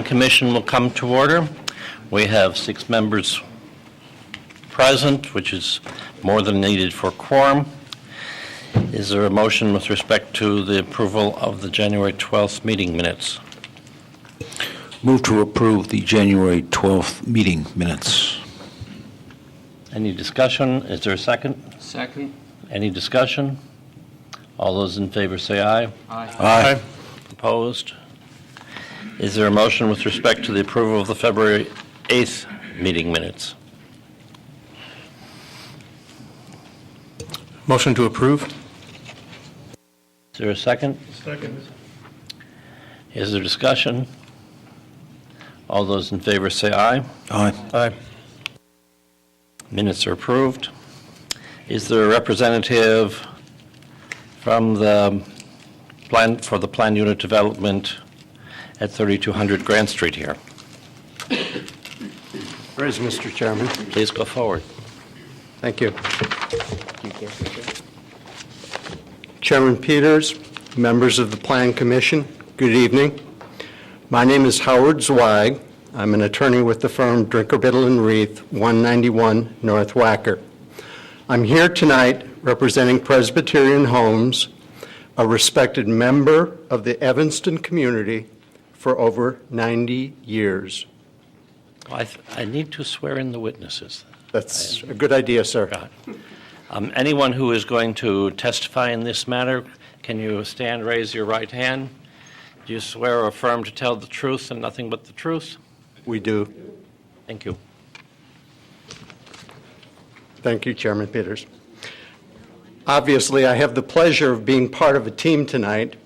Commission will come to order. We have 6 members present, which is more than needed for quorum. Is there a motion with respect to the approval of the January 12th meeting minutes? Move to approve the January 12th meeting minutes. Any discussion? Is there a second? Second. Any discussion? All those in favor say aye. Aye. Aye. Opposed? Is there a motion with respect to the approval of the February 8th meeting minutes? Motion to approve. Is there a second? Second. Is there discussion? All those in favor say aye. Aye. Aye. Minutes are approved. Is there a representative from the plan unit development at 3200 Grant Street here? There is, Mr. Chairman. Please go forward. Thank you. Chairman Peters, members of the Plan Commission, good evening. My name is Howard Zweig. I'm an attorney with the firm Drinker Biddle and Reith, 191 North Wacker. I'm here tonight representing Presbyterian Homes, a respected member of the Evanston community for over 90 years. I need to swear in the witnesses. That's a good idea, sir. Anyone who is going to testify in this matter, can you stand, raise your right hand? Do you swear or affirm to tell the truth and nothing but the truth? We do. Thank you. Thank you, Chairman Peters. Obviously, I have the pleasure of being part of a team tonight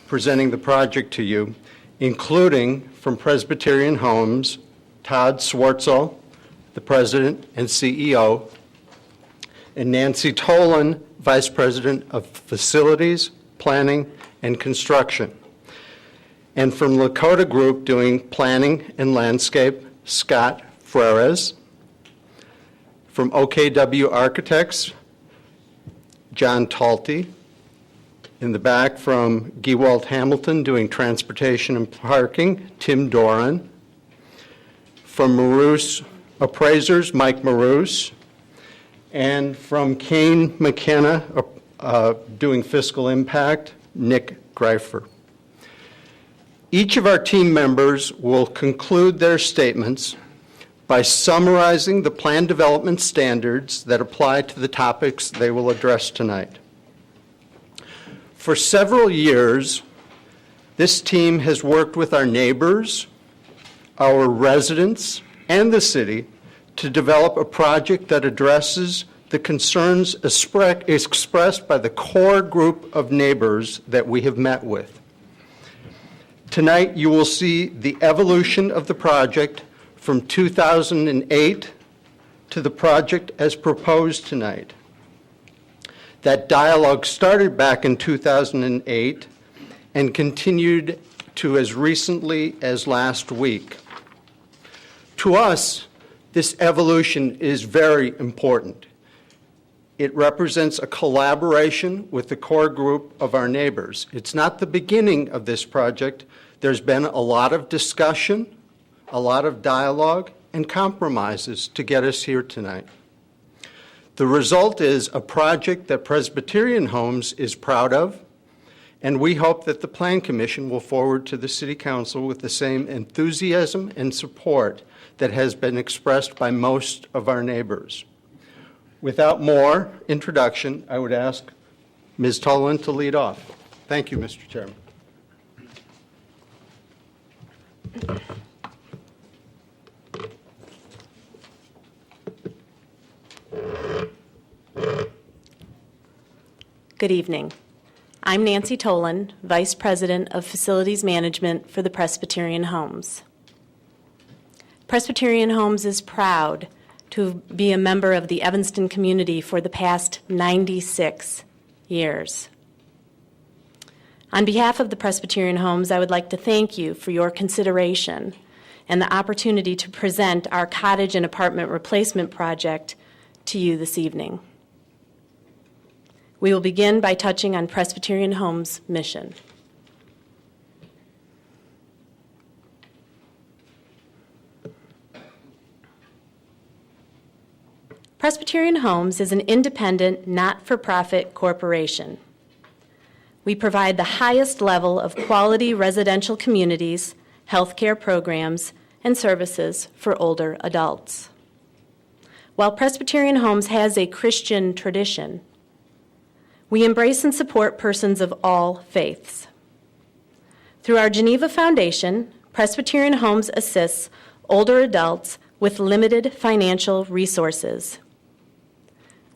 presenting the project to you, including from Presbyterian Homes, Todd Swartzel, the President and CEO, and Nancy Tolan, Vice President of Facilities, Planning, and Construction. And from Lakota Group doing planning and landscape, Scott Freres. From OKW Architects, John Talty. In the back from Gewalt Hamilton doing transportation and parking, Tim Doran. From Maroos Appraisers, Mike Maroos. And from Kane McKenna doing fiscal impact, Nick Greifer. Each of our team members will conclude their statements by summarizing the plan development standards that apply to the topics they will address tonight. For several years, this team has worked with our neighbors, our residents, and the city to develop a project that addresses the concerns expressed by the core group of neighbors that we have met with. Tonight, you will see the evolution of the project from 2008 to the project as proposed tonight. That dialogue started back in 2008 and continued to as recently as last week. To us, this evolution is very important. It represents a collaboration with the core group of our neighbors. It's not the beginning of this project. There's been a lot of discussion, a lot of dialogue, and compromises to get us here tonight. The result is a project that Presbyterian Homes is proud of, and we hope that the Plan Commission will forward to the City Council with the same enthusiasm and support that has been expressed by most of our neighbors. Without more introduction, I would ask Ms. Tolan to lead off. Thank you, Mr. Chairman. Good evening. I'm Nancy Tolan, Vice President of Facilities Management for the Presbyterian Homes. Presbyterian Homes is proud to be a member of the Evanston community for the past 96 years. On behalf of the Presbyterian Homes, I would like to thank you for your consideration and the opportunity to present our cottage and apartment replacement project to you this evening. We will begin by touching on Presbyterian Homes' mission. Presbyterian Homes is an independent, not-for-profit corporation. We provide the highest level of quality residential communities, healthcare programs, and services for older adults. While Presbyterian Homes has a Christian tradition, we embrace and support persons of all faiths. Through our Geneva Foundation, Presbyterian Homes assists older adults with limited financial resources.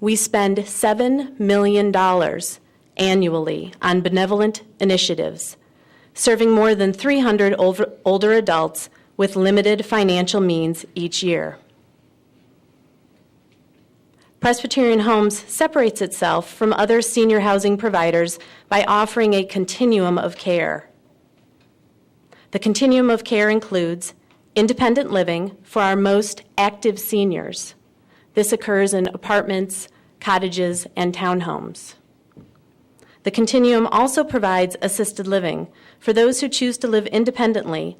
We spend $7 million annually on benevolent initiatives, serving more than 300 older adults with limited financial means each year. Presbyterian Homes separates itself from other senior housing providers by offering a continuum of care. The continuum of care includes independent living for our most active seniors. This occurs in apartments, cottages, and townhomes. The continuum also provides assisted living for those who choose to live independently,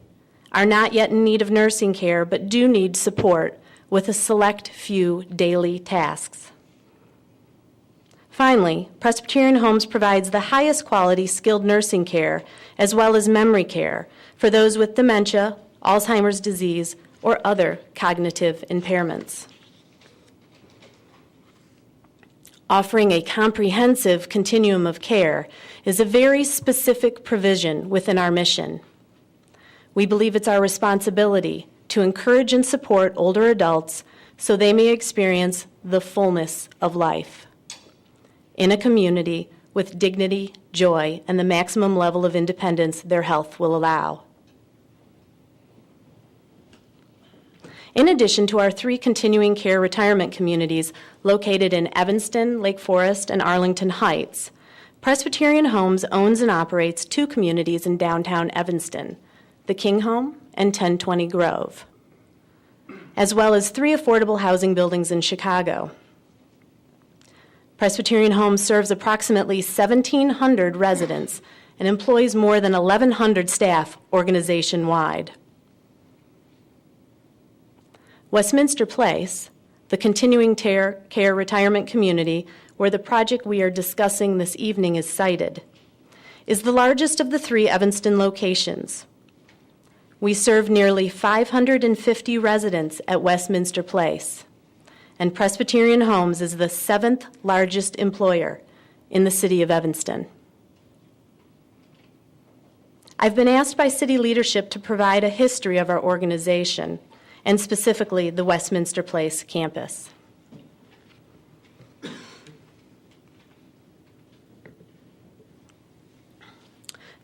are not yet in need of nursing care, but do need support with a select few daily tasks. Finally, Presbyterian Homes provides the highest quality skilled nursing care as well as memory care for those with dementia, Alzheimer's disease, or other cognitive impairments. Offering a comprehensive continuum of care is a very specific provision within our mission. We believe it's our responsibility to encourage and support older adults so they may experience the fullness of life in a community with dignity, joy, and the maximum level of independence their health will allow. In addition to our 3 continuing care retirement communities located in Evanston, Lake Forest, and Arlington Heights, Presbyterian Homes owns and operates 2 communities in downtown Evanston, the King Home and 1020 Grove, as well as 3 affordable housing buildings in Chicago. Presbyterian Homes serves approximately 1,700 residents and employs more than 1,100 staff organization-wide. Westminster Place, the continuing care retirement community where the project we are discussing this evening is sited, is the largest of the 3 Evanston locations. We serve nearly 550 residents at Westminster Place, and Presbyterian Homes is the 7th largest employer in the city of Evanston. I've been asked by city leadership to provide a history of our organization, and specifically the Westminster Place campus.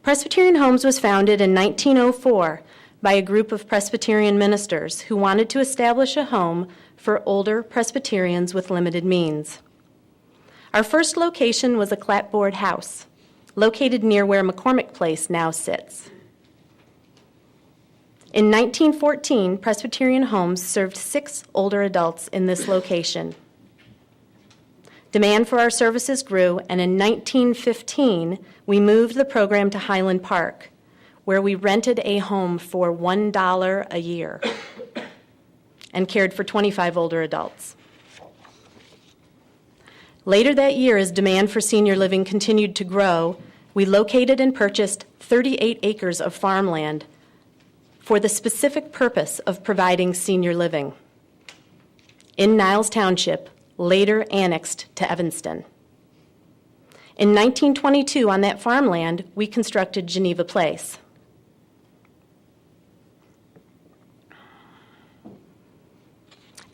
Presbyterian Homes was founded in 1904 by a group of Presbyterian ministers who wanted to establish a home for older Presbyterians with limited means. Our first location was a clapboard house, located near where McCormick Place now sits. In 1914, Presbyterian Homes served 6 older adults in this location. Demand for our services grew, and in 1915, we moved the program to Highland Park, where we rented a home for $1 a year and cared for 25 older adults. Later that year, as demand for senior living continued to grow, we located and purchased 38 acres of farmland for the specific purpose of providing senior living in Niles Township, later annexed to Evanston. In 1922, on that farmland, we constructed Geneva Place.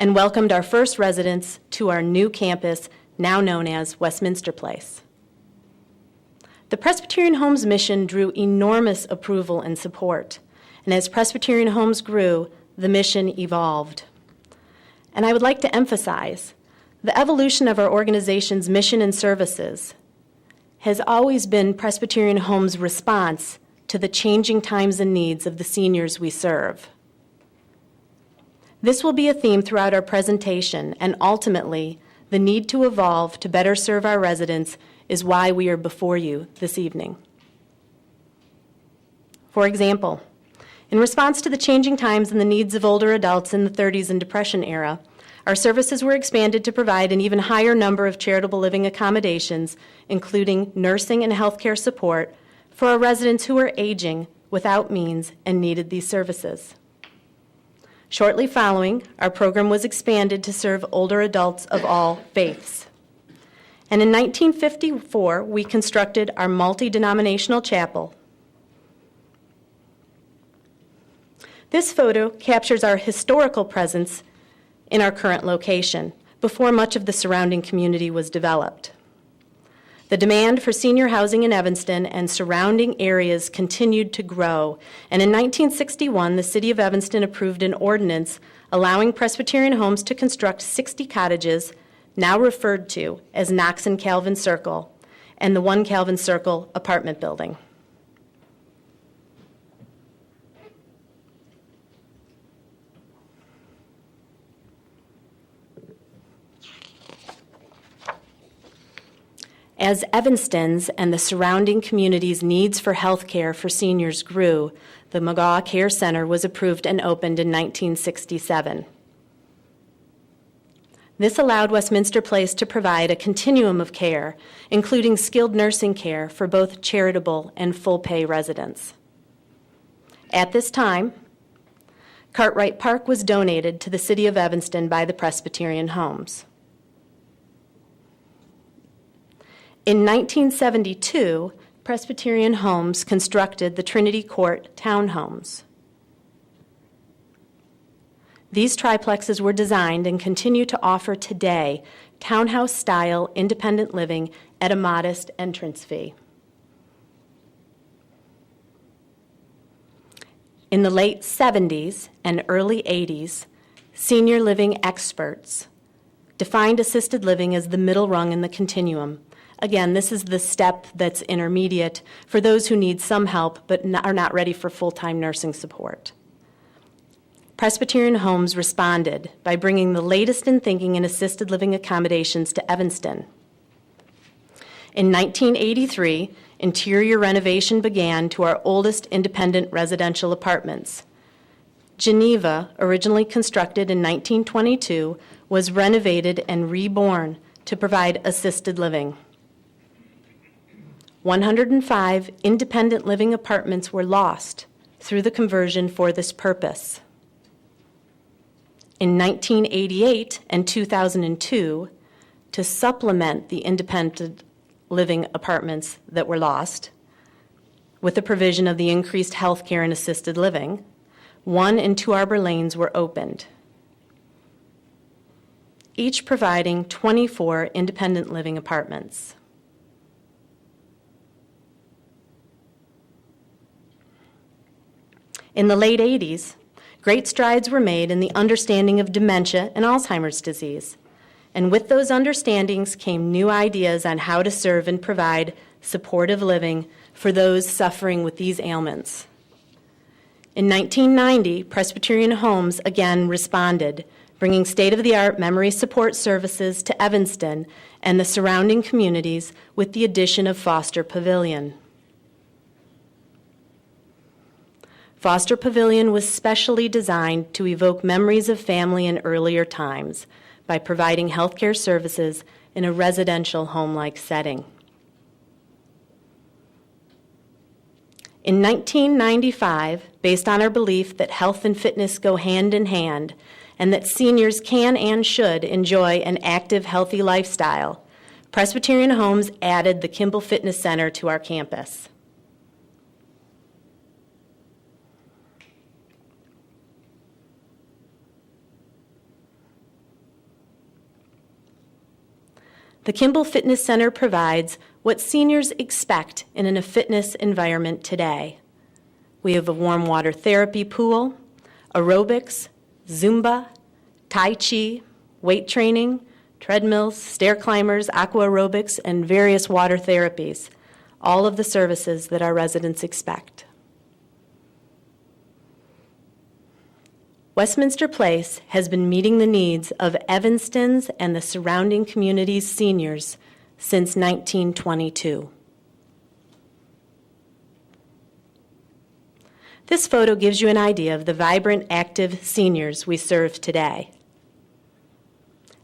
And welcomed our first residents to our new campus, now known as Westminster Place. The Presbyterian Homes mission drew enormous approval and support, and as Presbyterian Homes grew, the mission evolved. And I would like to emphasize, the evolution of our organization's mission and services has always been Presbyterian Homes' response to the changing times and needs of the seniors we serve. This will be a theme throughout our presentation, and ultimately, the need to evolve to better serve our residents is why we are before you this evening. For example, in response to the changing times and the needs of older adults in the 30s and Depression era, Our services were expanded to provide an even higher number of charitable living accommodations, including nursing and healthcare support for our residents who were aging without means and needed these services. Shortly following, our program was expanded to serve older adults of all faiths. And in 1954, we constructed our multi-denominational chapel. This photo captures our historical presence in our current location, before much of the surrounding community was developed. The demand for senior housing in Evanston and surrounding areas continued to grow, and in 1961, the City of Evanston approved an ordinance allowing Presbyterian Homes to construct 60 cottages, now referred to as Knox and Calvin Circle, and the 1 Calvin Circle apartment building. As Evanston's and the surrounding community's needs for health care for seniors grew, the McGaw Care Center was approved and opened in 1967. This allowed Westminster Place to provide a continuum of care, including skilled nursing care for both charitable and full-pay residents. At this time, Cartwright Park was donated to the City of Evanston by the Presbyterian Homes. In 1972, Presbyterian Homes constructed the Trinity Court townhomes. These triplexes were designed and continue to offer today townhouse-style independent living at a modest entrance fee. In the late 70s and early 80s, senior living experts defined assisted living as the middle rung in the continuum. Again, this is the step that's intermediate for those who need some help but are not ready for full-time nursing support. Presbyterian Homes responded by bringing the latest in thinking in assisted living accommodations to Evanston. In 1983, interior renovation began to our oldest independent residential apartments. Geneva, originally constructed in 1922, was renovated and reborn to provide assisted living. 105 independent living apartments were lost through the conversion for this purpose. In 1988 and 2002, to supplement the independent living apartments that were lost, with the provision of the increased health care and assisted living, 1 and 2 Arbor Lanes were opened, each providing 24 independent living apartments. In the late 80s, great strides were made in the understanding of dementia and Alzheimer's disease. And with those understandings came new ideas on how to serve and provide supportive living for those suffering with these ailments. In 1990, Presbyterian Homes again responded, bringing state-of-the-art memory support services to Evanston and the surrounding communities with the addition of Foster Pavilion. Foster Pavilion was specially designed to evoke memories of family in earlier times by providing healthcare services in a residential home-like setting. In 1995, based on our belief that health and fitness go hand in hand and that seniors can and should enjoy an active, healthy lifestyle, Presbyterian Homes added the Kimball Fitness Center to our campus. The Kimball Fitness Center provides what seniors expect in a fitness environment today. We have a warm water therapy pool, aerobics, Zumba, Tai Chi, weight training, treadmills, stair climbers, aqua aerobics, and various water therapies, all of the services that our residents expect. Westminster Place has been meeting the needs of Evanston's and the surrounding community's seniors since 1922. This photo gives you an idea of the vibrant, active seniors we serve today.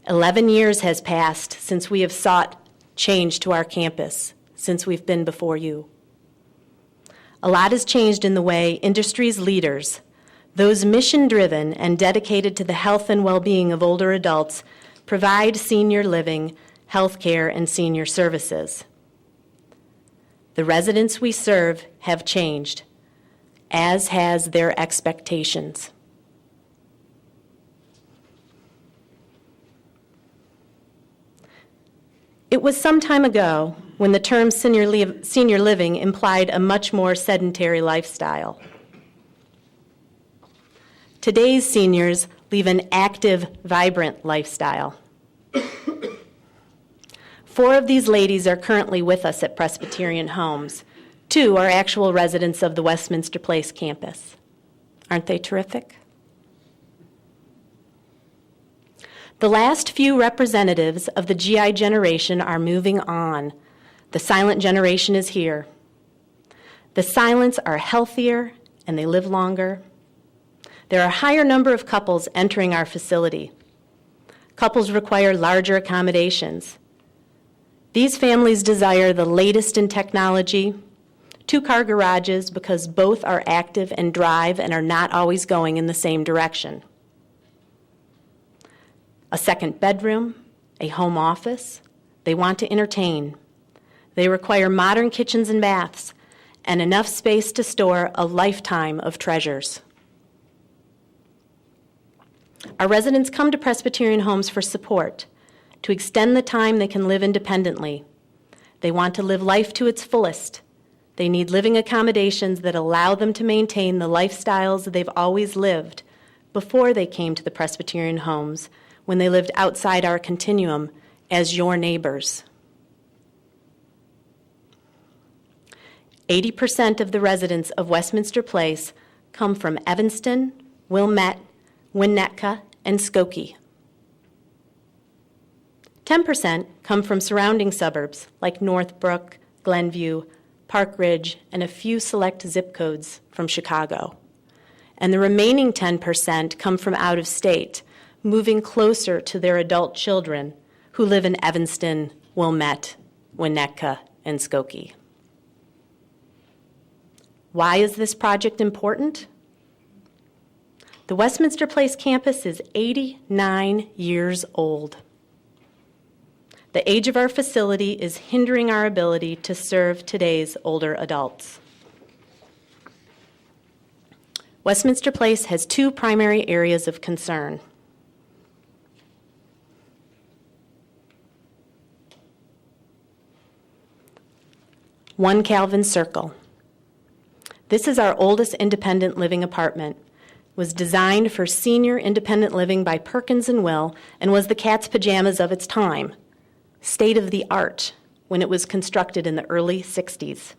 11 years has passed since we have sought change to our campus, since we've been before you. A lot has changed in the way industry's leaders, those mission-driven and dedicated to the health and well-being of older adults, provide senior living, health care, and senior services. The residents we serve have changed, as has their expectations. It was some time ago when the term senior living implied a much more sedentary lifestyle. Today's seniors lead an active, vibrant lifestyle. 4 of these ladies are currently with us at Presbyterian Homes. 2 are actual residents of the Westminster Place campus. Aren't they terrific? The last few representatives of the GI generation are moving on. The silent generation is here. The silents are healthier and they live longer. There are a higher number of couples entering our facility. Couples require larger accommodations. These families desire the latest in technology, 2-car garages because both are active and drive and are not always going in the same direction. A second bedroom, a home office. They want to entertain. They require modern kitchens and baths and enough space to store a lifetime of treasures. Our residents come to Presbyterian Homes for support, to extend the time they can live independently. They want to live life to its fullest. They need living accommodations that allow them to maintain the lifestyles they've always lived before they came to the Presbyterian Homes, when they lived outside our continuum as your neighbors. 80% of the residents of Westminster Place come from Evanston, Wilmette, Winnetka, and Skokie. 10% come from surrounding suburbs like Northbrook, Glenview, Park Ridge, and a few select zip codes from Chicago. And the remaining 10% come from out of state, moving closer to their adult children who live in Evanston, Wilmette, Winnetka, and Skokie. Why is this project important? The Westminster Place campus is 89 years old. The age of our facility is hindering our ability to serve today's older adults. Westminster Place has 2 primary areas of concern. One Calvin Circle. This is our oldest independent living apartment. It was designed for senior independent living by Perkins and Will and was the cat's pajamas of its time, state of the art, when it was constructed in the early 60s.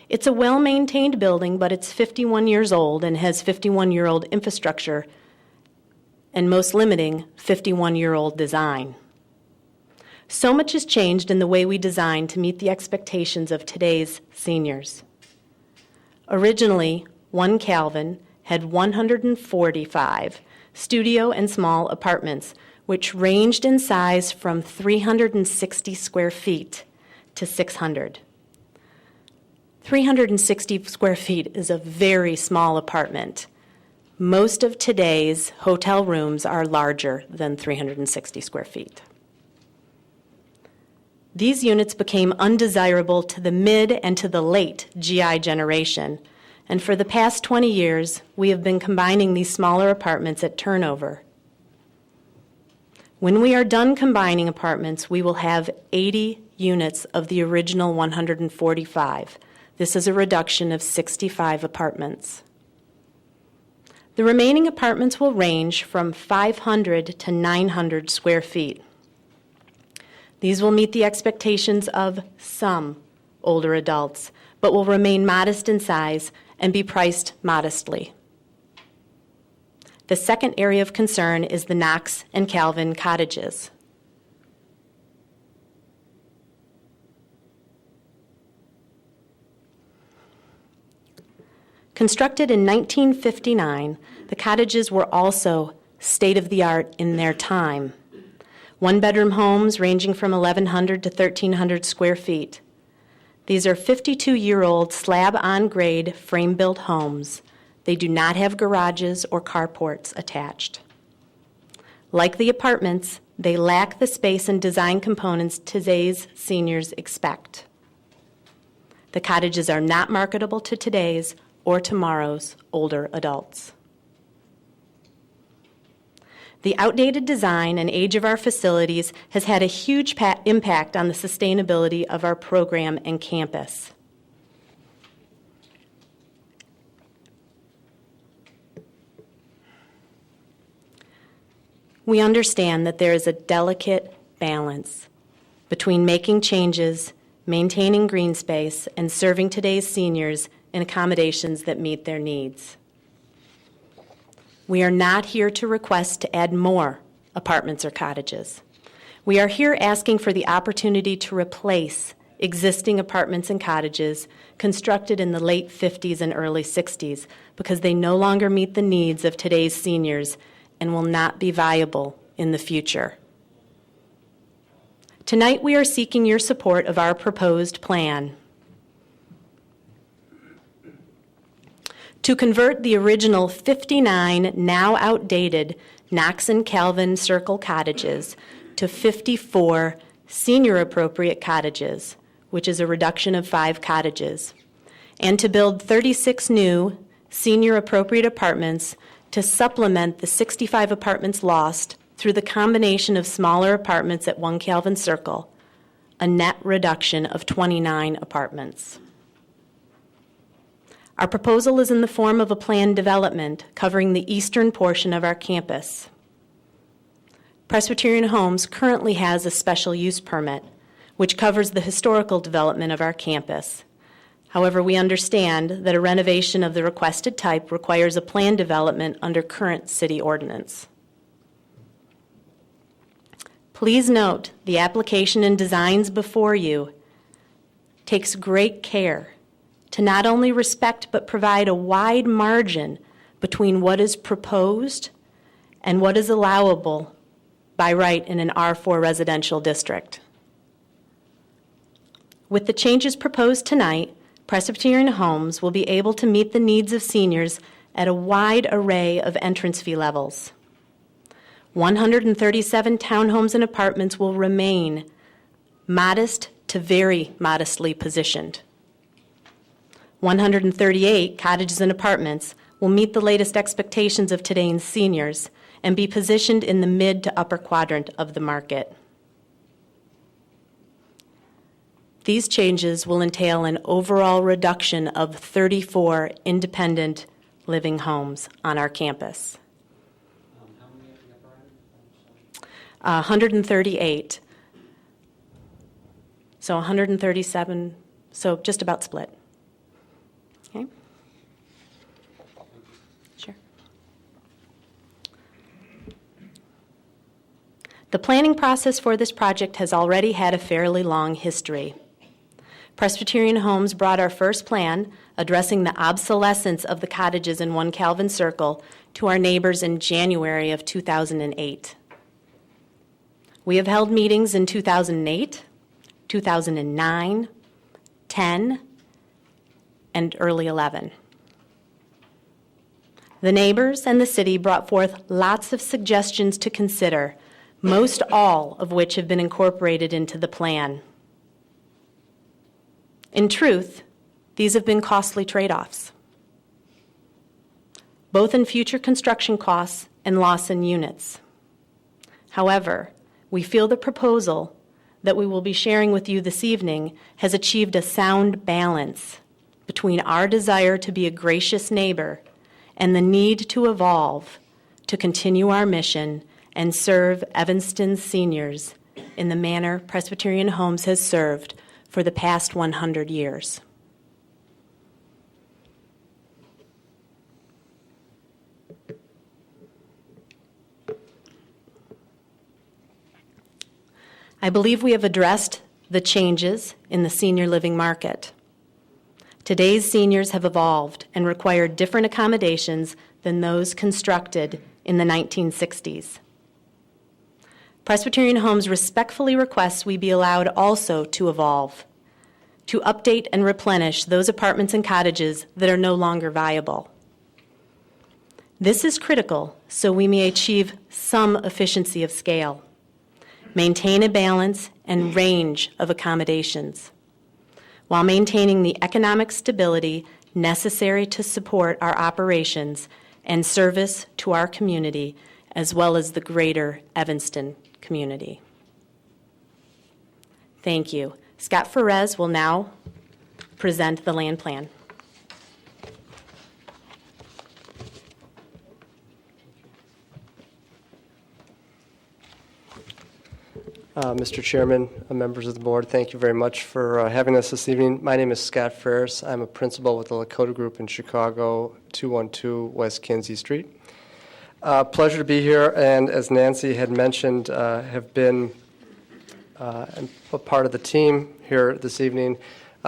It's a well-maintained building, but it's 51 years old and has 51-year-old infrastructure and, most limiting, 51-year-old design. So much has changed in the way we design to meet the expectations of today's seniors. Originally, One Calvin had 145 studio and small apartments, which ranged in size from 360 square feet to 600. 360 square feet is a very small apartment. Most of today's hotel rooms are larger than 360 square feet. These units became undesirable to the mid and to the late GI generation, and for the past 20 years, we have been combining these smaller apartments at turnover. When we are done combining apartments, we will have 80 units of the original 145. This is a reduction of 65 apartments. The remaining apartments will range from 500 to 900 square feet. These will meet the expectations of some older adults, but will remain modest in size and be priced modestly. The second area of concern is the Knox and Calvin cottages. Constructed in 1959, the cottages were also state-of-the-art in their time. one-bedroom homes ranging from 1,100 to 1,300 square feet. These are 52-year-old slab-on-grade frame-built homes. They do not have garages or carports attached. Like the apartments, they lack the space and design components today's seniors expect. The cottages are not marketable to today's or tomorrow's older adults. The outdated design and age of our facilities has had a huge impact on the sustainability of our program and campus. We understand that there is a delicate balance between making changes, maintaining green space, and serving today's seniors in accommodations that meet their needs. We are not here to request to add more apartments or cottages. We are here asking for the opportunity to replace existing apartments and cottages constructed in the late 50s and early 60s because they no longer meet the needs of today's seniors and will not be viable in the future. Tonight we are seeking your support of our proposed plan. To convert the original 59 now outdated Knox and Calvin Circle cottages to 54 senior-appropriate cottages, which is a reduction of 5 cottages, and to build 36 new senior-appropriate apartments to supplement the 65 apartments lost through the combination of smaller apartments at 1 Calvin Circle, a net reduction of 29 apartments. Our proposal is in the form of a planned development covering the eastern portion of our campus. Presbyterian Homes currently has a special use permit, which covers the historical development of our campus. However, we understand that a renovation of the requested type requires a planned development under current city ordinance. Please note the application and designs before you takes great care to not only respect but provide a wide margin between what is proposed and what is allowable by right in an R4 residential district. With the changes proposed tonight, Presbyterian Homes will be able to meet the needs of seniors at a wide array of entrance fee levels. 137 townhomes and apartments will remain modest to very modestly positioned. 138 cottages and apartments will meet the latest expectations of today's seniors and be positioned in the mid to upper quadrant of the market. These changes will entail an overall reduction of 34 independent living homes on our campus. How many have you got? 138. So 137, so just about split. Okay? Sure. The planning process for this project has already had a fairly long history. Presbyterian Homes brought our first plan, addressing the obsolescence of the cottages in 1 Calvin Circle, to our neighbors in January of 2008. We have held meetings in 2008, 2009, 10, and early 11. The neighbors and the city brought forth lots of suggestions to consider, most all of which have been incorporated into the plan. In truth, these have been costly trade-offs, both in future construction costs and loss in units. However, we feel the proposal that we will be sharing with you this evening has achieved a sound balance between our desire to be a gracious neighbor and the need to evolve to continue our mission and serve Evanston's seniors in the manner Presbyterian Homes has served for the past 100 years. I believe we have addressed the changes in the senior living market. Today's seniors have evolved and require different accommodations than those constructed in the 1960s. Presbyterian Homes respectfully requests we be allowed also to evolve, to update and replenish those apartments and cottages that are no longer viable. This is critical so we may achieve some efficiency of scale, maintain a balance and range of accommodations, while maintaining the economic stability necessary to support our operations and service to our community, as well as the greater Evanston community. Thank you. Scott Ferez will now present the land plan. Mr. Chairman, members of the board, thank you very much for having us this evening. My name is Scott Ferris. I'm a principal with the Lakota Group in Chicago, 212 West Kinsey Street. Pleasure to be here, and as Nancy had mentioned, have been a part of the team here this evening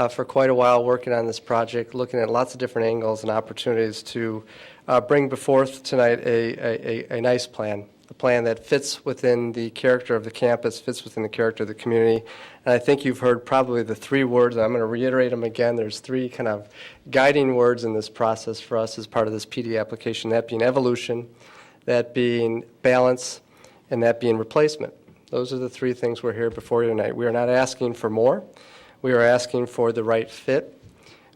for quite a while, working on this project, looking at lots of different angles and opportunities to bring before tonight a nice plan. A plan that fits within the character of the campus, fits within the character of the community. And I think you've heard probably the three words, and I'm going to reiterate them again. There's three kind of guiding words in this process for us as part of this PD application, that being evolution, that being balance, and that being replacement. Those are the three things we're here before you tonight. We are not asking for more. We are asking for the right fit.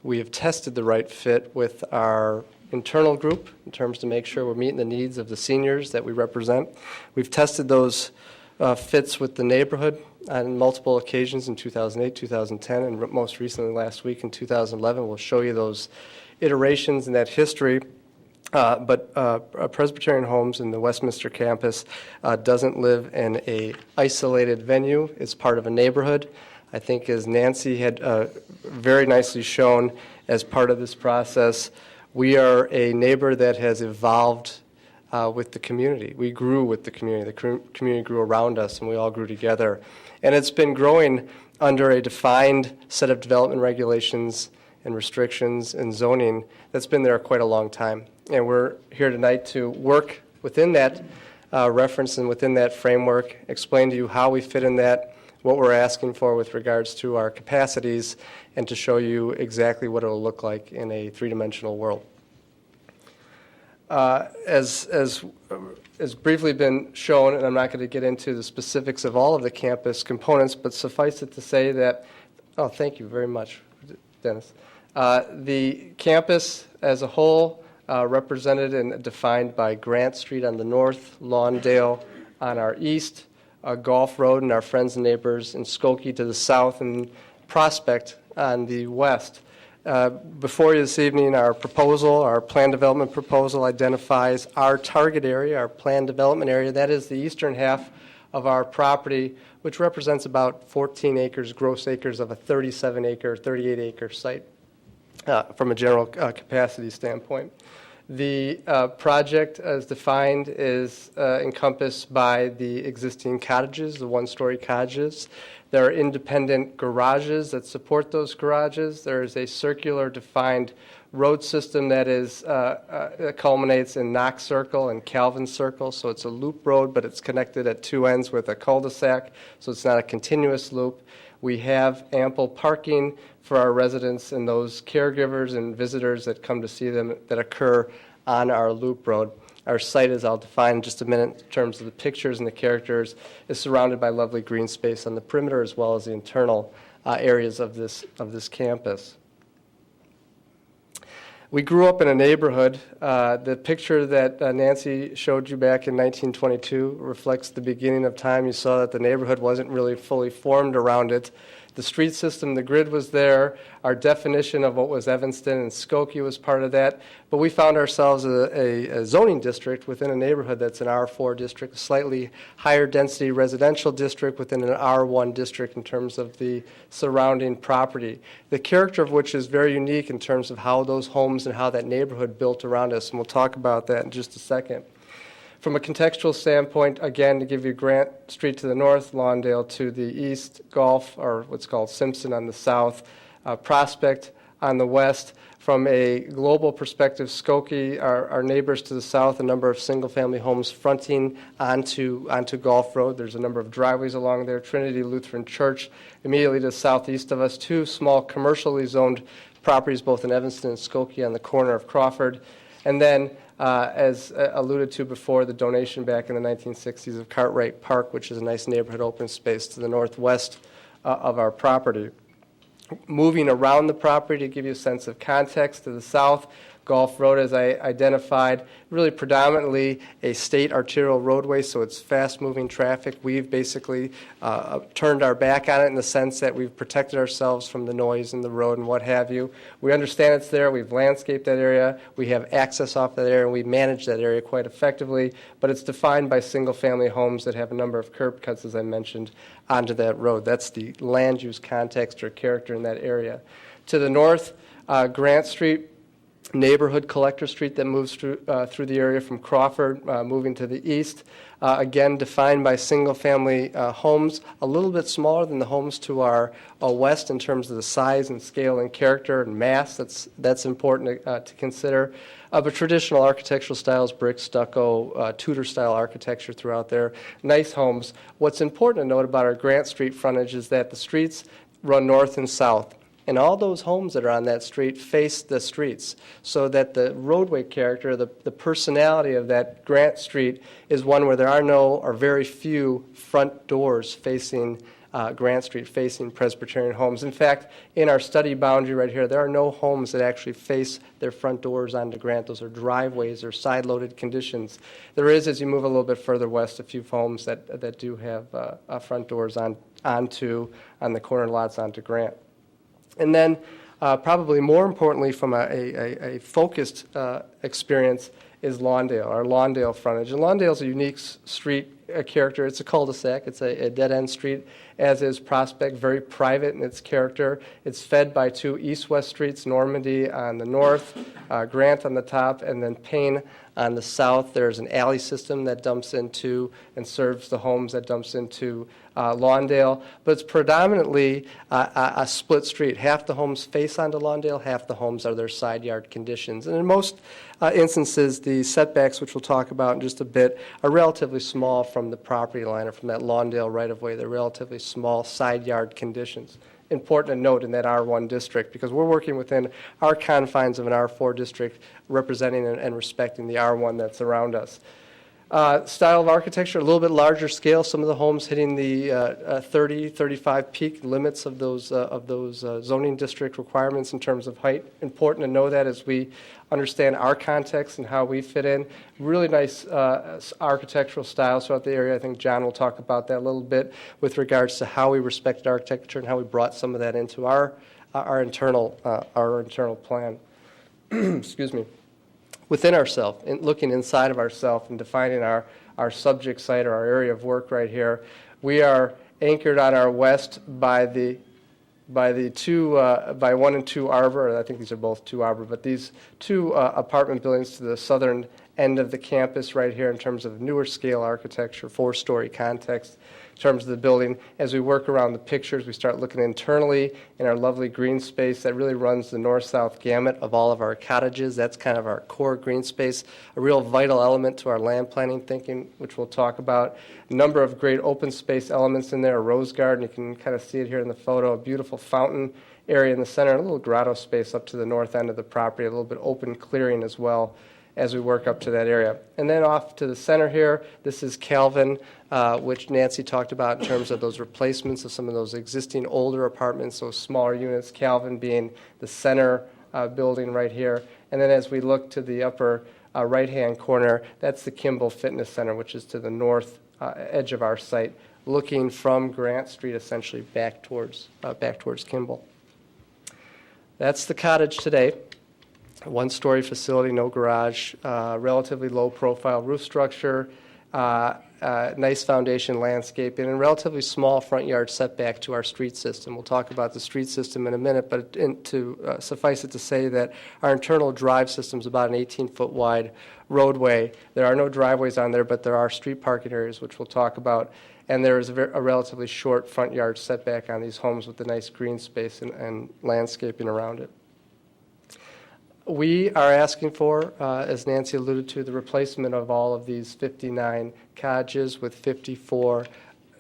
We have tested the right fit with our internal group in terms to make sure we're meeting the needs of the seniors that we represent. We've tested those fits with the neighborhood on multiple occasions in 2008, 2010, and most recently last week in 2011. We'll show you those iterations and that history. But Presbyterian Homes in the Westminster campus doesn't live in a isolated venue. It's part of a neighborhood. I think as Nancy had very nicely shown as part of this process, we are a neighbor that has evolved with the community. We grew with the community. The community grew around us, and we all grew together. And it's been growing under a defined set of development regulations and restrictions and zoning that's been there quite a long time. And we're here tonight to work within that reference and within that framework, explain to you how we fit in that, what we're asking for with regards to our capacities, and to show you exactly what it will look like in a three-dimensional world. As briefly been shown, and I'm not going to get into the specifics of all of the campus components, but suffice it to say that, oh, thank you very much, Dennis. The campus as a whole, represented and defined by Grant Street on the north, Lawndale on our east, Gulf Road and our friends and neighbors in Skokie to the south, and Prospect on the west. Before you this evening, our proposal, our plan development proposal, identifies our target area, our plan development area. That is the eastern half of our property, which represents about 14 acres, gross acres of a 37-acre, 38-acre site from a general capacity standpoint. The project, as defined, is encompassed by the existing cottages, the one-story cottages. There are independent garages that support those garages. There is a circular defined road system that culminates in Knox Circle and Calvin Circle. So it's a loop road, but it's connected at two ends with a cul-de-sac, so it's not a continuous loop. We have ample parking for our residents and those caregivers and visitors that come to see them that occur on our loop road. Our site, as I'll define in just a minute in terms of the pictures and the characters, is surrounded by lovely green space on the perimeter as well as the internal areas of this campus. We grew up in a neighborhood. The picture that Nancy showed you back in 1922 reflects the beginning of time. You saw that the neighborhood wasn't really fully formed around it. The street system, the grid was there. Our definition of what was Evanston and Skokie was part of that. But we found ourselves a zoning district within a neighborhood that's an R4 district, a slightly higher density residential district within an R1 district in terms of the surrounding property. The character of which is very unique in terms of how those homes and how that neighborhood built around us. And we'll talk about that in just a second. From a contextual standpoint, again, to give you Grant Street to the north, Lawndale to the east, Gulf, or what's called Simpson on the south, Prospect on the west. From a global perspective, Skokie, our neighbors to the south, a number of single-family homes fronting onto Gulf Road. There's a number of driveways along there. Trinity Lutheran Church immediately to the southeast of us. Two small commercially zoned properties, both in Evanston and Skokie on the corner of Crawford. And then, as alluded to before, the donation back in the 1960s of Cartwright Park, which is a nice neighborhood open space to the northwest of our property. Moving around the property to give you a sense of context, to the south, Gulf Road, as I identified, really predominantly a state arterial roadway, so it's fast-moving traffic. We've basically turned our back on it in the sense that we've protected ourselves from the noise in the road and what have you. We understand it's there. We've landscaped that area. We have access off that area, and we manage that area quite effectively, but it's defined by single-family homes that have a number of curb cuts, as I mentioned, onto that road. That's the land use context or character in that area. To the north, Grant Street, neighborhood Collector Street that moves through the area from Crawford, moving to the east. Again, defined by single-family homes, a little bit smaller than the homes to our west in terms of the size and scale and character and mass. That's important to consider. But traditional architectural styles, brick, stucco, Tudor-style architecture throughout there. Nice homes. What's important to note about our Grant Street frontage is that the streets run north and south. And all those homes that are on that street face the streets, so that the roadway character, the personality of that Grant Street is one where there are no or very few front doors facing Grant Street, facing Presbyterian homes. In fact, in our study boundary right here, there are no homes that actually face their front doors onto Grant. Those are driveways or side-loaded conditions. There is, as you move a little bit further west, a few homes that do have front doors on the corner lots onto Grant. And then, probably more importantly from a focused experience is Lawndale, our Lawndale frontage. And Lawndale's a unique street character. It's a cul-de-sac. It's a dead-end street, as is Prospect, very private in its character. It's fed by two east-west streets, Normandy on the north, Grant on the top, and then Payne on the south. There's an alley system that dumps into and serves the homes that dumps into Lawndale. But it's predominantly a split street. Half the homes face onto Lawndale, half the homes are their side yard conditions. And in most instances, the setbacks, which we'll talk about in just a bit, are relatively small from the property line or from that Lawndale right-of-way. They're relatively small side yard conditions. Important to note in that R1 district, because we're working within our confines of an R4 district, representing and respecting the R1 that's around us. Style of architecture, a little bit larger scale. Some of the homes hitting the 30, 35 peak limits of those zoning district requirements in terms of height. Important to know that as we understand our context and how we fit in. Really nice architectural styles throughout the area. I think John will talk about that a little bit with regards to how we respected architecture and how we brought some of that into our internal plan. Excuse me. Within ourselves, looking inside of ourselves and defining our subject site or our area of work right here, we are anchored on our west by 1 and 2 Arbor. I think these are both 2 Arbor, but these two apartment buildings to the southern end of the campus right here in terms of newer scale architecture, 4-story context. In terms of the building, as we work around the pictures, we start looking internally in our lovely green space that really runs the north-south gamut of all of our cottages. That's kind of our core green space, a real vital element to our land planning thinking, which we'll talk about. A number of great open space elements in there, a rose garden, you can kind of see it here in the photo, a beautiful fountain area in the center, a little grotto space up to the north end of the property, a little bit open clearing as well as we work up to that area. And then off to the center here, this is Calvin, which Nancy talked about in terms of those replacements of some of those existing older apartments, those smaller units, Calvin being the center building right here. And then as we look to the upper right-hand corner, that's the Kimball Fitness Center, which is to the north edge of our site, looking from Grant Street essentially back towards Kimball. That's the cottage today. 1-story facility, no garage, relatively low profile roof structure, nice foundation landscaping, and relatively small front yard setback to our street system. We'll talk about the street system in a minute, but to suffice it to say that our internal drive system is about an 18-foot wide roadway. There are no driveways on there, but there are street parking areas, which we'll talk about. And there is a relatively short front yard setback on these homes with the nice green space and landscaping around it. We are asking for, as Nancy alluded to, the replacement of all of these 59 cottages with 54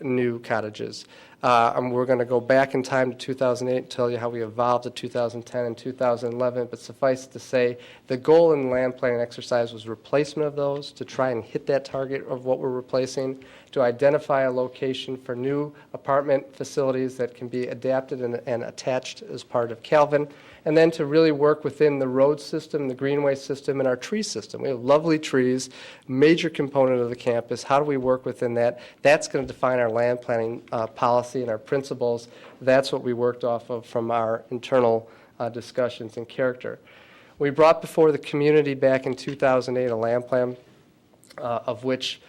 new cottages. And we're going to go back in time to 2008 and tell you how we evolved to 2010 and 2011, but suffice it to say, the goal in the land planning exercise was replacement of those to try and hit that target of what we're replacing, to identify a location for new apartment facilities that can be adapted and attached as part of Calvin, and then to really work within the road system, the greenway system, and our tree system. We have lovely trees, major component of the campus. How do we work within that? That's going to define our land planning policy and our principles. That's what we worked off of from our internal discussions and character. We brought before the community back in 2008 a land plan of which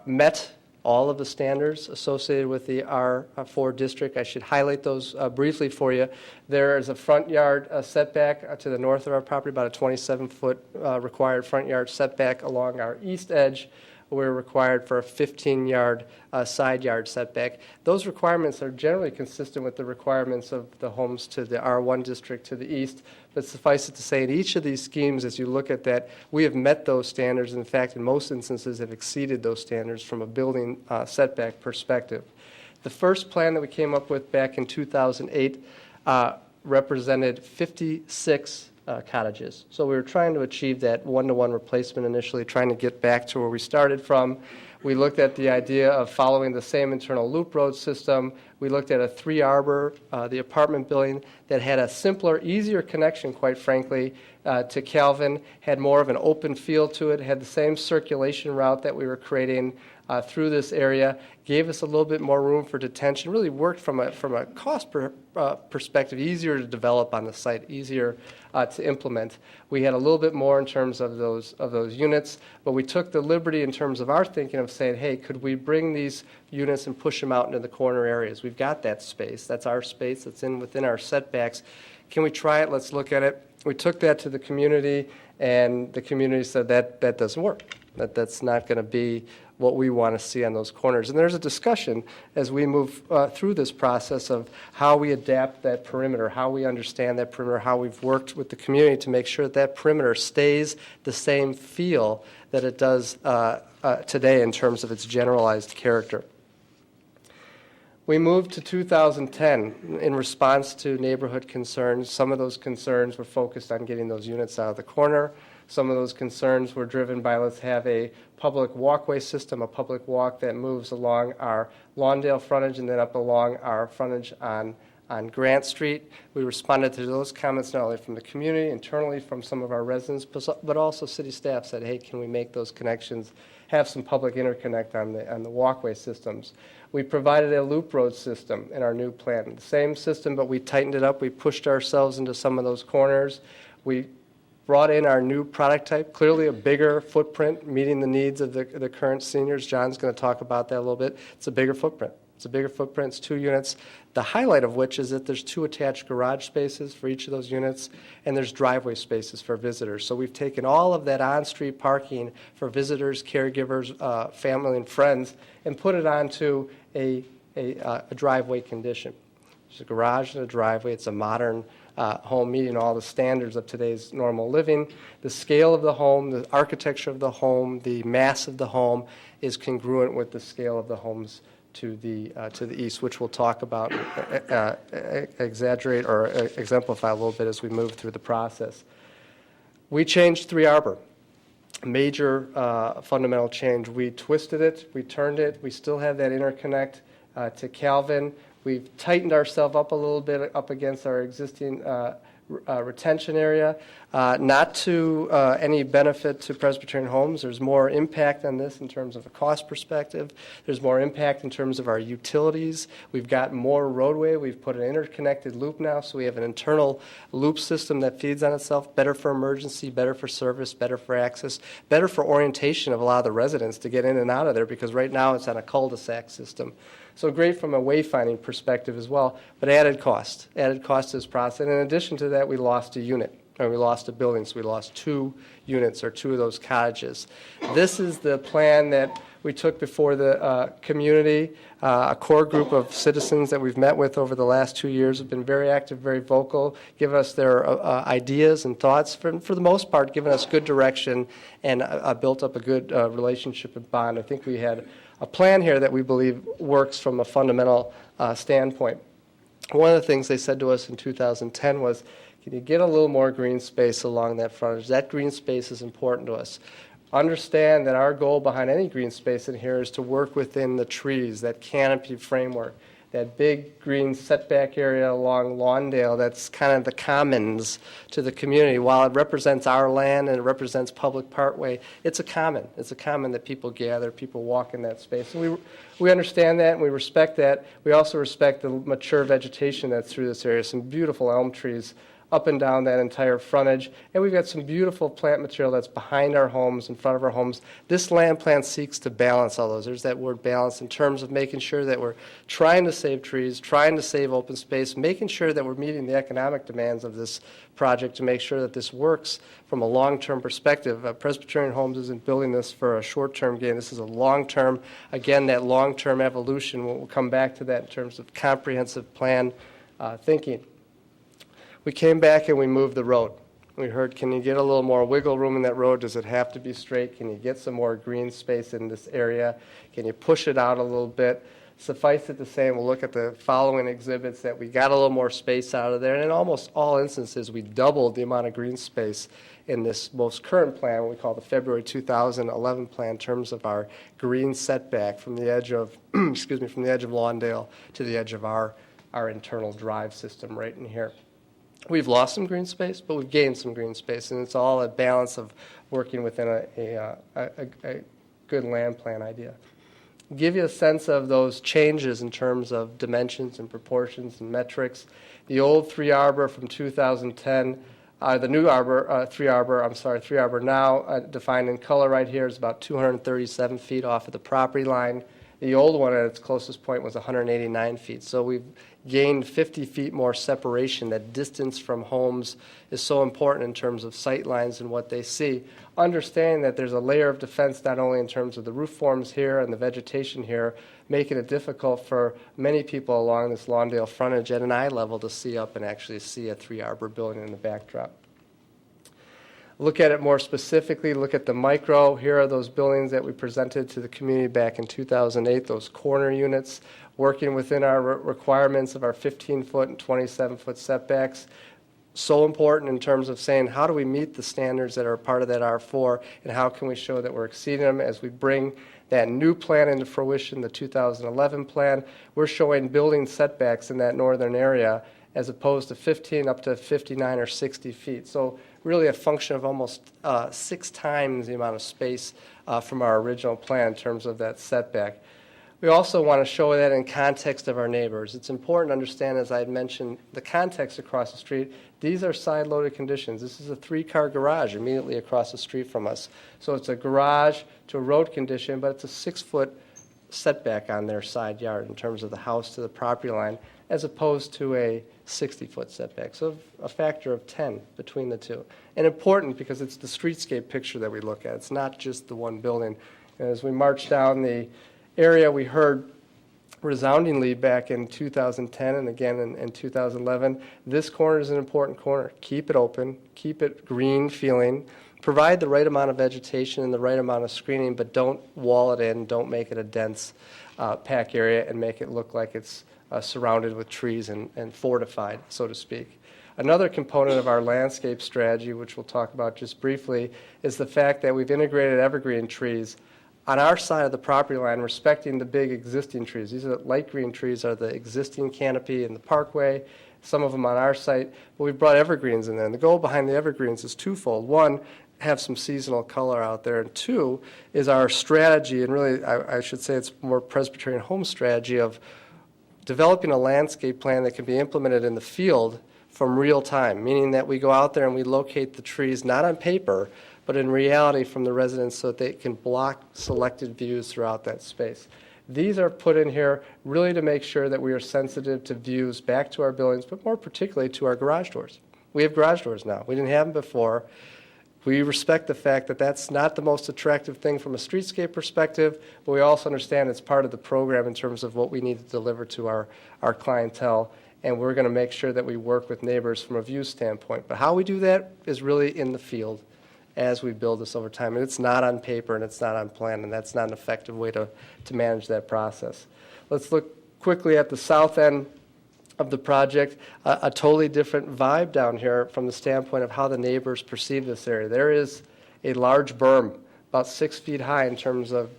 met all of the standards associated with the R4 district. I should highlight those briefly for you. There is a front yard setback to the north of our property, about a 27-foot required front yard setback along our east edge. We're required for a 15-yard side yard setback. Those requirements are generally consistent with the requirements of the homes to the R1 district to the east, but suffice it to say, in each of these schemes, as you look at that, we have met those standards. In fact, in most instances, have exceeded those standards from a building setback perspective. The first plan that we came up with back in 2008 represented 56 cottages. So we were trying to achieve that one-to-one replacement initially, trying to get back to where we started from. We looked at the idea of following the same internal loop road system. We looked at a 3-arbor, the apartment building, that had a simpler, easier connection, quite frankly, to Calvin, had more of an open feel to it, had the same circulation route that we were creating through this area, gave us a little bit more room for detention, really worked from a cost perspective, easier to develop on the site, easier to implement. We had a little bit more in terms of those units, but we took the liberty in terms of our thinking of saying, hey, could we bring these units and push them out into the corner areas? We've got that space. That's our space. That's within our setbacks. Can we try it? Let's look at it. We took that to the community, and the community said that doesn't work. That's not going to be what we want to see on those corners. And there's a discussion as we move through this process of how we adapt that perimeter, how we understand that perimeter, how we've worked with the community to make sure that perimeter stays the same feel that it does today in terms of its generalized character. We moved to 2010 in response to neighborhood concerns. Some of those concerns were focused on getting those units out of the corner. Some of those concerns were driven by, let's have a public walkway system, a public walk that moves along our Lawndale frontage and then up along our frontage on Grant Street. We responded to those comments not only from the community, internally from some of our residents, but also city staff said, hey, can we make those connections, have some public interconnect on the walkway systems. We provided a loop road system in our new plan. The same system, but we tightened it up. We pushed ourselves into some of those corners. We brought in our new product type, clearly a bigger footprint, meeting the needs of the current seniors. John's going to talk about that a little bit. It's a bigger footprint. It's a bigger footprint. It's 2 units, the highlight of which is that there's 2 attached garage spaces for each of those units, and there's driveway spaces for visitors. So we've taken all of that on-street parking for visitors, caregivers, family, and friends, and put it onto a driveway condition. There's a garage and a driveway. It's a modern home meeting all the standards of today's normal living. The scale of the home, the architecture of the home, the mass of the home is congruent with the scale of the homes to the east, which we'll talk about, exaggerate or exemplify a little bit as we move through the process. We changed 3-arbor. Major fundamental change. We twisted it, we turned it, we still have that interconnect to Calvin. We've tightened ourselves up a little bit up against our existing retention area, not to any benefit to Presbyterian Homes. There's more impact on this in terms of a cost perspective. There's more impact in terms of our utilities. We've got more roadway. We've put an interconnected loop now, so we have an internal loop system that feeds on itself, better for emergency, better for service, better for access, better for orientation of a lot of the residents to get in and out of there, because right now it's on a cul-de-sac system. So great from a wayfinding perspective as well, but added cost to this process. And in addition to that, we lost a unit. and we lost a building, so we lost 2 units or 2 of those cottages. This is the plan that we took before the community. A core group of citizens that we've met with over the last 2 years have been very active, very vocal, giving us their ideas and thoughts, for the most part, giving us good direction and built up a good relationship and bond. I think we had a plan here that we believe works from a fundamental standpoint. One of the things they said to us in 2010 was, can you get a little more green space along that frontage? That green space is important to us. Understand that our goal behind any green space in here is to work within the trees, that canopy framework, that big green setback area along Lawndale that's kind of the commons to the community. While it represents our land and it represents public parkway, it's a common. It's a common that people gather, people walk in that space. And we understand that and we respect that. We also respect the mature vegetation that's through this area, some beautiful elm trees up and down that entire frontage. And we've got some beautiful plant material that's behind our homes, in front of our homes. This land plan seeks to balance all those. There's that word balance in terms of making sure that we're trying to save trees, trying to save open space, making sure that we're meeting the economic demands of this project to make sure that this works from a long-term perspective. Presbyterian Homes isn't building this for a short-term gain. This is a long-term, again, that long-term evolution. We'll come back to that in terms of comprehensive plan thinking. We came back and we moved the road. We heard, can you get a little more wiggle room in that road? Does it have to be straight? Can you get some more green space in this area? Can you push it out a little bit? Suffice it to say, and we'll look at the following exhibits, that we got a little more space out of there. And in almost all instances, we doubled the amount of green space in this most current plan, what we call the February 2011 plan, in terms of our green setback from the edge of, from the edge of Lawndale to the edge of our internal drive system right in here. We've lost some green space, but we've gained some green space, and it's all a balance of working within a good land plan idea. Give you a sense of those changes in terms of dimensions and proportions and metrics. The old 3 Arbor from 2010, the new Arbor, 3 Arbor now defined in color right here is about 237 feet off of the property line. The old one at its closest point was 189 feet. So we've gained 50 feet more separation. That distance from homes is so important in terms of sight lines and what they see. Understanding that there's a layer of defense not only in terms of the roof forms here and the vegetation here, making it difficult for many people along this Lawndale frontage at an eye level to see up and actually see a 3 Arbor building in the backdrop. Look at it more specifically, look at the micro. Here are those buildings that we presented to the community back in 2008, those corner units, working within our requirements of our 15-foot and 27-foot setbacks. So important in terms of saying, how do we meet the standards that are part of that R4, and how can we show that we're exceeding them as we bring that new plan into fruition, the 2011 plan. We're showing building setbacks in that northern area as opposed to 15 up to 59 or 60 feet. So really a function of almost 6 times the amount of space from our original plan in terms of that setback. We also want to show that in context of our neighbors. It's important to understand, as I had mentioned, the context across the street. These are side-loaded conditions. This is a 3-car garage immediately across the street from us. So it's a garage to a road condition, but it's a 6-foot setback on their side yard in terms of the house to the property line, as opposed to a 60-foot setback. So a factor of 10 between the two. And important because it's the streetscape picture that we look at. It's not just the one building. And as we march down the area, we heard resoundingly back in 2010 and again in 2011, this corner is an important corner. Keep it open, keep it green feeling, provide the right amount of vegetation and the right amount of screening, but don't wall it in, don't make it a dense pack area and make it look like it's surrounded with trees and fortified, so to speak. Another component of our landscape strategy, which we'll talk about just briefly, is the fact that we've integrated evergreen trees on our side of the property line, respecting the big existing trees. These are light green trees are the existing canopy in the parkway, some of them on our site, but we've brought evergreens in there. And the goal behind the evergreens is twofold. One, have some seasonal color out there, and 2 is our strategy, and really I should say it's more Presbyterian Home strategy of developing a landscape plan that can be implemented in the field from real time, meaning that we go out there and we locate the trees not on paper, but in reality from the residents so that they can block selected views throughout that space. These are put in here really to make sure that we are sensitive to views back to our buildings, but more particularly to our garage doors. We have garage doors now. We didn't have them before. We respect the fact that that's not the most attractive thing from a streetscape perspective, but we also understand it's part of the program in terms of what we need to deliver to our clientele, and we're going to make sure that we work with neighbors from a view standpoint. But how we do that is really in the field as we build this over time. And it's not on paper and it's not on plan, and that's not an effective way to manage that process. Let's look quickly at the south end of the project, a totally different vibe down here from the standpoint of how the neighbors perceive this area. There is a large berm, about 6 feet high in terms of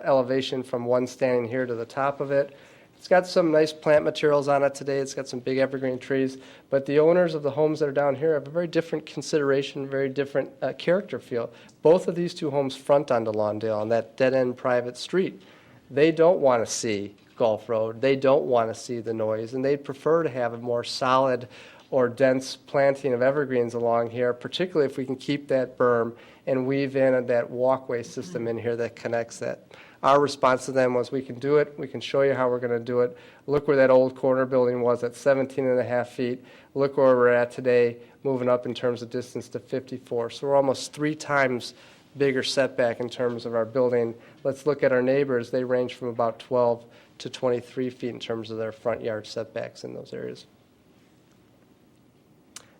elevation from one standing here to the top of it. It's got some nice plant materials on it today. It's got some big evergreen trees, but the owners of the homes that are down here have a very different consideration, very different character feel. Both of these two homes front onto Lawndale on that dead-end private street. They don't want to see Gulf Road. They don't want to see the noise, and they'd prefer to have a more solid or dense planting of evergreens along here, particularly if we can keep that berm and weave in that walkway system in here that connects that. Our response to them was, we can do it. We can show you how we're going to do it. Look where that old corner building was at 17 and a half feet. Look where we're at today, moving up in terms of distance to 54. So we're almost 3 times bigger setback in terms of our building. Let's look at our neighbors. They range from about 12 to 23 feet in terms of their front yard setbacks in those areas.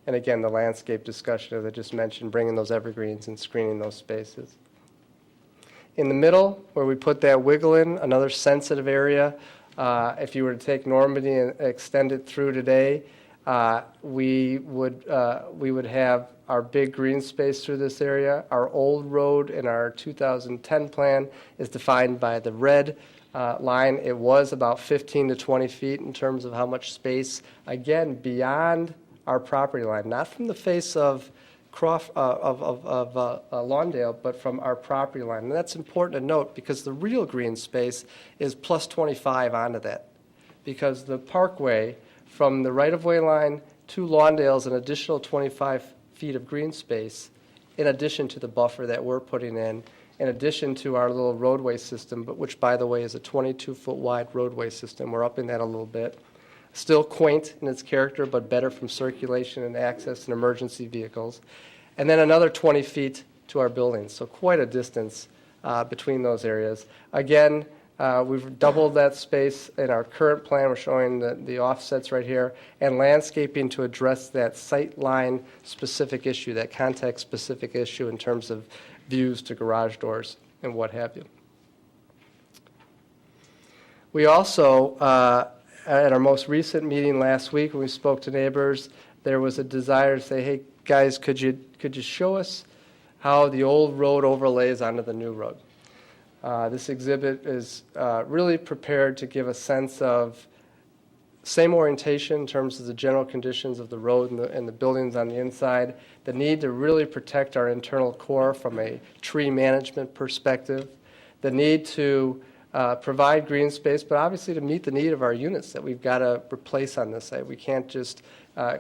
And again, the landscape discussion, as I just mentioned, bringing those evergreens and screening those spaces. In the middle, where we put that wiggle in, another sensitive area, if you were to take Normandy and extend it through today, we would have our big green space through this area. Our old road in our 2010 plan is defined by the red line. It was about 15 to 20 feet in terms of how much space, again, beyond our property line, not from the face of Lawndale, but from our property line. And that's important to note because the real green space is plus 25 onto that, because the parkway from the right-of-way line to Lawndale is an additional 25 feet of green space in addition to the buffer that we're putting in addition to our little roadway system, but which, by the way, is a 22-foot wide roadway system. We're upping that a little bit. Still quaint in its character, but better from circulation and access and emergency vehicles. And then another 20 feet to our buildings, so quite a distance between those areas. Again, we've doubled that space in our current plan. We're showing the offsets right here, and landscaping to address that sight line specific issue, that context specific issue in terms of views to garage doors and what have you. We also, at our most recent meeting last week when we spoke to neighbors, there was a desire to say, hey guys, could you show us how the old road overlays onto the new road? This exhibit is really prepared to give a sense of same orientation in terms of the general conditions of the road and the buildings on the inside, the need to really protect our internal core from a tree management perspective, the need to provide green space, but obviously to meet the need of our units that we've got to replace on this site. We can't just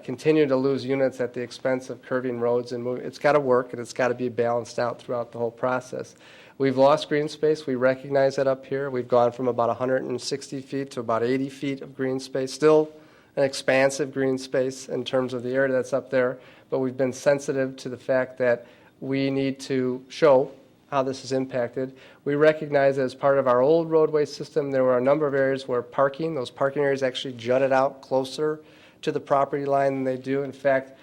continue to lose units at the expense of curving roads and moving. It's got to work, and it's got to be balanced out throughout the whole process. We've lost green space. We recognize that up here. We've gone from about 160 feet to about 80 feet of green space. Still an expansive green space in terms of the area that's up there, but we've been sensitive to the fact that we need to show how this is impacted. We recognize that as part of our old roadway system, there were a number of areas where those parking areas actually jutted out closer to the property line than they do. In fact,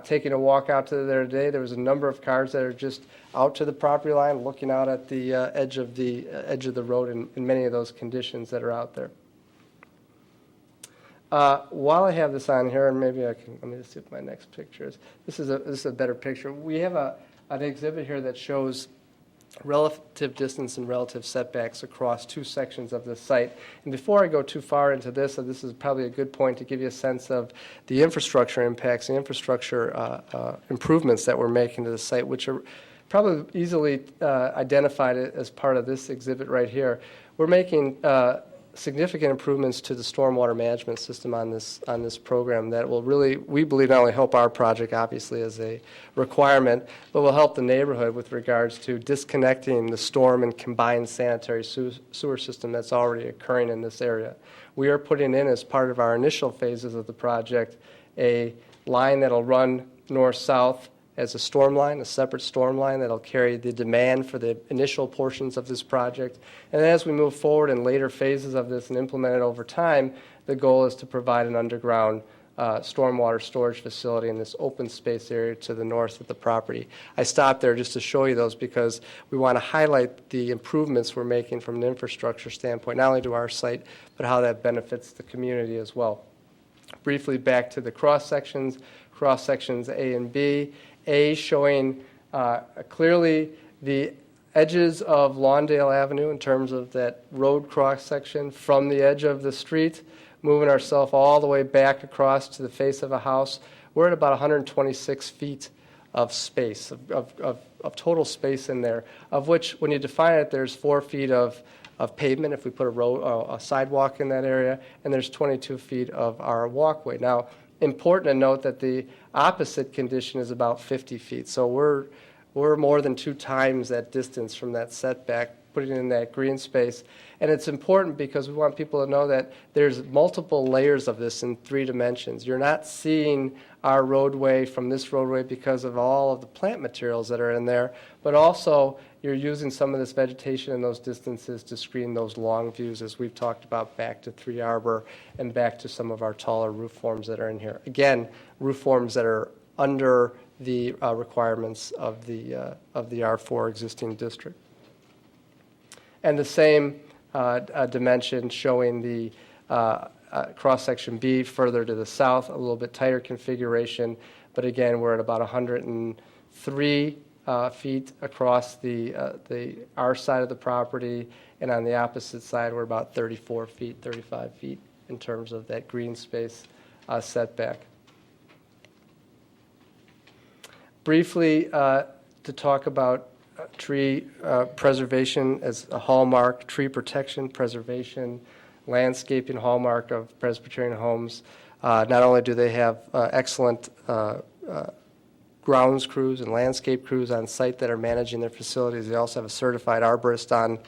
taking a walk out to there today, there was a number of cars that are just out to the property line, looking out at the edge of the road in many of those conditions that are out there. While I have this on here, and maybe let me just see if my next picture is. This is a better picture. We have an exhibit here that shows relative distance and relative setbacks across 2 sections of the site. And before I go too far into this, this is probably a good point to give you a sense of the infrastructure impacts, the infrastructure improvements that we're making to the site, which are probably easily identified as part of this exhibit right here. We're making significant improvements to the stormwater management system on this program that will really, we believe, not only help our project, obviously, as a requirement, but will help the neighborhood with regards to disconnecting the storm and combined sanitary sewer system that's already occurring in this area. We are putting in, as part of our initial phases of the project, a line that'll run north-south as a storm line, a separate storm line that'll carry the demand for the initial portions of this project. And as we move forward in later phases of this and implement it over time, the goal is to provide an underground stormwater storage facility in this open space area to the north of the property. I stopped there just to show you those because we want to highlight the improvements we're making from an infrastructure standpoint, not only to our site, but how that benefits the community as well. Briefly back to the cross-sections A and B. A showing clearly the edges of Lawndale Avenue in terms of that road cross-section from the edge of the street, moving ourselves all the way back across to the face of a house. We're at about 126 feet of space, of total space in there, of which, when you define it, there's 4 feet of pavement if we put a sidewalk in that area, and there's 22 feet of our walkway. Now, important to note that the opposite condition is about 50 feet. So we're more than 2 times that distance from that setback, putting in that green space. And it's important because we want people to know that there's multiple layers of this in 3 dimensions. You're not seeing our roadway from this roadway because of all of the plant materials that are in there, but also you're using some of this vegetation in those distances to screen those long views, as we've talked about, back to 3 Arbor and back to some of our taller roof forms that are in here. Again, roof forms that are under the requirements of the R4 existing district. And the same dimension showing the cross-section B further to the south, a little bit tighter configuration, but again, we're at about 103 feet across our side of the property, and on the opposite side, we're about 34 feet, 35 feet in terms of that green space setback. Briefly, to talk about tree preservation as a hallmark, tree protection, preservation, landscaping hallmark of Presbyterian homes. Not only do they have excellent grounds crews and landscape crews on site that are managing their facilities, they also have a certified arborist on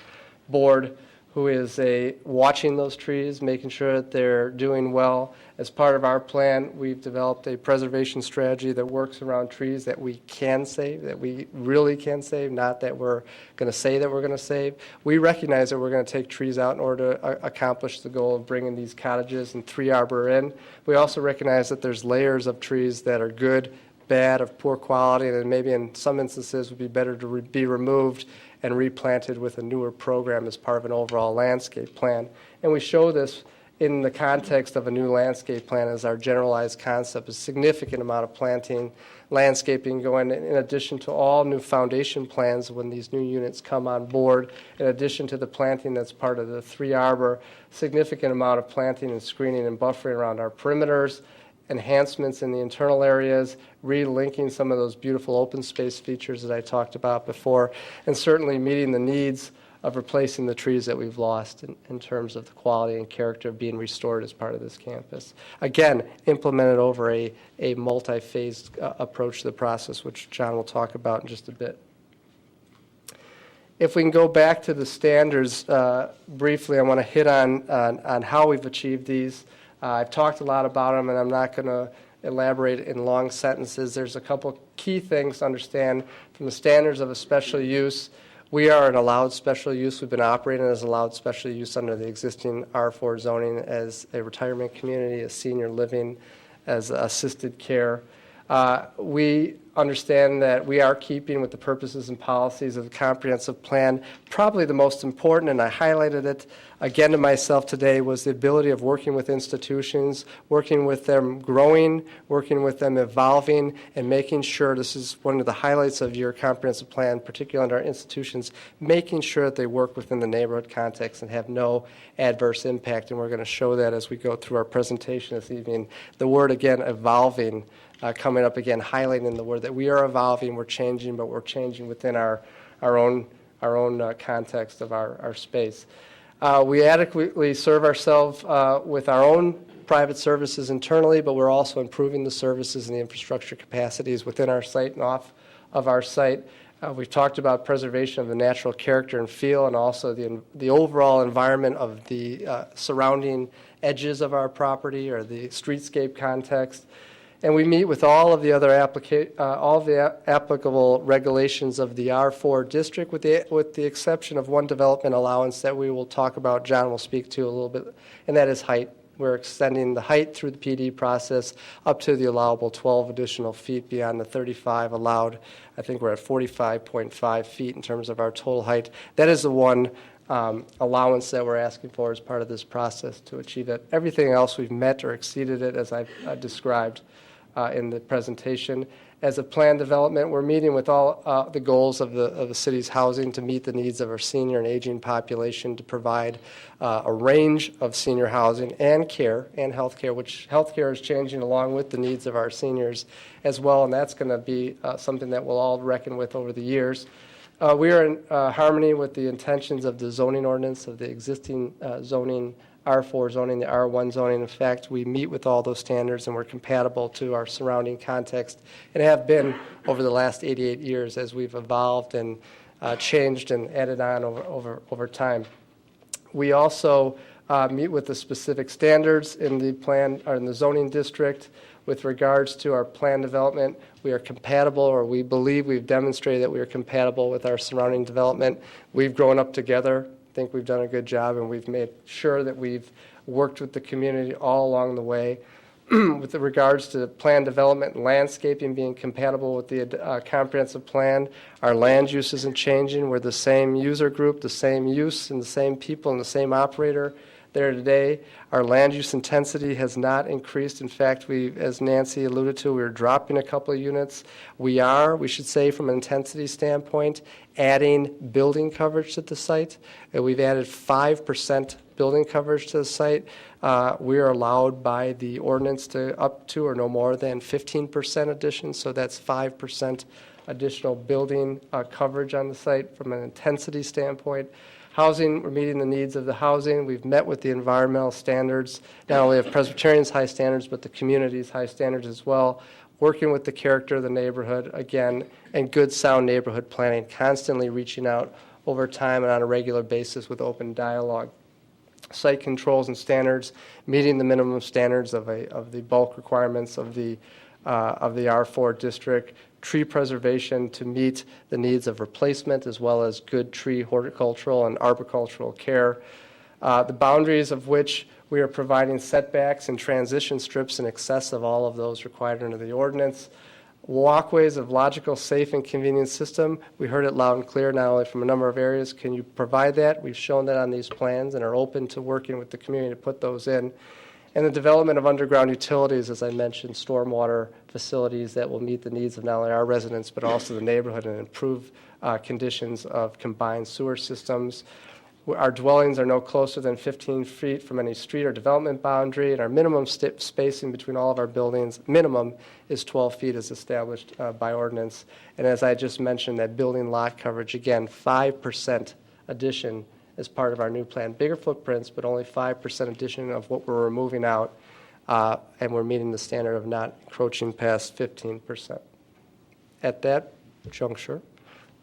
board who is watching those trees, making sure that they're doing well. As part of our plan, we've developed a preservation strategy that works around trees that we can save, that we really can save, not that we're going to say that we're going to save. We recognize that we're going to take trees out in order to accomplish the goal of bringing these cottages and 3 Arbor in. We also recognize that there's layers of trees that are good, bad, of poor quality, and maybe in some instances would be better to be removed and replanted with a newer program as part of an overall landscape plan. And we show this in the context of a new landscape plan as our generalized concept, a significant amount of planting, landscaping going in addition to all new foundation plans when these new units come on board, in addition to the planting that's part of the 3 Arbor, significant amount of planting and screening and buffering around our perimeters, enhancements in the internal areas, relinking some of those beautiful open space features that I talked about before, and certainly meeting the needs of replacing the trees that we've lost in terms of the quality and character of being restored as part of this campus. Again, implemented over a multi-phased approach to the process, which John will talk about in just a bit. If we can go back to the standards briefly, I want to hit on how we've achieved these. I've talked a lot about them, and I'm not going to elaborate in long sentences. There's a couple key things to understand from the standards of a special use. We are an allowed special use. We've been operating as allowed special use under the existing R4 zoning as a retirement community, as senior living, as assisted care. We understand that we are keeping with the purposes and policies of the comprehensive plan. Probably the most important, and I highlighted it again to myself today, was the ability of working with institutions, working with them growing, working with them evolving, and making sure, this is one of the highlights of your comprehensive plan, particularly under our institutions, making sure that they work within the neighborhood context and have no adverse impact. And we're going to show that as we go through our presentation this evening. The word, again, evolving, coming up again, highlighting the word that we are evolving, we're changing, but we're changing within our own context of our space. We adequately serve ourselves with our own private services internally, but we're also improving the services and the infrastructure capacities within our site and off of our site. We've talked about preservation of the natural character and feel, and also the overall environment of the surrounding edges of our property or the streetscape context. And we meet with all of the other applicable regulations of the R4 district, with the exception of one development allowance that we will talk about, John will speak to a little bit, and that is height. We're extending the height through the PD process up to the allowable 12 additional feet beyond the 35 allowed. I think we're at 45.5 feet in terms of our total height. That is the one allowance that we're asking for as part of this process to achieve it. Everything else we've met or exceeded it, as I've described in the presentation. As a planned development, we're meeting with all the goals of the city's housing to meet the needs of our senior and aging population, to provide a range of senior housing and care and health care, which health care is changing along with the needs of our seniors as well, and that's going to be something that we'll all reckon with over the years. We are in harmony with the intentions of the zoning ordinance, of the existing zoning, R4 zoning, the R1 zoning. In fact, we meet with all those standards, and we're compatible to our surrounding context, and have been over the last 88 years as we've evolved and changed and added on over time. We also meet with the specific standards in the plan or in the zoning district. With regards to our plan development, we are compatible, or we believe we've demonstrated that we are compatible with our surrounding development. We've grown up together. I think we've done a good job, and we've made sure that we've worked with the community all along the way. With regards to plan development and landscaping being compatible with the comprehensive plan, our land use isn't changing. We're the same user group, the same use, and the same people, and the same operator there today. Our land use intensity has not increased. In fact, as Nancy alluded to, we're dropping a couple of units. We should say, from an intensity standpoint, adding building coverage to the site. We've added 5% building coverage to the site. We are allowed by the ordinance to up to or no more than 15% addition, so that's 5% additional building coverage on the site from an intensity standpoint. Housing, we're meeting the needs of the housing. We've met with the environmental standards, not only of Presbyterian's high standards, but the community's high standards as well. Working with the character of the neighborhood, again, and good sound neighborhood planning, constantly reaching out over time and on a regular basis with open dialogue. Site controls and standards, meeting the minimum standards of the bulk requirements of the R4 district. Tree preservation to meet the needs of replacement, as well as good tree horticultural and arboricultural care. The boundaries of which we are providing setbacks and transition strips in excess of all of those required under the ordinance. Walkways of logical, safe, and convenient system. We heard it loud and clear, not only from a number of areas. Can you provide that? We've shown that on these plans and are open to working with the community to put those in. And the development of underground utilities, as I mentioned, stormwater facilities that will meet the needs of not only our residents, but also the neighborhood, and improve conditions of combined sewer systems. Our dwellings are no closer than 15 feet from any street or development boundary, and our minimum spacing between all of our buildings, minimum, is 12 feet as established by ordinance. And as I just mentioned, that building lot coverage, again, 5% addition as part of our new plan. Bigger footprints, but only 5% addition of what we're removing out, and we're meeting the standard of not encroaching past 15%. At that juncture,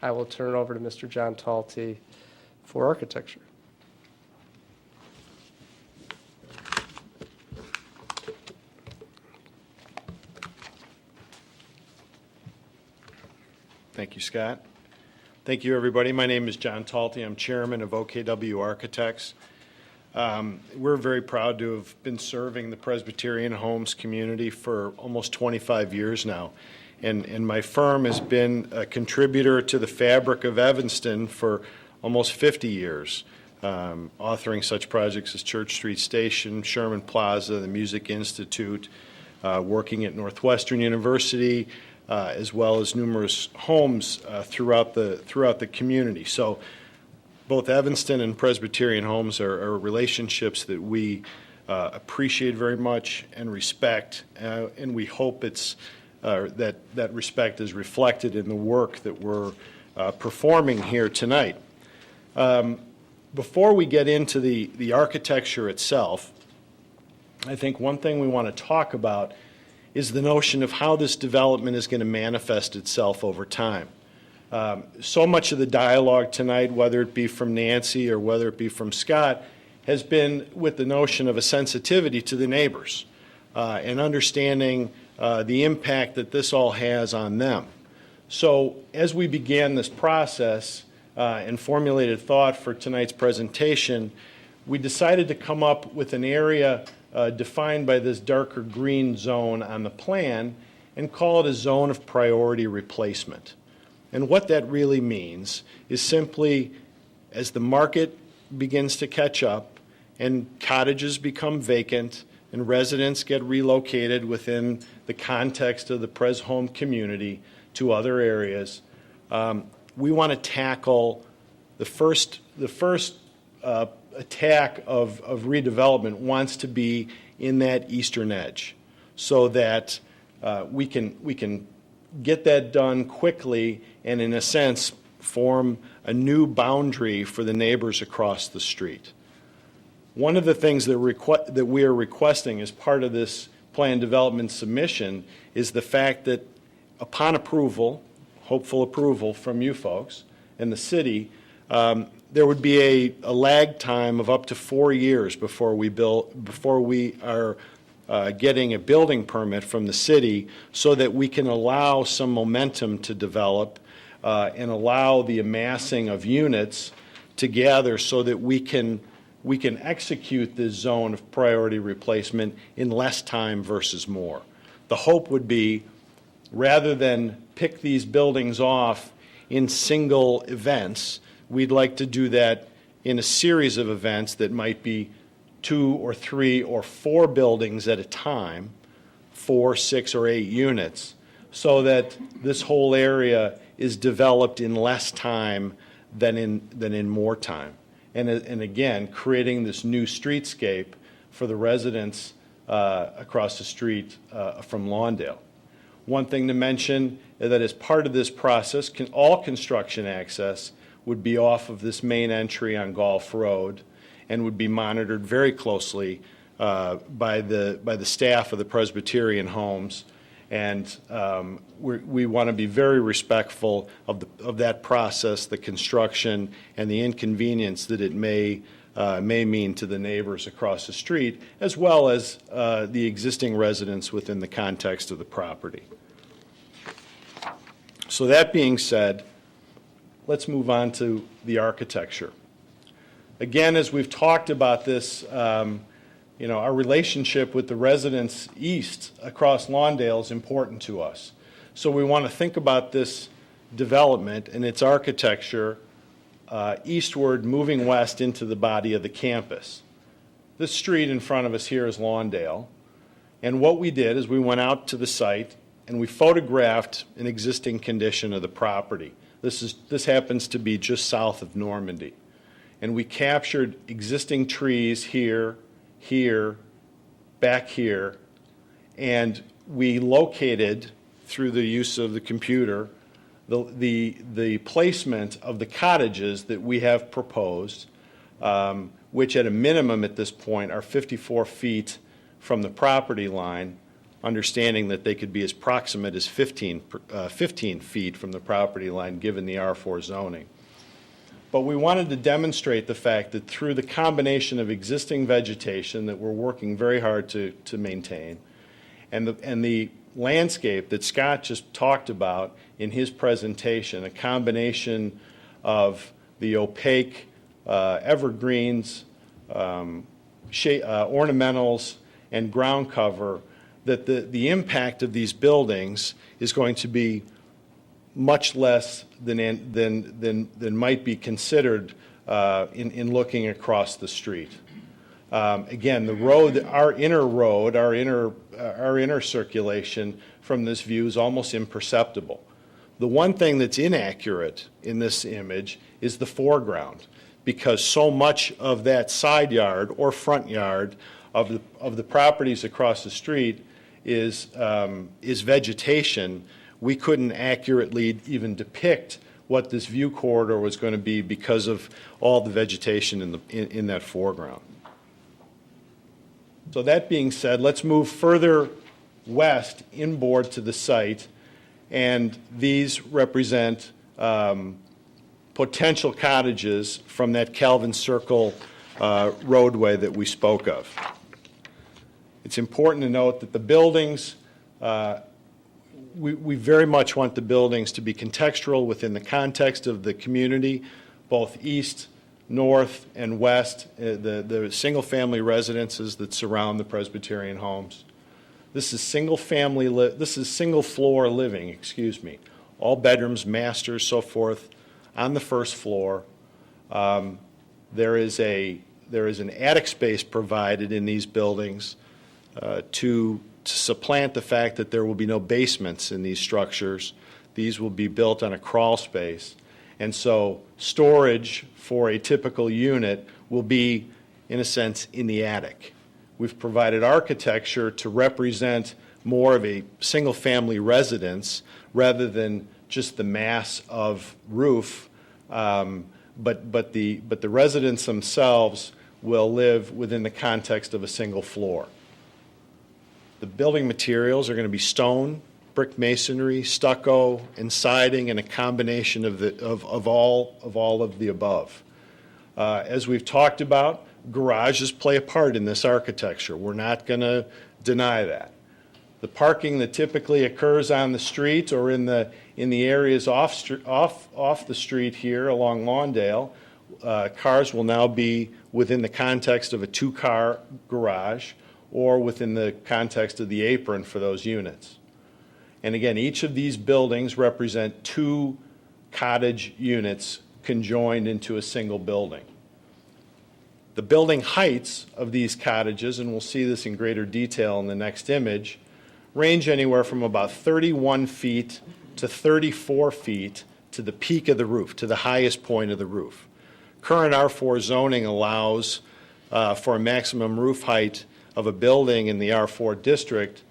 I will turn it over to Mr. John Talty for architecture. Thank you, Scott. Thank you, everybody. My name is John Talty. I'm chairman of OKW Architects. We're very proud to have been serving the Presbyterian Homes community for almost 25 years now. And my firm has been a contributor to the fabric of Evanston for almost 50 years, authoring such projects as Church Street Station, Sherman Plaza, the Music Institute, working at Northwestern University, as well as numerous homes throughout the community. So both Evanston and Presbyterian Homes are relationships that we appreciate very much and respect, and we hope that respect is reflected in the work that we're performing here tonight. Before we get into the architecture itself, I think one thing we want to talk about is the notion of how this development is going to manifest itself over time. So much of the dialogue tonight, whether it be from Nancy or whether it be from Scott, has been with the notion of a sensitivity to the neighbors and understanding the impact that this all has on them. So as we began this process and formulated thought for tonight's presentation, we decided to come up with an area defined by this darker green zone on the plan and call it a zone of priority replacement. And what that really means is simply as the market begins to catch up and cottages become vacant and residents get relocated within the context of the Pres Home community to other areas, we want to tackle the first attack of redevelopment wants to be in that eastern edge so that we can get that done quickly and, in a sense, form a new boundary for the neighbors across the street. One of the things that we are requesting as part of this plan development submission is the fact that upon approval, hopeful approval from you folks and the city, there would be a lag time of up to 4 years before we are getting a building permit from the city so that we can allow some momentum to develop and allow the amassing of units to gather so that we can execute this zone of priority replacement in less time versus more. The hope would be, rather than pick these buildings off in single events, we'd like to do that in a series of events that might be 2 or 3 or 4 buildings at a time, 4, 6, or 8 units, so that this whole area is developed in less time than in more time. And again, creating this new streetscape for the residents across the street from Lawndale. One thing to mention is that as part of this process, all construction access would be off of this main entry on Golf Road and would be monitored very closely by the staff of the Presbyterian Homes. And we want to be very respectful of that process, the construction, and the inconvenience that it may mean to the neighbors across the street, as well as the existing residents within the context of the property. So that being said, let's move on to the architecture. Again, as we've talked about this, our relationship with the residents east across Lawndale is important to us. So we want to think about this development and its architecture eastward, moving west into the body of the campus. This street in front of us here is Lawndale. And what we did is we went out to the site and we photographed an existing condition of the property. This happens to be just south of Normandy. And we captured existing trees here, back here, and we located, through the use of the computer, the placement of the cottages that we have proposed, which at a minimum at this point are 54 feet from the property line, understanding that they could be as proximate as 15 feet from the property line given the R4 zoning. But we wanted to demonstrate the fact that through the combination of existing vegetation that we're working very hard to maintain, and the landscape that Scott just talked about in his presentation, a combination of the opaque evergreens, ornamentals, and ground cover, that the impact of these buildings is going to be much less than might be considered in looking across the street. Again, the road, our inner circulation from this view is almost imperceptible. The one thing that's inaccurate in this image is the foreground, because so much of that side yard or front yard of the properties across the street is vegetation. We couldn't accurately even depict what this view corridor was going to be because of all the vegetation in that foreground. So that being said, let's move further west inboard to the site, and these represent potential cottages from that Calvin Circle roadway that we spoke of. It's important to note that the buildings we very much want the buildings to be contextual within the context of the community, both east, north, and west, the single-family residences that surround the Presbyterian homes. This is single-floor living, excuse me. All bedrooms, masters, so forth, on the first floor. There is an attic space provided in these buildings to supplant the fact that there will be no basements in these structures. These will be built on a crawl space. And so storage for a typical unit will be, in a sense, in the attic. We've provided architecture to represent more of a single-family residence rather than just the mass of roof, but the residents themselves will live within the context of a single floor. The building materials are going to be stone, brick masonry, stucco, and siding, and a combination of all of the above. As we've talked about, garages play a part in this architecture. We're not going to deny that. The parking that typically occurs on the street or in the areas off the street here along Lawndale, cars will now be within the context of a two-car garage or within the context of the apron for those units. And again, each of these buildings represent two cottage units conjoined into a single building. The building heights of these cottages, and we'll see this in greater detail in the next image, range anywhere from about 31 feet to 34 feet to the peak of the roof, to the highest point of the roof. Current R4 zoning allows for a maximum roof height of a building in the R4 district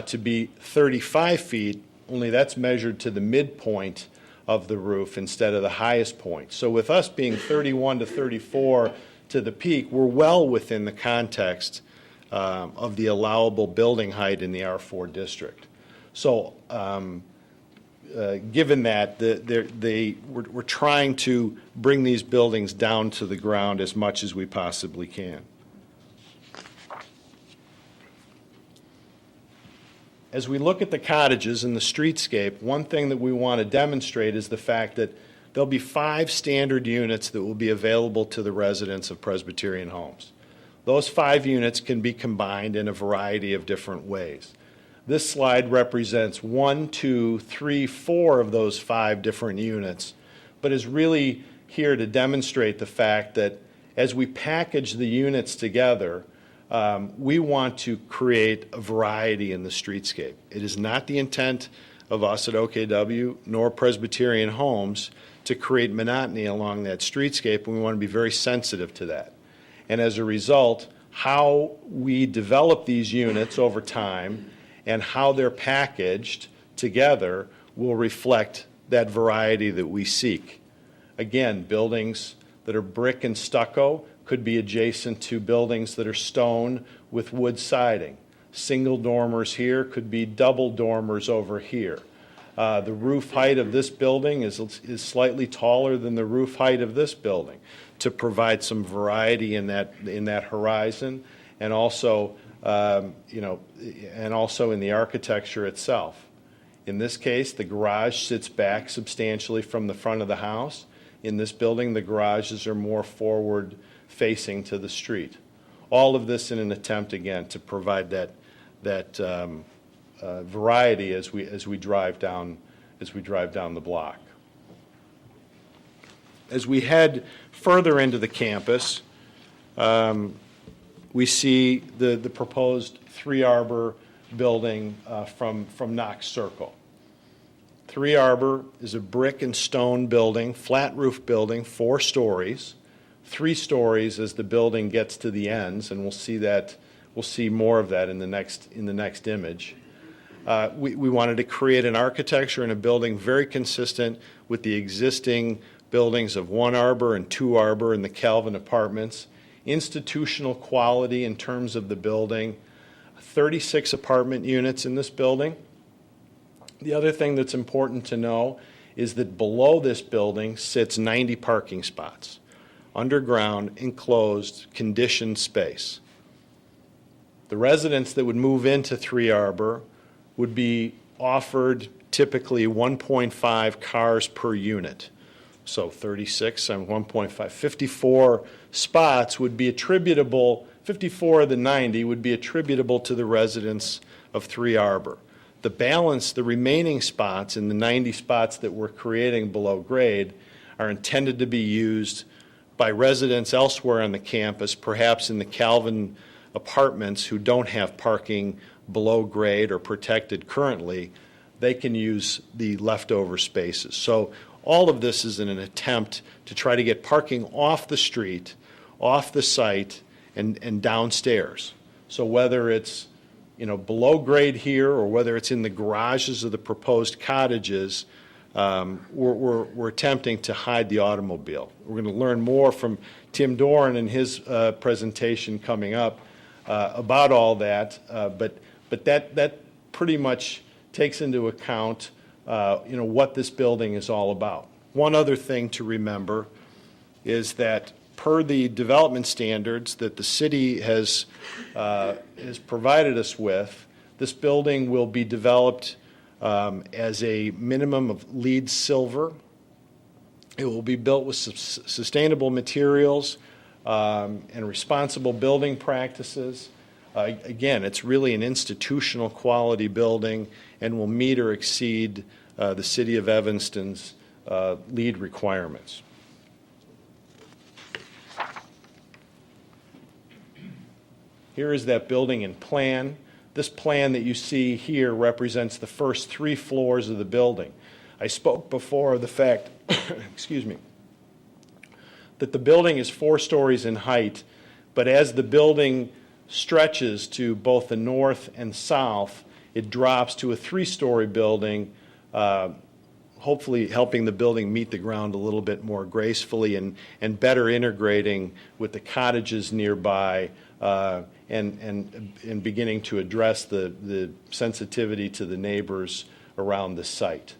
to be 35 feet, only that's measured to the midpoint of the roof instead of the highest point. So with us being 31 to 34 to the peak, we're well within the context of the allowable building height in the R4 district. So given that, we're trying to bring these buildings down to the ground as much as we possibly can. As we look at the cottages and the streetscape, one thing that we want to demonstrate is the fact that there'll be 5 standard units that will be available to the residents of Presbyterian homes. Those 5 units can be combined in a variety of different ways. This slide represents 1, 2, 3, 4 of those 5 different units, but is really here to demonstrate the fact that as we package the units together, we want to create a variety in the streetscape. It is not the intent of us at OKW nor Presbyterian Homes to create monotony along that streetscape, and we want to be very sensitive to that. And as a result, how we develop these units over time and how they're packaged together will reflect that variety that we seek. Again, buildings that are brick and stucco could be adjacent to buildings that are stone with wood siding. Single dormers here could be double dormers over here. The roof height of this building is slightly taller than the roof height of this building to provide some variety in that horizon, and also and also in the architecture itself. In this case, the garage sits back substantially from the front of the house. In this building, the garages are more forward facing to the street. All of this in an attempt, again, to provide that variety as we drive down the block. As we head further into the campus, we see the proposed 3 Arbor building from Knox Circle. 3 Arbor is a brick and stone building, flat roof building, 4 stories, 3 stories as the building gets to the ends, and we'll see more of that in the next image. We wanted to create an architecture and a building very consistent with the existing buildings of 1 Arbor and 2 Arbor and the Calvin Apartments. Institutional quality in terms of the building, 36 apartment units in this building. The other thing that's important to know is that below this building sits 90 parking spots, underground, enclosed, conditioned space. The residents that would move into 3 Arbor would be offered typically 1.5 cars per unit. So 36 and 1.5, 54 spots would be attributable, 54 of the 90 would be attributable to the residents of 3 Arbor. The balance, the remaining spots in the 90 spots that we're creating below grade are intended to be used by residents elsewhere on the campus, perhaps in the Calvin apartments who don't have parking below grade or protected currently. They can use the leftover spaces. So all of this is in an attempt to try to get parking off the street, off the site, and downstairs. So whether it's below grade here or whether it's in the garages of the proposed cottages, we're attempting to hide the automobile. We're going to learn more from Tim Doran in his presentation coming up about all that, but that pretty much takes into account what this building is all about. One other thing to remember is that per the development standards that the city has provided us with, this building will be developed as a minimum of LEED silver. It will be built with sustainable materials and responsible building practices. Again, it's really an institutional quality building and will meet or exceed the City of Evanston's LEED requirements. Here is that building in plan. This plan that you see here represents the first 3 floors of the building. I spoke before of the fact, excuse me, that the building is 4 stories in height, but as the building stretches to both the north and south, it drops to a 3-story building, hopefully helping the building meet the ground a little bit more gracefully and better integrating with the cottages nearby and beginning to address the sensitivity to the neighbors around the site.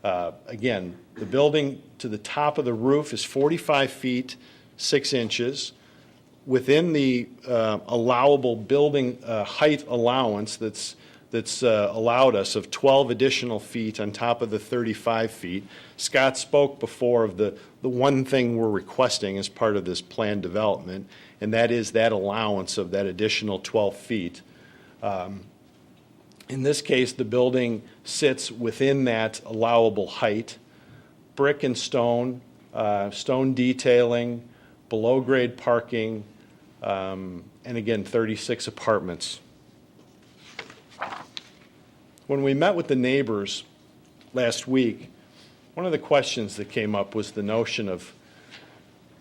Again, the building to the top of the roof is 45 feet 6 inches. Within the allowable building height allowance that's allowed us of 12 additional feet on top of the 35 feet. Scott spoke before of the one thing we're requesting as part of this plan development, and that is that allowance of that additional 12 feet. In this case, the building sits within that allowable height. Brick and stone, stone detailing, below-grade parking, and again, 36 apartments. When we met with the neighbors last week, one of the questions that came up was the notion of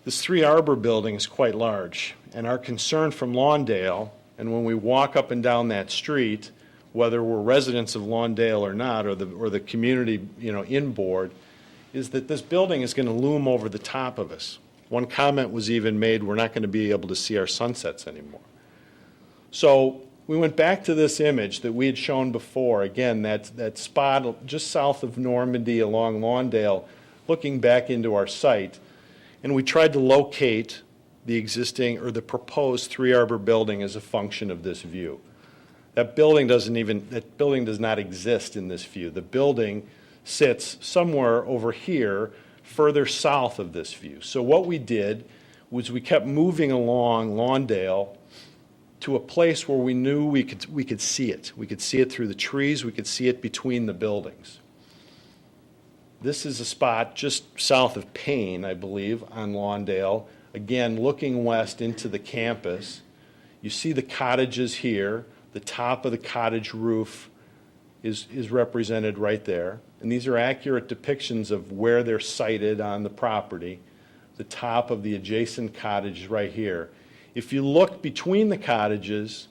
this 3 Arbor building is quite large, and our concern from Lawndale, and when we walk up and down that street, whether we're residents of Lawndale or not, or the community inboard, is that this building is going to loom over the top of us. One comment was even made, we're not going to be able to see our sunsets anymore. So we went back to this image that we had shown before, again, that spot just south of Normandy along Lawndale, looking back into our site, and we tried to locate the existing or the proposed 3 Arbor building as a function of this view. That building does not exist in this view. The building sits somewhere over here, further south of this view. So what we did was we kept moving along Lawndale to a place where we knew we could see it. We could see it through the trees. We could see it between the buildings. This is a spot just south of Payne, I believe, on Lawndale. Again, looking west into the campus. You see the cottages here. The top of the cottage roof is represented right there. And these are accurate depictions of where they're sited on the property. The top of the adjacent cottage is right here. If you look between the cottages,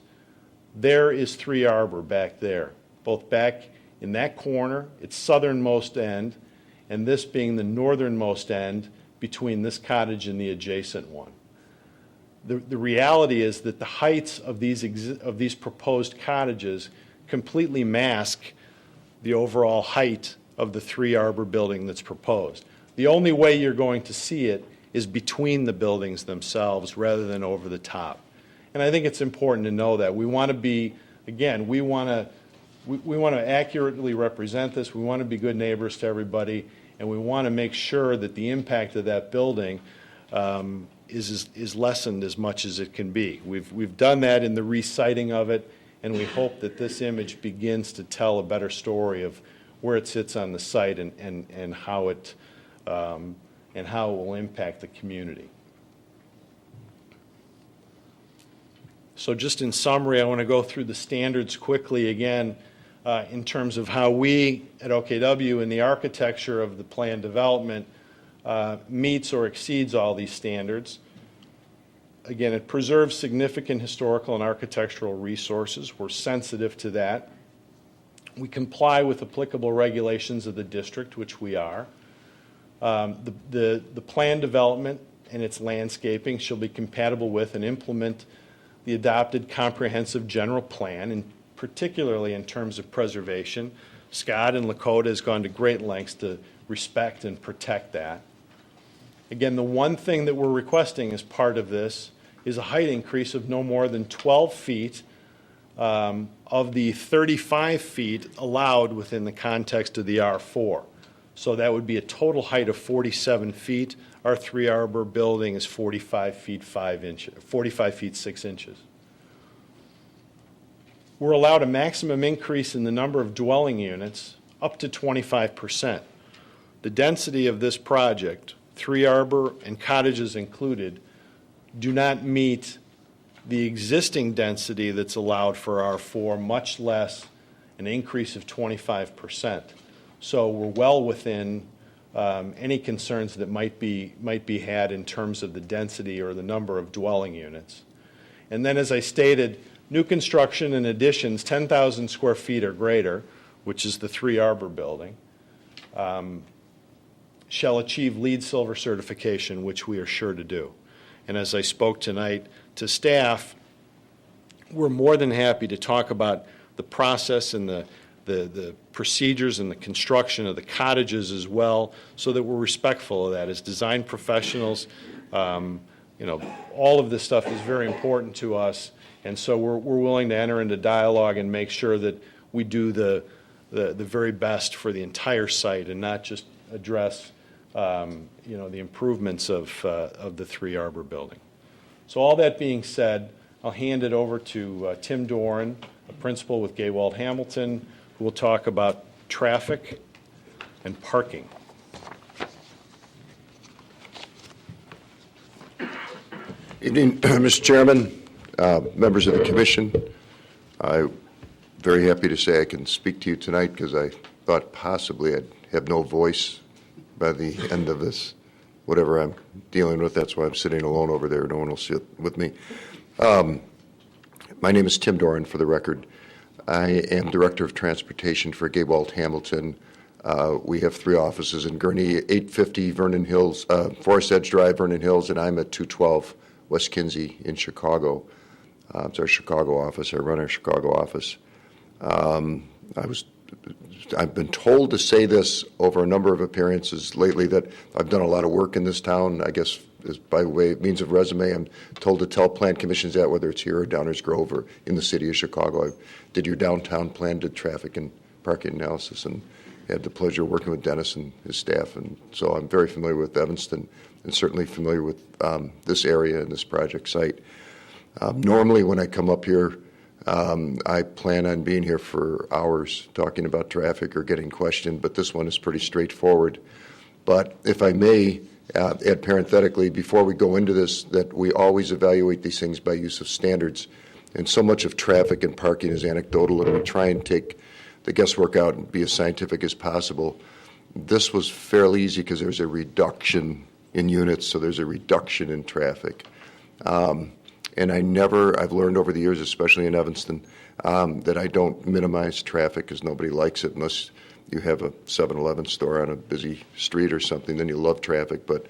there is 3 Arbor back there, both back in that corner, its southernmost end, and this being the northernmost end between this cottage and the adjacent one. The reality is that the heights of these proposed cottages completely mask the overall height of the 3 Arbor building that's proposed. The only way you're going to see it is between the buildings themselves rather than over the top. And I think it's important to know that. We want to be, again, we want to we want to accurately represent this. We want to be good neighbors to everybody, and we want to make sure that the impact of that building is lessened as much as it can be. We've done that in the reciting of it, and we hope that this image begins to tell a better story of where it sits on the site and how it will impact the community. So just in summary, I want to go through the standards quickly again in terms of how we at OKW in the architecture of the plan development meets or exceeds all these standards. Again, it preserves significant historical and architectural resources. We're sensitive to that. We comply with applicable regulations of the district, which we are. The plan development and its landscaping shall be compatible with and implement the adopted comprehensive general plan, and particularly in terms of preservation. Scott and Lakota has gone to great lengths to respect and protect that. Again, the one thing that we're requesting as part of this is a height increase of no more than 12 feet of the 35 feet allowed within the context of the R4. So that would be a total height of 47 feet. Our 3 Arbor building is 45 feet 6 inches. We're allowed a maximum increase in the number of dwelling units up to 25%. The density of this project, 3 Arbor and cottages included, do not meet the existing density that's allowed for R4, much less an increase of 25%. So we're well within any concerns that might be had in terms of the density or the number of dwelling units. And then, as I stated, new construction and additions 10,000 square feet or greater, which is the 3 Arbor building, shall achieve LEED Silver certification, which we are sure to do. And as I spoke tonight to staff, we're more than happy to talk about the process and the procedures and the construction of the cottages as well, so that we're respectful of that. As design professionals, all of this stuff is very important to us, and so we're willing to enter into dialogue and make sure that we do the very best for the entire site and not just address the improvements of the 3 Arbor building. So all that being said, I'll hand it over to Tim Doran, a principal with Gaywald Hamilton, who will talk about traffic and parking. Evening, Mr. Chairman, members of the commission. I'm very happy to say I can speak to you tonight because I thought possibly I'd have no voice by the end of this, whatever I'm dealing with. That's why I'm sitting alone over there. No one will sit with me. My name is Tim Doran, for the record. I am Director of Transportation for Gaywald Hamilton. We have 3 offices in Gurnee, 850 Vernon Hills, Forest Edge Drive, Vernon Hills, and I'm at 212 West Kinsey in Chicago. It's our Chicago office. I run our Chicago office. I've been told to say this over a number of appearances lately that I've done a lot of work in this town. I guess as by means of resume, I'm told to tell plan commissions that, whether it's here or Downers Grove or in the city of Chicago. I did your downtown plan, did traffic and parking analysis, and had the pleasure of working with Dennis and his staff. And so I'm very familiar with Evanston and certainly familiar with this area and this project site. Normally when I come up here, I plan on being here for hours talking about traffic or getting questioned, but this one is pretty straightforward. But if I may add parenthetically, before we go into this, that we always evaluate these things by use of standards. And so much of traffic and parking is anecdotal, and we try and take the guesswork out and be as scientific as possible. This was fairly easy because there's a reduction in units, so there's a reduction in traffic. And I've learned over the years, especially in Evanston, that I don't minimize traffic because nobody likes it unless you have a 7-Eleven store on a busy street or something, then you love traffic, but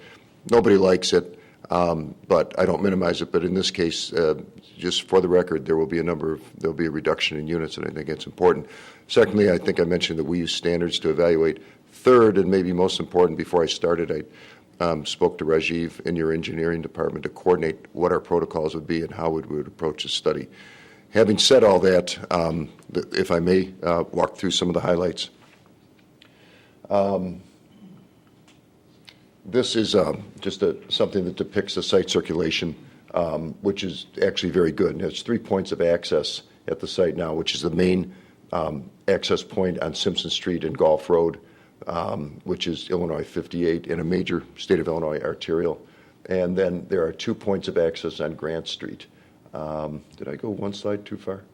nobody likes it. But I don't minimize it. But in this case, just for the record, there'll be a reduction in units, and I think it's important. Secondly, I think I mentioned that we use standards to evaluate. Third, and maybe most important, before I started, I spoke to Rajiv in your engineering department to coordinate what our protocols would be and how we would approach a study. Having said all that, if I may walk through some of the highlights. This is just something that depicts the site circulation, which is actually very good. And there's 3 points of access at the site now, which is the main access point on Simpson Street and Gulf Road, which is Illinois 58 and a major state of Illinois arterial. And then there are 2 points of access on Grant Street. Did I go one slide too far?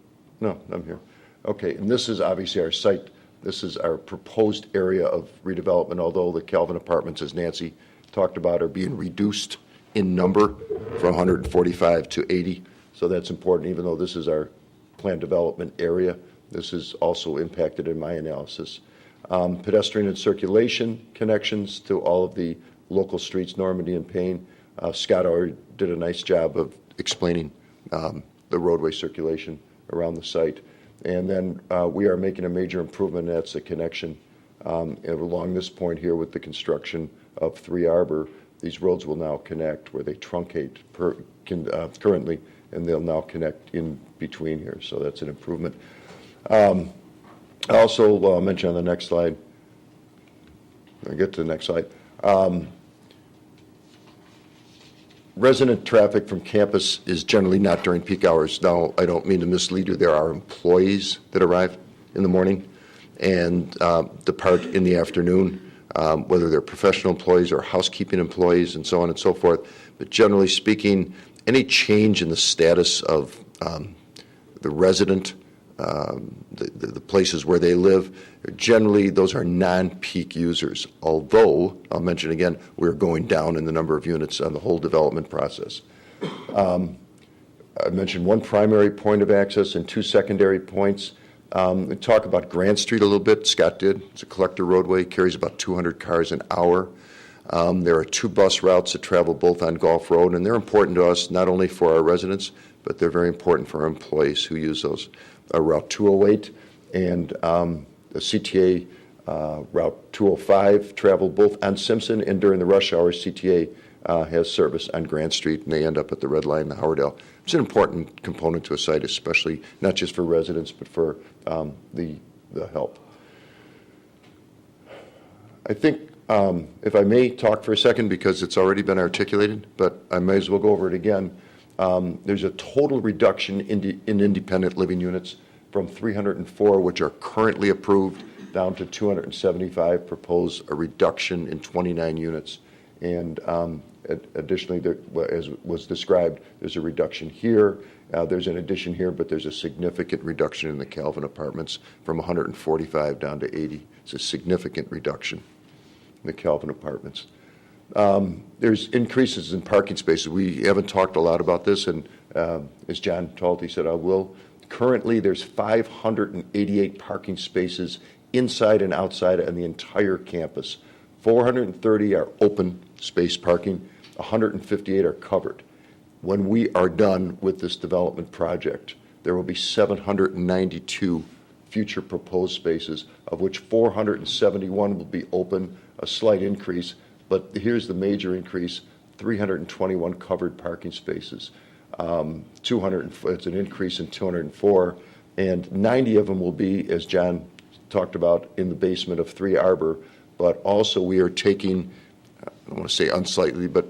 No, I'm here. Okay, and this is obviously our site. This is our proposed area of redevelopment, although the Calvin Apartments, as Nancy talked about, are being reduced in number from 145 to 80. So that's important, even though this is our planned development area. This is also impacted in my analysis. Pedestrian and circulation connections to all of the local streets, Normandy and Payne. Scott already did a nice job of explaining the roadway circulation around the site. And then we are making a major improvement, and that's the connection along this point here with the construction of 3 Arbor. These roads will now connect where they truncate currently, and they'll now connect in between here. So that's an improvement. I also mention on the next slide, I'll get to the next slide. Resident traffic from campus is generally not during peak hours. Now, I don't mean to mislead you. There are employees that arrive in the morning and depart in the afternoon, whether they're professional employees or housekeeping employees and so on and so forth. But generally speaking, any change in the status of the resident, the places where they live, generally those are non-peak users, although, I'll mention again, we're going down in the number of units on the whole development process. I mentioned 1 primary point of access and 2 secondary points. We talk about Grant Street a little bit. Scott did. It's a collector roadway, carries about 200 cars an hour. There are 2 bus routes that travel both on Gulf Road, and they're important to us not only for our residents, but they're very important for our employees who use those. Route 208 and the CTA Route 205 travel both on Simpson, and during the rush hour, CTA has service on Grant Street, and they end up at the Red Line in Howardale. It's an important component to a site, especially not just for residents, but for the help. I think, if I may talk for a second, because it's already been articulated, but I may as well go over it again. There's a total reduction in independent living units from 304, which are currently approved, down to 275, propose a reduction in 29 units. And additionally, there, as was described, there's a reduction here. There's an addition here, but there's a significant reduction in the Calvin Apartments from 145 down to 80. It's a significant reduction in the Calvin Apartments. There's increases in parking spaces. We haven't talked a lot about this, and as John Talty said, I will. Currently, there's 588 parking spaces inside and outside on the entire campus. 430 are open space parking, 158 are covered. When we are done with this development project, there will be 792 future proposed spaces, of which 471 will be open, a slight increase. But here's the major increase: 321 covered parking spaces. 200, it's an increase in 204, and 90 of them will be, as John talked about, in the basement of 3 Arbor. But also we are taking, I don't want to say unsightly, but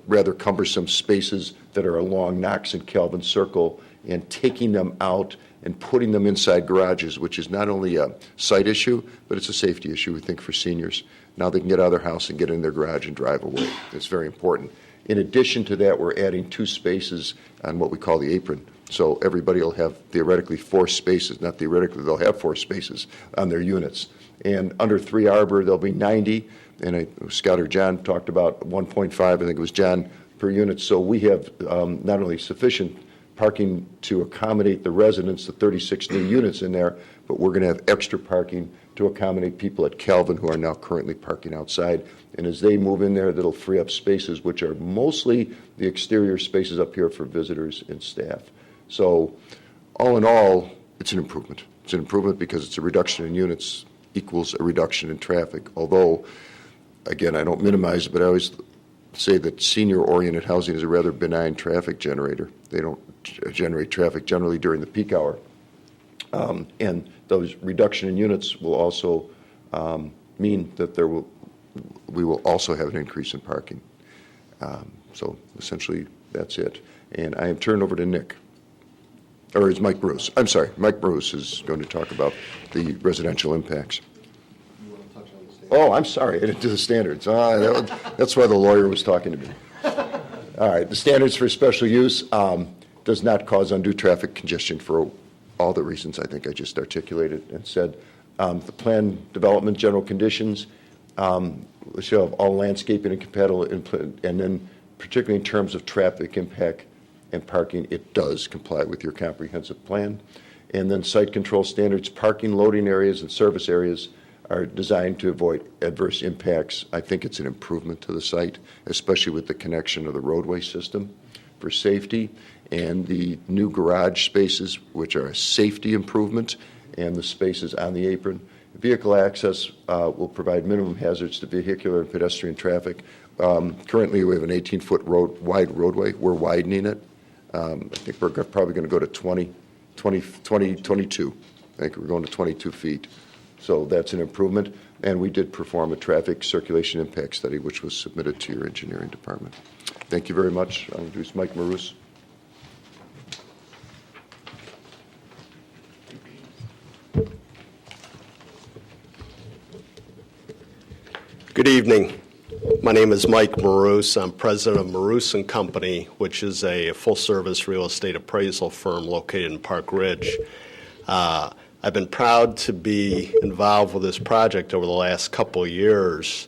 rather cumbersome spaces that are along Knox and Calvin Circle, and taking them out and putting them inside garages, which is not only a site issue, but it's a safety issue, we think, for seniors. Now they can get out of their house and get in their garage and drive away. It's very important. In addition to that, we're adding 2 spaces on what we call the apron. So everybody will have theoretically 4 spaces. Not theoretically, they'll have 4 spaces on their units. And under 3 Arbor, there'll be 90. And Scott or John talked about 1.5, I think it was John, per unit. So we have not only sufficient parking to accommodate the residents, the 36 new units in there, but we're going to have extra parking to accommodate people at Calvin who are now currently parking outside. And as they move in there, that'll free up spaces, which are mostly the exterior spaces up here for visitors and staff. So all in all, it's an improvement. It's an improvement because it's a reduction in units equals a reduction in traffic. Although, again, I don't minimize it, but I always say that senior-oriented housing is a rather benign traffic generator. They don't generate traffic generally during the peak hour. And those reduction in units will also mean that we will also have an increase in parking. So essentially, that's it. And I am turned over to Nick. Or is Mike Bruce? I'm sorry, Mike Bruce is going to talk about the residential impacts. Oh, I'm sorry, I didn't do the standards. That's why the lawyer was talking to me. All right, the standards for special use does not cause undue traffic congestion for all the reasons I think I just articulated and said. The plan development general conditions should have all landscaping and compatible, and then particularly in terms of traffic impact and parking, it does comply with your comprehensive plan. And then site control standards, parking, loading areas, and service areas are designed to avoid adverse impacts. I think it's an improvement to the site, especially with the connection of the roadway system for safety, and the new garage spaces, which are a safety improvement, and the spaces on the apron. Vehicle access will provide minimum hazards to vehicular and pedestrian traffic. Currently, we have an 18-foot wide roadway. We're widening it. I think we're probably going to go to 22. I think we're going to 22 feet. So that's an improvement. And we did perform a traffic circulation impact study, which was submitted to your engineering department. Thank you very much. I'll introduce Mike Marus. Good evening. My name is Mike Marus. I'm president of Marus & Company, which is a full-service real estate appraisal firm located in Park Ridge. I've been proud to be involved with this project over the last couple of years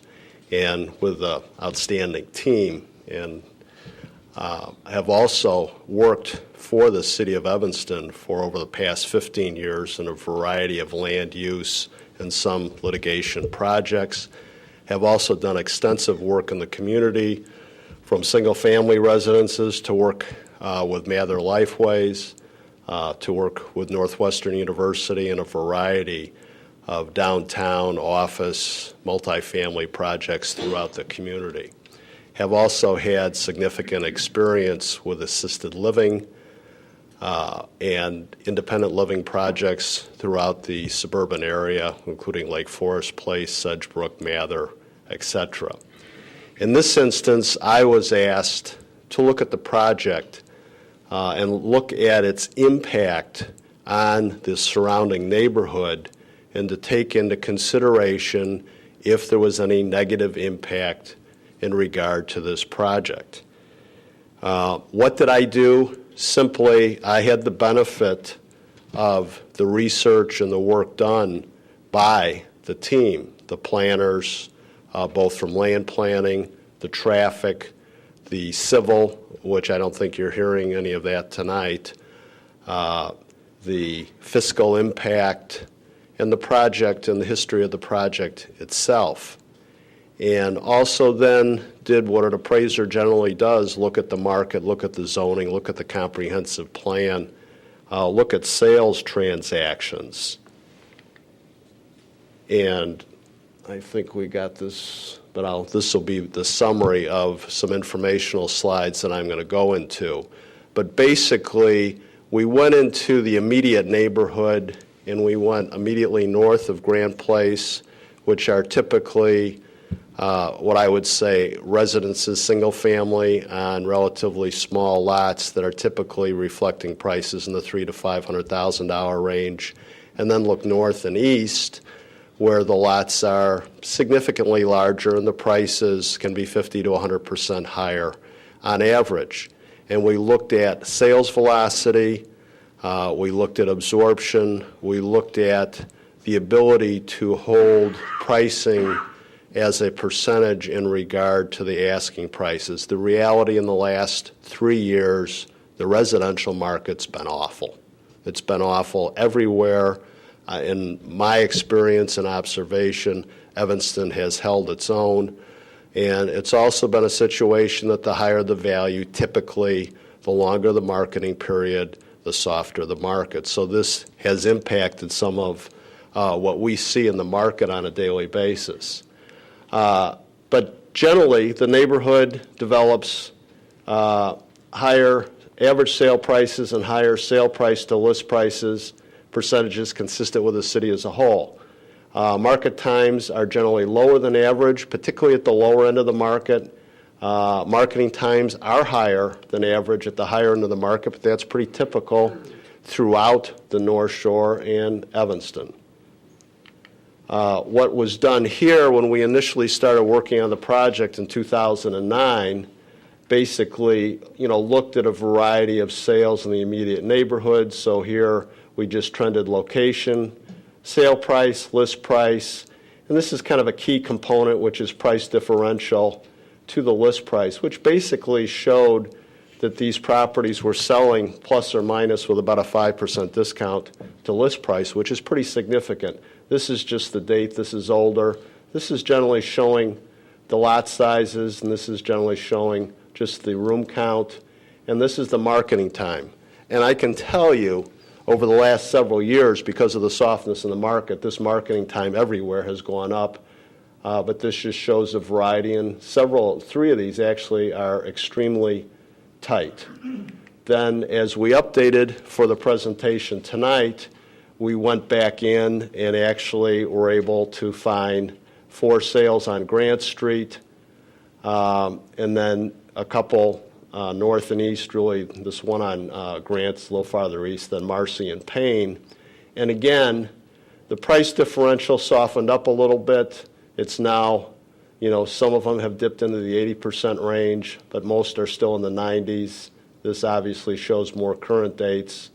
and with an outstanding team, and have also worked for the city of Evanston for over the past 15 years in a variety of land use and some litigation projects. Have also done extensive work in the community, from single-family residences to work with Mather Lifeways, to work with Northwestern University in a variety of downtown office, multifamily projects throughout the community. Have also had significant experience with assisted living and independent living projects throughout the suburban area, including Lake Forest Place, Sedgebrook, Mather, etc. In this instance, I was asked to look at the project and look at its impact on the surrounding neighborhood and to take into consideration if there was any negative impact in regard to this project. What did I do? Simply, I had the benefit of the research and the work done by the team, the planners, both from land planning, the traffic, the civil, which I don't think you're hearing any of that tonight, the fiscal impact, and the project and the history of the project itself. And also then did what an appraiser generally does, look at the market, look at the zoning, look at the comprehensive plan, look at sales transactions. And I think we got this, but this will be the summary of some informational slides that I'm going to go into. But basically, we went into the immediate neighborhood, and we went immediately north of Grand Place, which are typically what I would say residences, single family, on relatively small lots that are typically reflecting prices in the $300,000 to $500,000 range, and then look north and east, where the lots are significantly larger and the prices can be 50 to 100% higher on average. And we looked at sales velocity, we looked at absorption, we looked at the ability to hold pricing as a percentage in regard to the asking prices. The reality in the last 3 years, the residential market's been awful. It's been awful everywhere. In my experience and observation, Evanston has held its own. And it's also been a situation that the higher the value, typically the longer the marketing period, the softer the market. So this has impacted some of what we see in the market on a daily basis. But Generally, the neighborhood develops higher average sale prices and higher sale price to list prices percentages consistent with the city as a whole. Market times are generally lower than average, particularly at the lower end of the market. Marketing times are higher than average at the higher end of the market, but that's pretty typical throughout the North Shore and Evanston. What was done here when we initially started working on the project in 2009 basically, looked at a variety of sales in the immediate neighborhood. So here we just trended location, sale price, list price, and this is kind of a key component, which is price differential to the list price, which basically showed that these properties were selling plus or minus with about a 5% discount to list price, which is pretty significant. This is just the date. This is older. This is generally showing the lot sizes, and this is generally showing just the room count, and this is the marketing time. And I can tell you, over the last several years, because of the softness in the market, this marketing time everywhere has gone up, but this just shows a variety, and three of these actually are extremely tight. Then, as we updated for the presentation tonight, we went back in and actually were able to find 4 sales on Grant Street, and then a couple north and east, really this one on Grant's a little farther east than Marcy and Payne. And again, the price differential softened up a little bit. It's now, some of them have dipped into the 80% range, but most are still in the 90s. This obviously shows more current dates.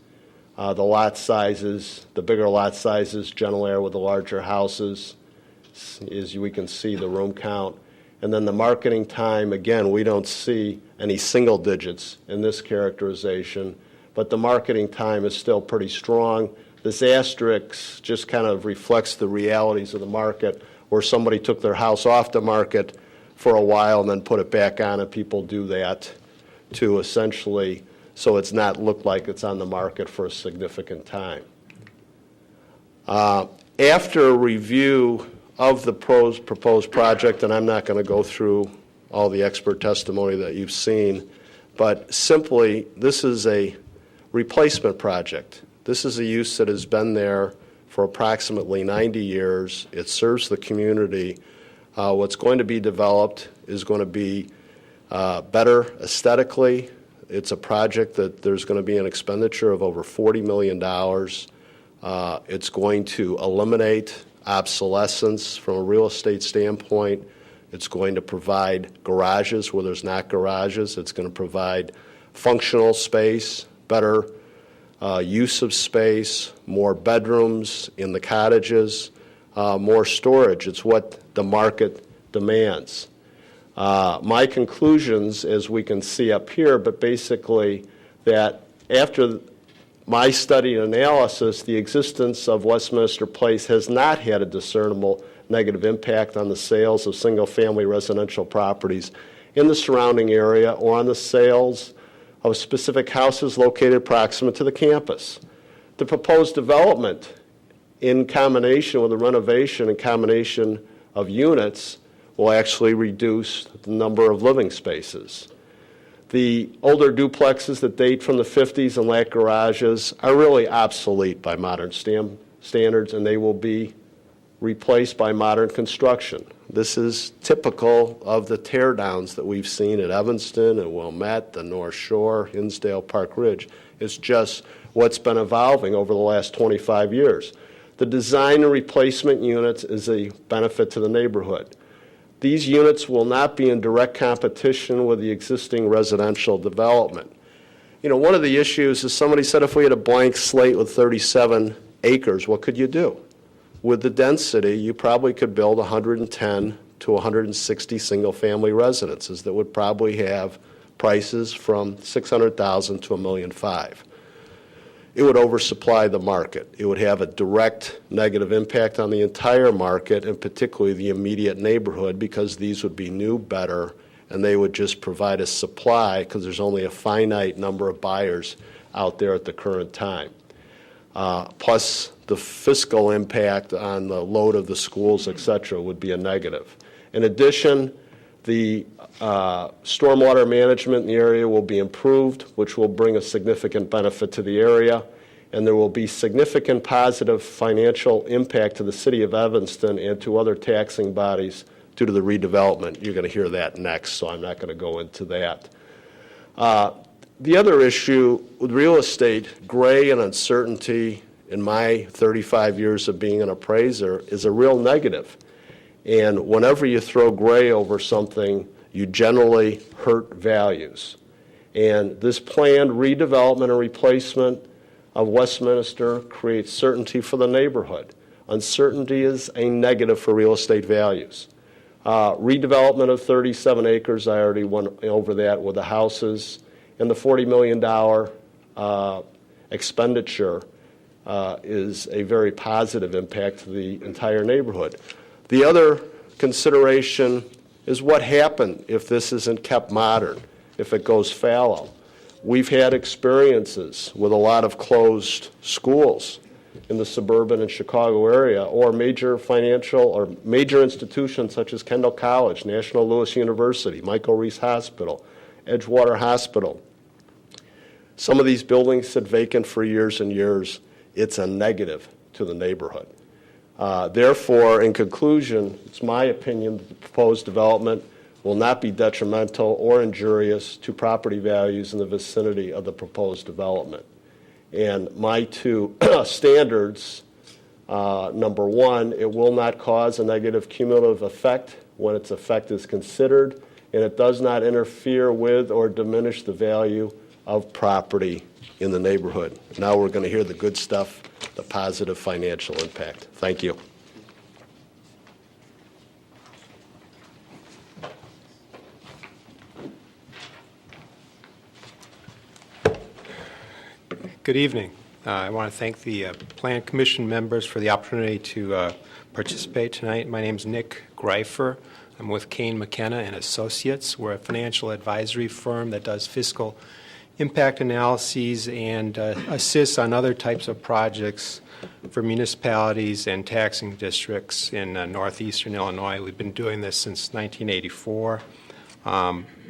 The lot sizes, the bigger lot sizes generally are with the larger houses, as we can see the room count. And then the marketing time, again, we don't see any single digits in this characterization, but the marketing time is still pretty strong. This asterisk just kind of reflects the realities of the market, where somebody took their house off the market for a while and then put it back on, and people do that to essentially, so it's not look like it's on the market for a significant time. After a review of the proposed project, and I'm not going to go through all the expert testimony that you've seen, but simply this is a replacement project. This is a use that has been there for approximately 90 years. It serves the community. What's going to be developed is going to be better aesthetically. It's a project that there's going to be an expenditure of over $40 million. It's going to eliminate obsolescence from a real estate standpoint. It's going to provide garages where there's not garages. It's going to provide functional space, better use of space, more bedrooms in the cottages, more storage. It's what the market demands. My conclusions, as we can see up here, but basically that after my study and analysis, the existence of Westminster Place has not had a discernible negative impact on the sales of single-family residential properties in the surrounding area or on the sales of specific houses located proximate to the campus. The proposed development, in combination with the renovation and combination of units, will actually reduce the number of living spaces. The older duplexes that date from the 50s and lack garages are really obsolete by modern standards, and they will be replaced by modern construction. This is typical of the teardowns that we've seen at Evanston and Wilmette, the North Shore, Hinsdale, Park Ridge. It's just what's been evolving over the last 25 years. The design and replacement units is a benefit to the neighborhood. These units will not be in direct competition with the existing residential development. One of the issues is somebody said if we had a blank slate with 37 acres, what could you do? With the density, you probably could build 110 to 160 single-family residences that would probably have prices from $600,000 to $1.5 million. It would oversupply the market. It would have a direct negative impact on the entire market, and particularly the immediate neighborhood, because these would be new, better, and they would just provide a supply because there's only a finite number of buyers out there at the current time. Plus, the fiscal impact on the load of the schools, et cetera, would be a negative. In addition, The stormwater management in the area will be improved, which will bring a significant benefit to the area, and there will be significant positive financial impact to the city of Evanston and to other taxing bodies due to the redevelopment. You're going to hear that next, so I'm not going to go into that. The other issue with real estate, gray and uncertainty, in my 35 years of being an appraiser, is a real negative. And whenever you throw gray over something, you generally hurt values. And this planned redevelopment and replacement of Westminster creates certainty for the neighborhood. Uncertainty is a negative for real estate values. Redevelopment of 37 acres, I already went over that with the houses, and the $40 million expenditure is a very positive impact to the entire neighborhood. The other consideration is what happened if this isn't kept modern, if it goes fallow. We've had experiences with a lot of closed schools in the suburban and Chicago area, or major financial or major institutions such as Kendall College, National Louis University, Michael Reese Hospital, Edgewater Hospital. Some of these buildings sit vacant for years and years. It's a negative to the neighborhood. Therefore, in conclusion, it's my opinion that the proposed development will not be detrimental or injurious to property values in the vicinity of the proposed development. And my two standards, number one, it will not cause a negative cumulative effect when its effect is considered, and it does not interfere with or diminish the value of property in the neighborhood. Now we're going to hear the good stuff, the positive financial impact. Thank you. Good evening. I want to thank the Plan Commission members for the opportunity to participate tonight. My name is Nick Greifer. I'm with Kane McKenna and Associates. We're a financial advisory firm that does fiscal impact analyses and assists on other types of projects for municipalities and taxing districts in northeastern Illinois. We've been doing this since 1984.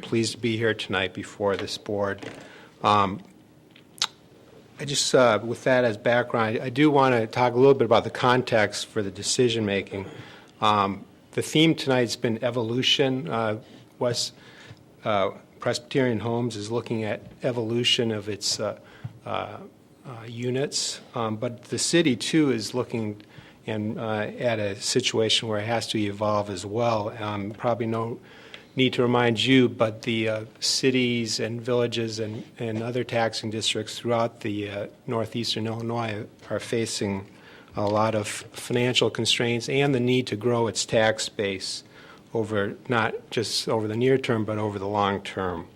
Pleased to be here tonight before this board. I just, with that as background, I do want to talk a little bit about the context for the decision making. The theme tonight's been evolution. West Presbyterian Homes is looking at evolution of its units, but the city too is looking and at a situation where it has to evolve as well. Probably no need to remind you, but the cities and villages and other taxing districts throughout the northeastern Illinois are facing a lot of financial constraints and the need to grow its tax base over not just over the near term, but over the long term.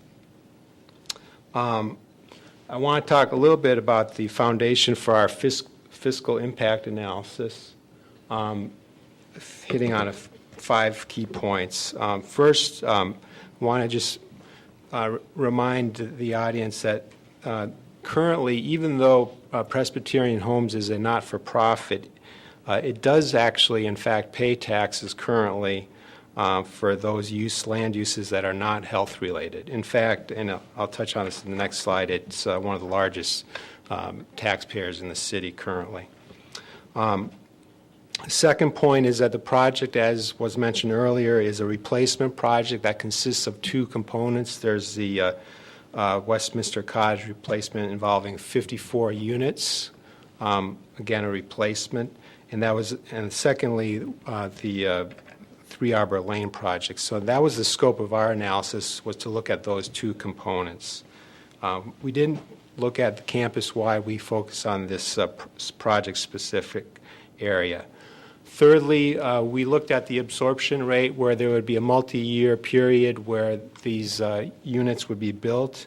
I want to talk a little bit about the foundation for our fiscal impact analysis, hitting on 5 key points. First, I want to just remind the audience that currently, even though Presbyterian Homes is a not-for-profit, it does actually, in fact, pay taxes currently for those land uses that are not health-related. In fact, and I'll touch on this in the next slide, it's one of the largest taxpayers in the city currently. Second point is that the project, as was mentioned earlier, is a replacement project that consists of 2 components. There's the Westminster Cottage replacement involving 54 units, again a replacement, and secondly the 3 Arbor Lane project. So that was the scope of our analysis, was to look at those 2 components. We didn't look at the campus-wide. We focus on this project-specific area. Thirdly, we looked at the absorption rate, where there would be a multi-year period where these units would be built,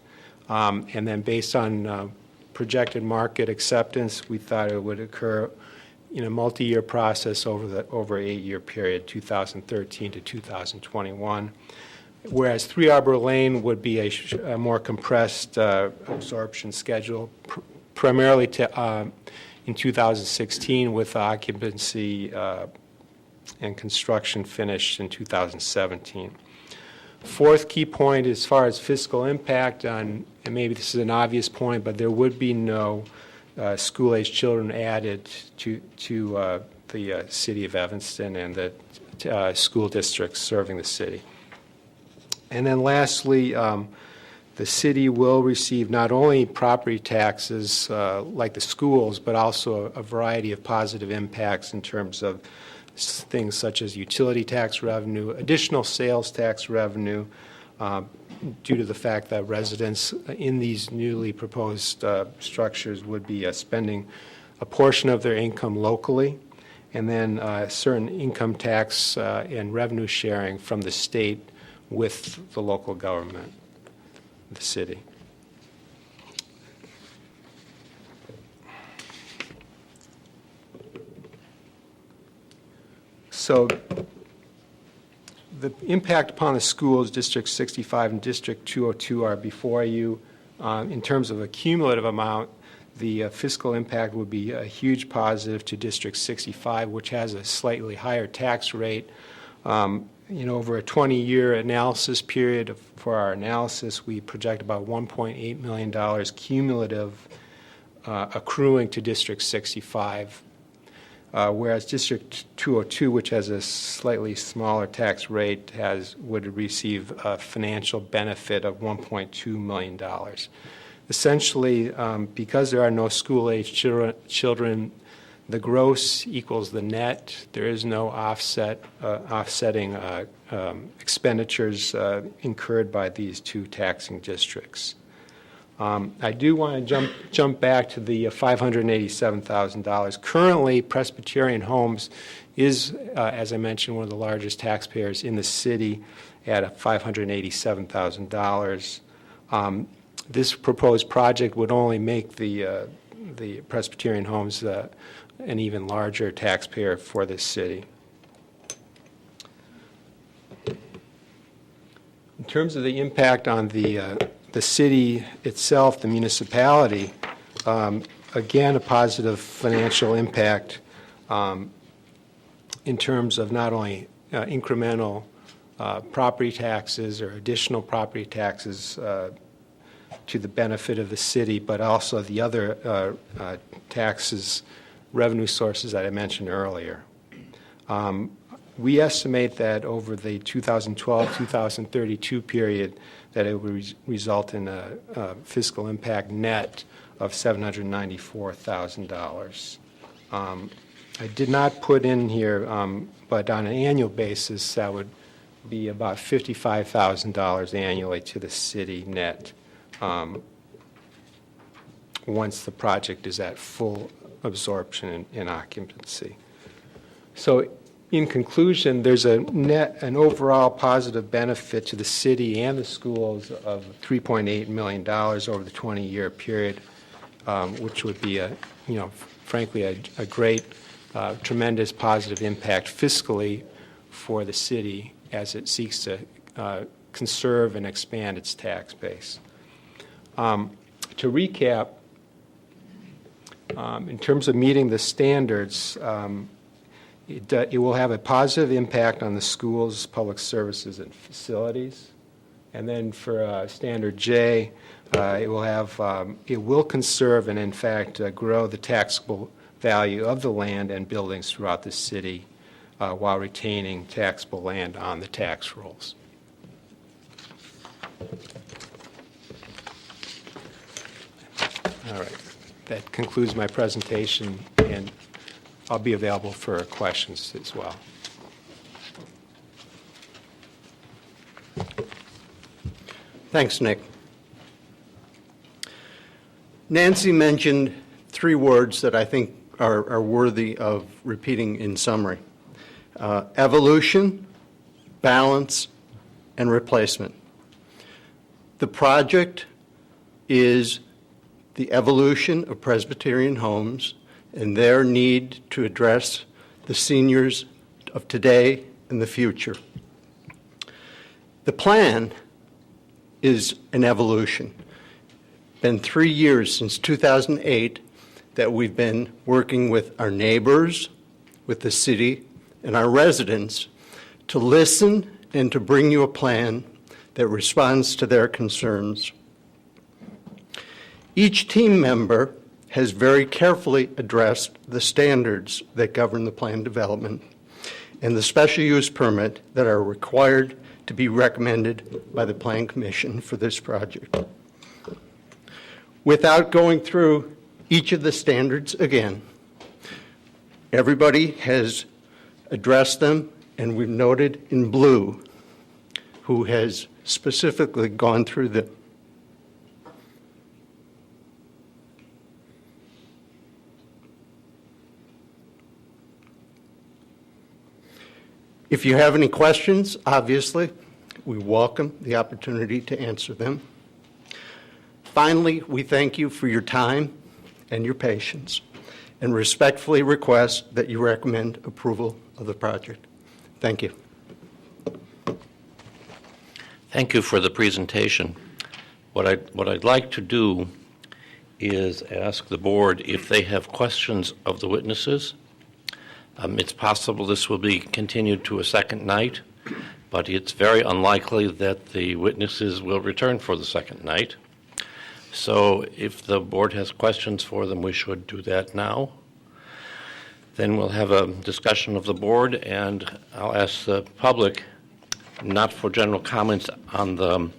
and then based on projected market acceptance, we thought it would occur in a multi-year process over an 8-year period, 2013 to 2021. Whereas 3 Arbor Lane would be a more compressed absorption schedule, primarily in 2016, with occupancy and construction finished in 2017. Fourth key point, as far as fiscal impact on, and maybe this is an obvious point, but there would be no school-age children added to the city of Evanston and the school districts serving the city. And then lastly, the city will receive not only property taxes like the schools, but also a variety of positive impacts in terms of things such as utility tax revenue, additional sales tax revenue, due to the fact that residents in these newly proposed structures would be spending a portion of their income locally, and then certain income tax and revenue sharing from the state with the local government, the city. So the impact upon the schools, District 65 and District 202 are before you. In terms of a cumulative amount, the fiscal impact would be a huge positive to District 65, which has a slightly higher tax rate. Over a 20-year analysis period for our analysis, we project about $1.8 million cumulative accruing to District 65. Whereas District 202, which has a slightly smaller tax rate, would receive a financial benefit of $1.2 million. Essentially, because there are no school-age children, the gross equals the net. There is no offsetting expenditures incurred by these two taxing districts. I do want to jump back to the $587,000. Currently, Presbyterian Homes is, as I mentioned, one of the largest taxpayers in the city at $587,000. This proposed project would only make the Presbyterian Homes an even larger taxpayer for this city. In terms of the impact on the city itself, the municipality, again, a positive financial impact in terms of not only incremental property taxes or additional property taxes to the benefit of the city, but also the other taxes, revenue sources that I mentioned earlier. We estimate that over the 2012-2032 period that it would result in a fiscal impact net of $794,000. I did not put in here, but on an annual basis, that would be about $55,000 annually to the city net once the project is at full absorption and occupancy. So in conclusion, there's an overall positive benefit to the city and the schools of $3.8 million over the 20-year period, which would be frankly, a great, tremendous positive impact fiscally for the city as it seeks to conserve and expand its tax base. To recap, in terms of meeting the standards, it will have a positive impact on the schools, public services, and facilities. And then for Standard J, it will conserve and, in fact, grow the taxable value of the land and buildings throughout the city while retaining taxable land on the tax rolls. All right. That concludes my presentation, and I'll be available for questions as well. Thanks, Nick. Nancy mentioned three words that I think are worthy of repeating in summary. Evolution, balance, and replacement. The project is the evolution of Presbyterian homes and their need to address the seniors of today and the future. The plan is an evolution. Been 3 years since 2008 that we've been working with our neighbors, with the city, and our residents to listen and to bring you a plan that responds to their concerns. Each team member has very carefully addressed the standards that govern the plan development and the special use permit that are required to be recommended by the Plan Commission for this project. Without going through each of the standards again, everybody has addressed them, and we've noted in blue who has specifically gone through the If you have any questions, obviously, we welcome the opportunity to answer them. Finally, we thank you for your time and your patience and respectfully request that you recommend approval of the project. Thank you. Thank you for the presentation. What I'd like to do is ask the board if they have questions of the witnesses. It's possible this will be continued to a second night, but it's very unlikely that the witnesses will return for the second night. So if the board has questions for them, we should do that now. Then we'll have a discussion of the board, and I'll ask the public, not for general comments on the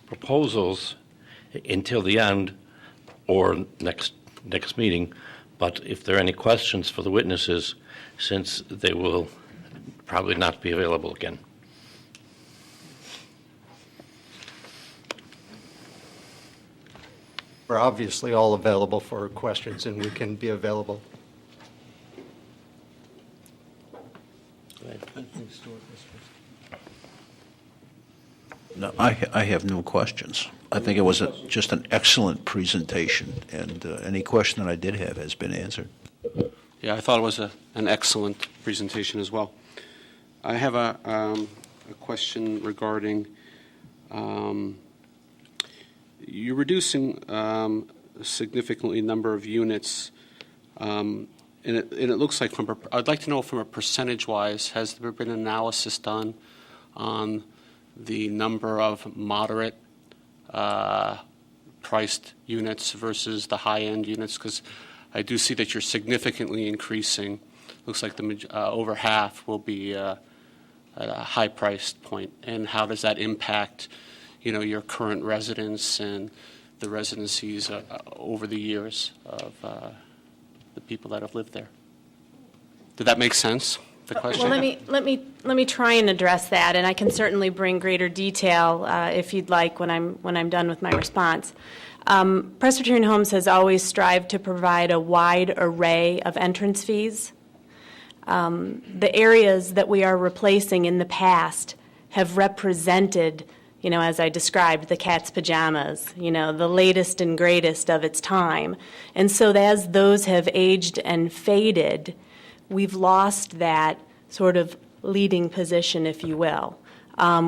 proposals until the end or next meeting, but if there are any questions for the witnesses, since they will probably not be available again. We're obviously all available for questions, and we can be available. No, I have no questions. I think it was just an excellent presentation, and any question that I did have has been answered. Yeah, I thought it was an excellent presentation as well. I have a question regarding you're reducing a significantly number of units, and it looks like I'd like to know from a percentage-wise, has there been an analysis done on the number of moderate priced units versus the high-end units? Because I do see that you're significantly increasing. Looks like over half will be at a high price point. And how does that impact, your current residents and the residencies over the years of the people that have lived there? Did that make sense? The question? Well, let me try and address that, and I can certainly bring greater detail if you'd like when I'm done with my response. Presbyterian Homes has always strived to provide a wide array of entrance fees. The areas that we are replacing in the past have represented, as I described, the cat's pajamas, the latest and greatest of its time. And so as those have aged and faded, we've lost that sort of leading position, if you will.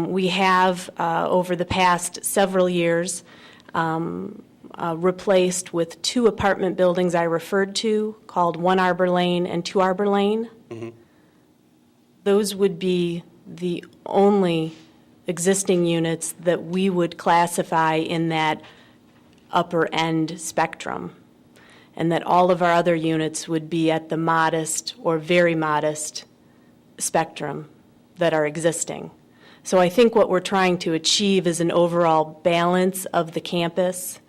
We have, over the past several years, replaced with 2 apartment buildings I referred to, called 1 Arbor Lane and 2 Arbor Lane. Mm-hmm. Those would be the only existing units that we would classify in that upper end spectrum, and that all of our other units would be at the modest or very modest spectrum that are existing. So I think what we're trying to achieve is an overall balance of the campus,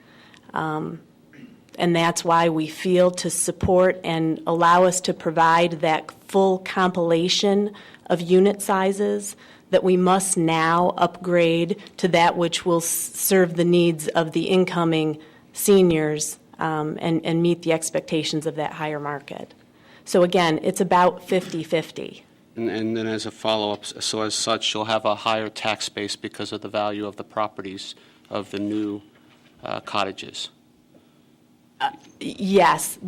and that's why we feel to support and allow us to provide that full compilation of unit sizes that we must now upgrade to that which will serve the needs of the incoming seniors and meet the expectations of that higher market. So again, it's about 50-50. And then as a follow-up, so as such, you'll have a higher tax base because of the value of the properties of the new cottages. Yes,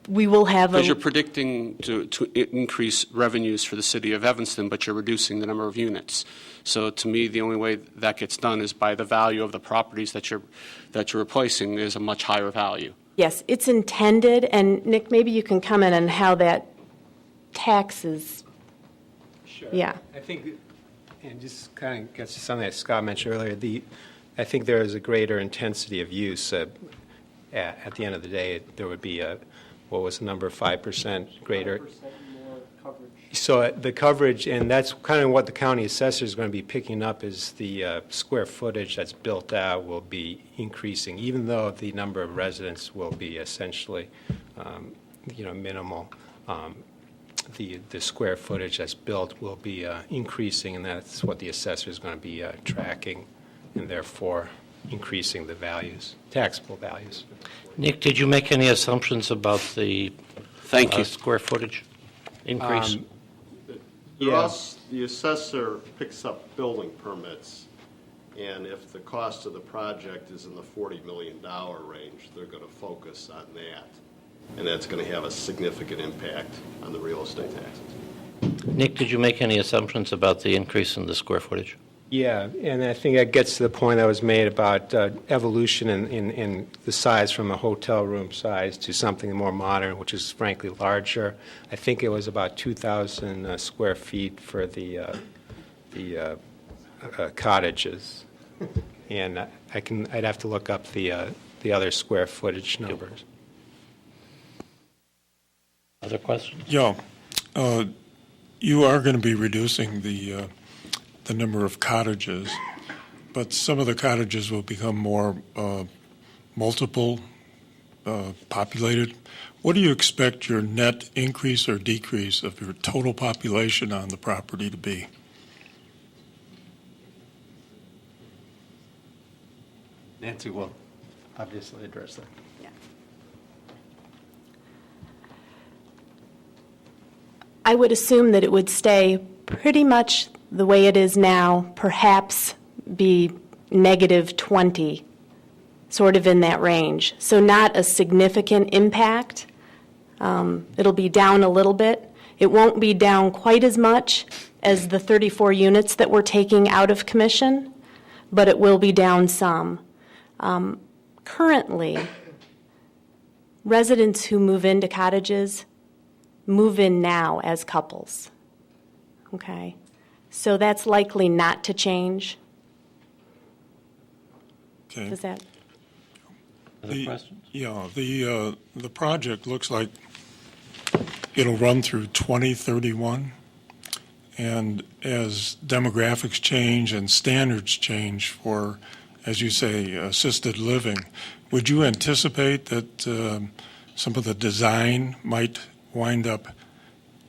we will have because you're predicting to increase revenues for the city of Evanston, but you're reducing the number of units. So to me, the only way that gets done is by the value of the properties that you're replacing is a much higher value. Yes, it's intended, and Nick, maybe you can comment on how that tax is. Sure. Yeah. I think And just kind of gets to something that Scott mentioned earlier, I think there is a greater intensity of use. At the end of the day, there would be what was the number, 5% greater? 5% more coverage. So the coverage, and that's kind of what the county assessor is going to be picking up, is the square footage that's built out will be increasing, even though the number of residents will be essentially, minimal. The square footage that's built will be increasing, and that's what the assessor is going to be tracking, and therefore increasing the values, taxable values. Nick, did you make any assumptions about the Thank you. square footage increase? The assessor picks up building permits, and if the cost of the project is in the $40 million range, they're going to focus on that. And that's going to have a significant impact on the real estate taxes. Nick, did you make any assumptions about the increase in the square footage? Yeah, and I think that gets to the point that was made about evolution in the size from a hotel room size to something more modern, which is frankly larger. I think it was about 2,000 square feet for the cottages, and I'd have to look up the other square footage numbers. Other questions? Yeah. You are going to be reducing the number of cottages, but some of the cottages will become more multiple populated. What do you expect your net increase or decrease of your total population on the property to be? Nancy will obviously address that. I would assume that it would stay pretty much the way it is now, perhaps be -20, sort of in that range. So not a significant impact. It'll be down a little bit. It won't be down quite as much as the 34 units that we're taking out of commission, but it will be down some. Currently, residents who move into cottages move in now as couples. Okay? So that's likely not to change. Okay. Does that? Other questions? Yeah, the project looks like it'll run through 2031, and as demographics change and standards change for, as you say, assisted living, would you anticipate that some of the design might wind up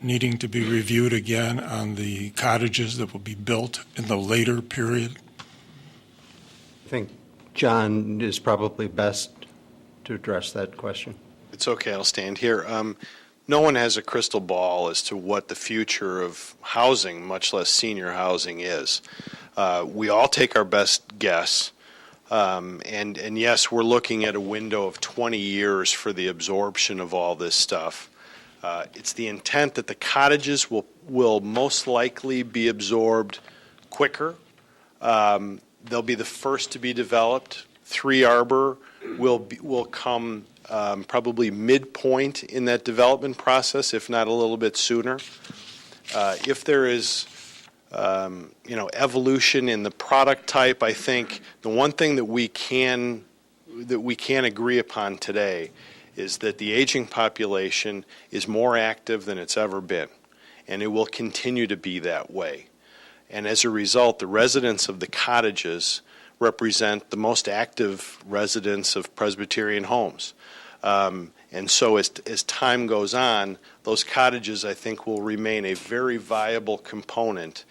needing to be reviewed again on the cottages that will be built in the later period? I think John is probably best to address that question. It's okay, I'll stand here. No one has a crystal ball as to what the future of housing, much less senior housing, is. We all take our best guess. And yes, we're looking at a window of 20 years for the absorption of all this stuff. It's the intent that the cottages will most likely be absorbed quicker. They'll be the first to be developed. Three Arbor will come probably midpoint in that development process, if not a little bit sooner. If there is evolution in the product type, I think the one thing that we can agree upon today is that the aging population is more active than it's ever been, and it will continue to be that way. And as a result, the residents of the cottages represent the most active residents of Presbyterian homes. And so as time goes on, those cottages, I think, will remain a very viable component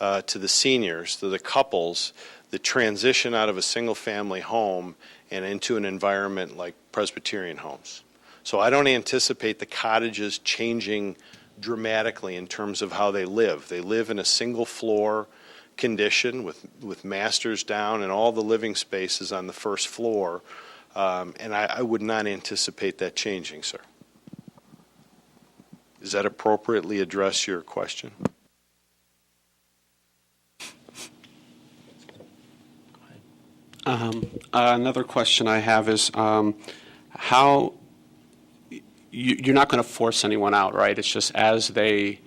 to the seniors, to the couples, the transition out of a single-family home and into an environment like Presbyterian homes. So I don't anticipate the cottages changing dramatically in terms of how they live. They live in a single-floor condition with masters down and all the living spaces on the first floor, and I would not anticipate that changing, sir. Does that appropriately address your question? Another question I have is how you're not going to force anyone out, right? It's just as they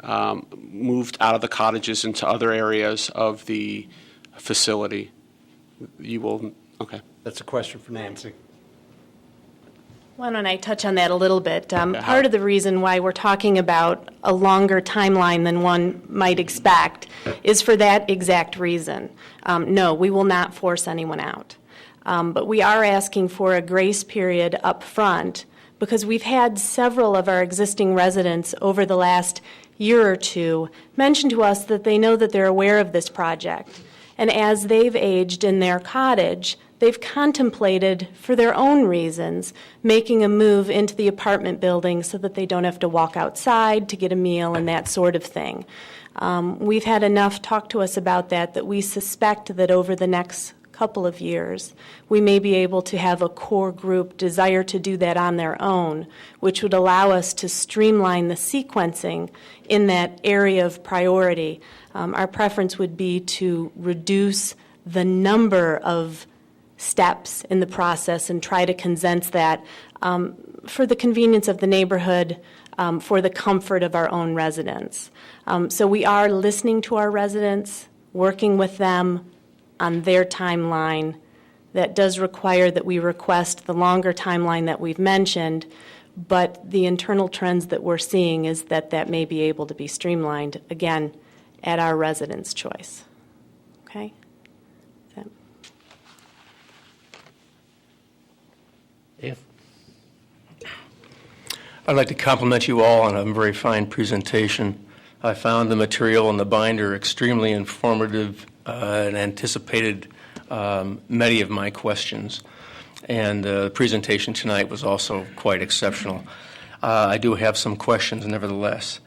moved out of the cottages into other areas of the facility. You will, okay. That's a question for Nancy. Why don't I touch on that a little bit? Part of the reason why we're talking about a longer timeline than one might expect is for that exact reason. No, we will not force anyone out. But we are asking for a grace period up front because we've had several of our existing residents over the last year or two mention to us that they know that they're aware of this project. And as they've aged in their cottage, they've contemplated, for their own reasons, making a move into the apartment building so that they don't have to walk outside to get a meal and that sort of thing. We've had enough talk to us about that we suspect that over the next couple of years, we may be able to have a core group desire to do that on their own, which would allow us to streamline the sequencing in that area of priority. Our preference would be to reduce the number of steps in the process and try to condense that for the convenience of the neighborhood, for the comfort of our own residents. So we are listening to our residents, working with them on their timeline. That does require that we request the longer timeline that we've mentioned, but the internal trends that we're seeing is that that may be able to be streamlined, again, at our residents' choice. Okay? I'd like to compliment you all on a very fine presentation. I found the material in the binder extremely informative and anticipated many of my questions. And the presentation tonight was also quite exceptional. I do have some questions, nevertheless.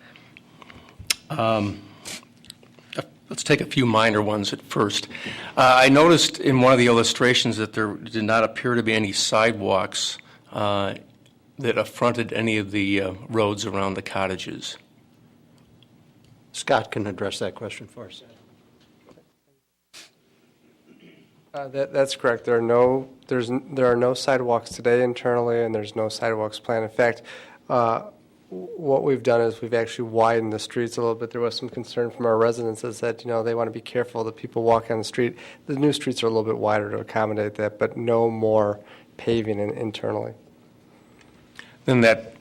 Let's take a few minor ones at first. I noticed in one of the illustrations that there did not appear to be any sidewalks that affronted any of the roads around the cottages. Scott can address that question for us. That's correct. There are no sidewalks today internally, and there's no sidewalks planned. In fact, what we've done is we've actually widened the streets a little bit. There was some concern from our residents that they want to be careful that people walk on the street. The new streets are a little bit wider to accommodate that, but no more paving internally. Then that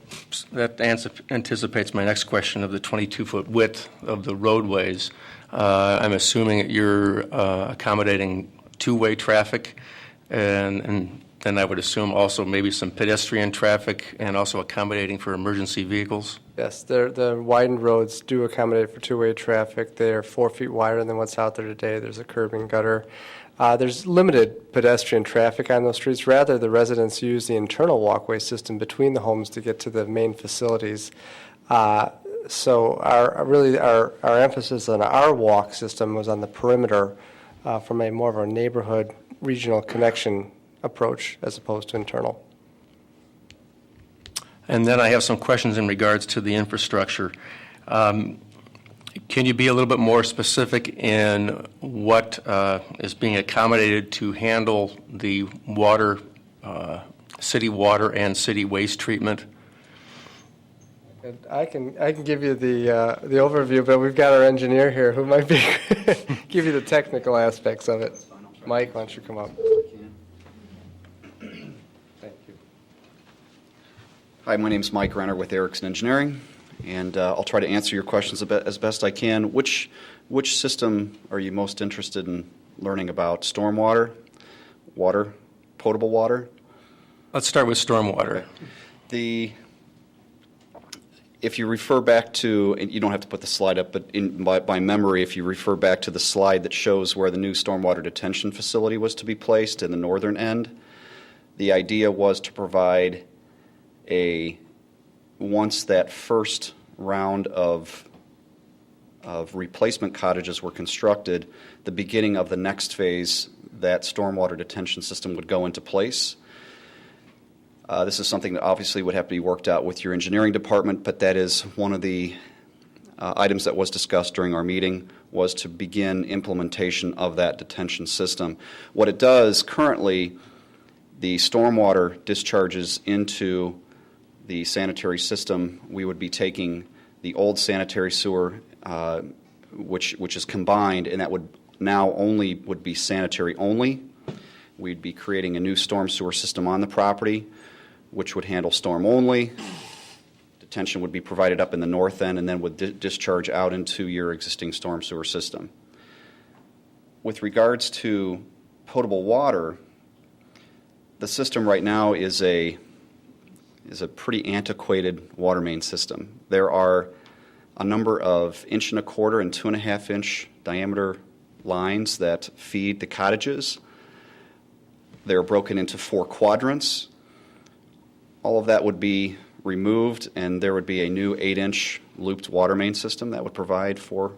anticipates my next question of the 22-foot width of the roadways. I'm assuming that you're accommodating two-way traffic, and then I would assume also maybe some pedestrian traffic and also accommodating for emergency vehicles? Yes, the widened roads do accommodate for two-way traffic. They're 4 feet wider than what's out there today. There's a curb and gutter. There's limited pedestrian traffic on those streets. Rather, the residents use the internal walkway system between the homes to get to the main facilities. So our emphasis on our walk system was on the perimeter from a more of a neighborhood regional connection approach as opposed to internal. And then I have some questions in regards to the infrastructure. Can you be a little bit more specific in what is being accommodated to handle the water, city water and city waste treatment? I can give you the overview, but we've got our engineer here who might be give you the technical aspects of it. Mike, why don't you come up? Thank you. Hi, my name is Mike Renner with Erickson Engineering, and I'll try to answer your questions as best I can. Which system are you most interested in learning about? Stormwater, water, potable water? Let's start with stormwater. Okay. If you refer back to, and you don't have to put the slide up, but by memory, if you refer back to the slide that shows where the new stormwater detention facility was to be placed in the northern end, the idea was to provide once that first round of replacement cottages were constructed, the beginning of the next phase, that stormwater detention system would go into place. This is something that obviously would have to be worked out with your engineering department, but that is one of the items that was discussed during our meeting, was to begin implementation of that detention system. What it does currently, the stormwater discharges into the sanitary system. We would be taking the old sanitary sewer, which is combined, and that would now would be sanitary only. We'd be creating a new storm sewer system on the property, which would handle storm only. Detention would be provided up in the north end and then would discharge out into your existing storm sewer system. With regards to potable water, the system right now is a pretty antiquated water main system. There are a number of 1.25 inch and 2.5 inch diameter lines that feed the cottages. They're broken into 4 quadrants. All of that would be removed, and there would be a new 8-inch looped water main system that would provide for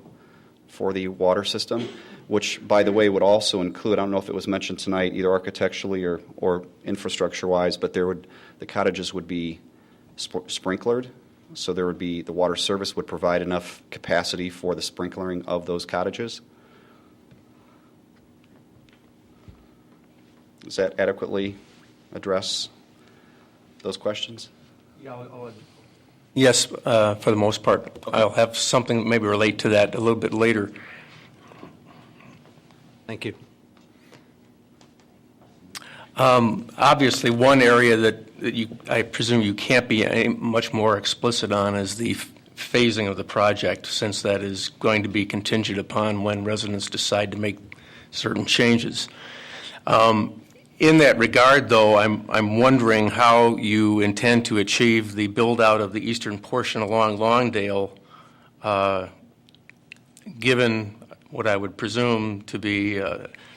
the water system, which, by the way, would also include, I don't know if it was mentioned tonight, either architecturally or infrastructure-wise, but the cottages would be sprinklered, so there would be, the water service would provide enough capacity for the sprinklering of those cottages. Does that adequately address those questions? Yes, for the most part. Okay. I'll have something maybe relate to that a little bit later. Thank you. Obviously, one area that I presume you can't be any much more explicit on is the phasing of the project, since that is going to be contingent upon when residents decide to make certain changes. In that regard, though, I'm wondering how you intend to achieve the build-out of the eastern portion along Longdale, given what I would presume to be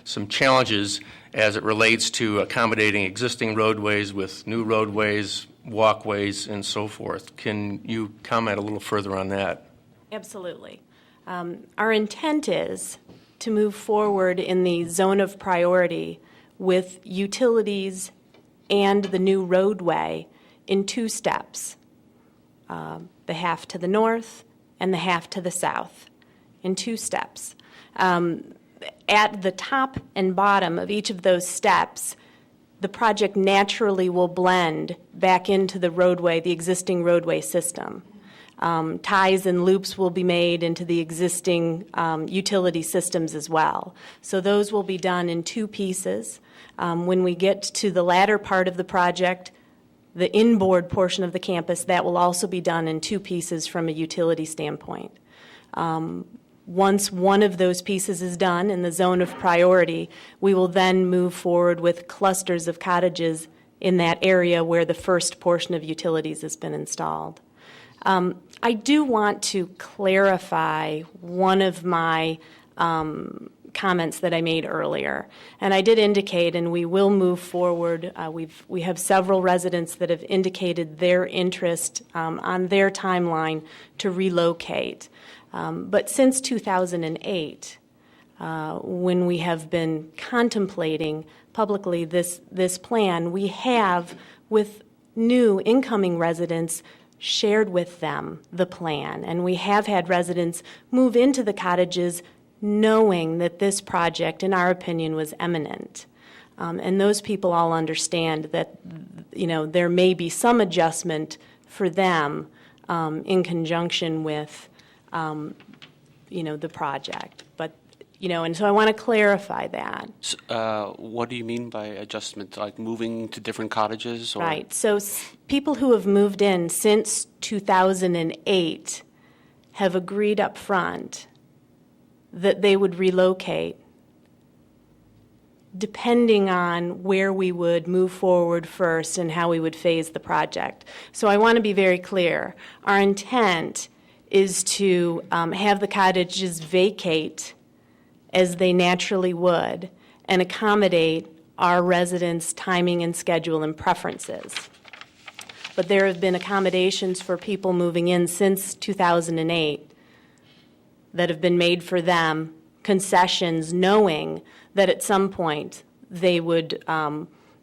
some challenges as it relates to accommodating existing roadways with new roadways, walkways, and so forth. Can you comment a little further on that? Absolutely. Our intent is to move forward in the zone of priority with utilities and the new roadway in 2 steps, the half to the north and the half to the south, in 2 steps. At the top and bottom of each of those steps, the project naturally will blend back into the roadway, the existing roadway system. Ties and loops will be made into the existing utility systems as well. So those will be done in 2 pieces. When we get to the latter part of the project, the inboard portion of the campus, that will also be done in 2 pieces from a utility standpoint. Once one of those pieces is done in the zone of priority, we will then move forward with clusters of cottages in that area where the first portion of utilities has been installed. I do want to clarify one of my comments that I made earlier. And I did indicate, and we will move forward, we have several residents that have indicated their interest on their timeline to relocate. But since 2008, when we have been contemplating publicly this plan, we have, with new incoming residents, shared with them the plan. And we have had residents move into the cottages knowing that this project, in our opinion, was imminent. And those people all understand that, there may be some adjustment for them in conjunction with, the project. But, and so I want to clarify that. What do you mean by adjustment? Like moving to different cottages? Or? Right. So people who have moved in since 2008 have agreed up front that they would relocate depending on where we would move forward first and how we would phase the project. So I want to be very clear. Our intent is to have the cottages vacate as they naturally would and accommodate our residents' timing and schedule and preferences. But there have been accommodations for people moving in since 2008 that have been made for them, concessions, knowing that at some point they would,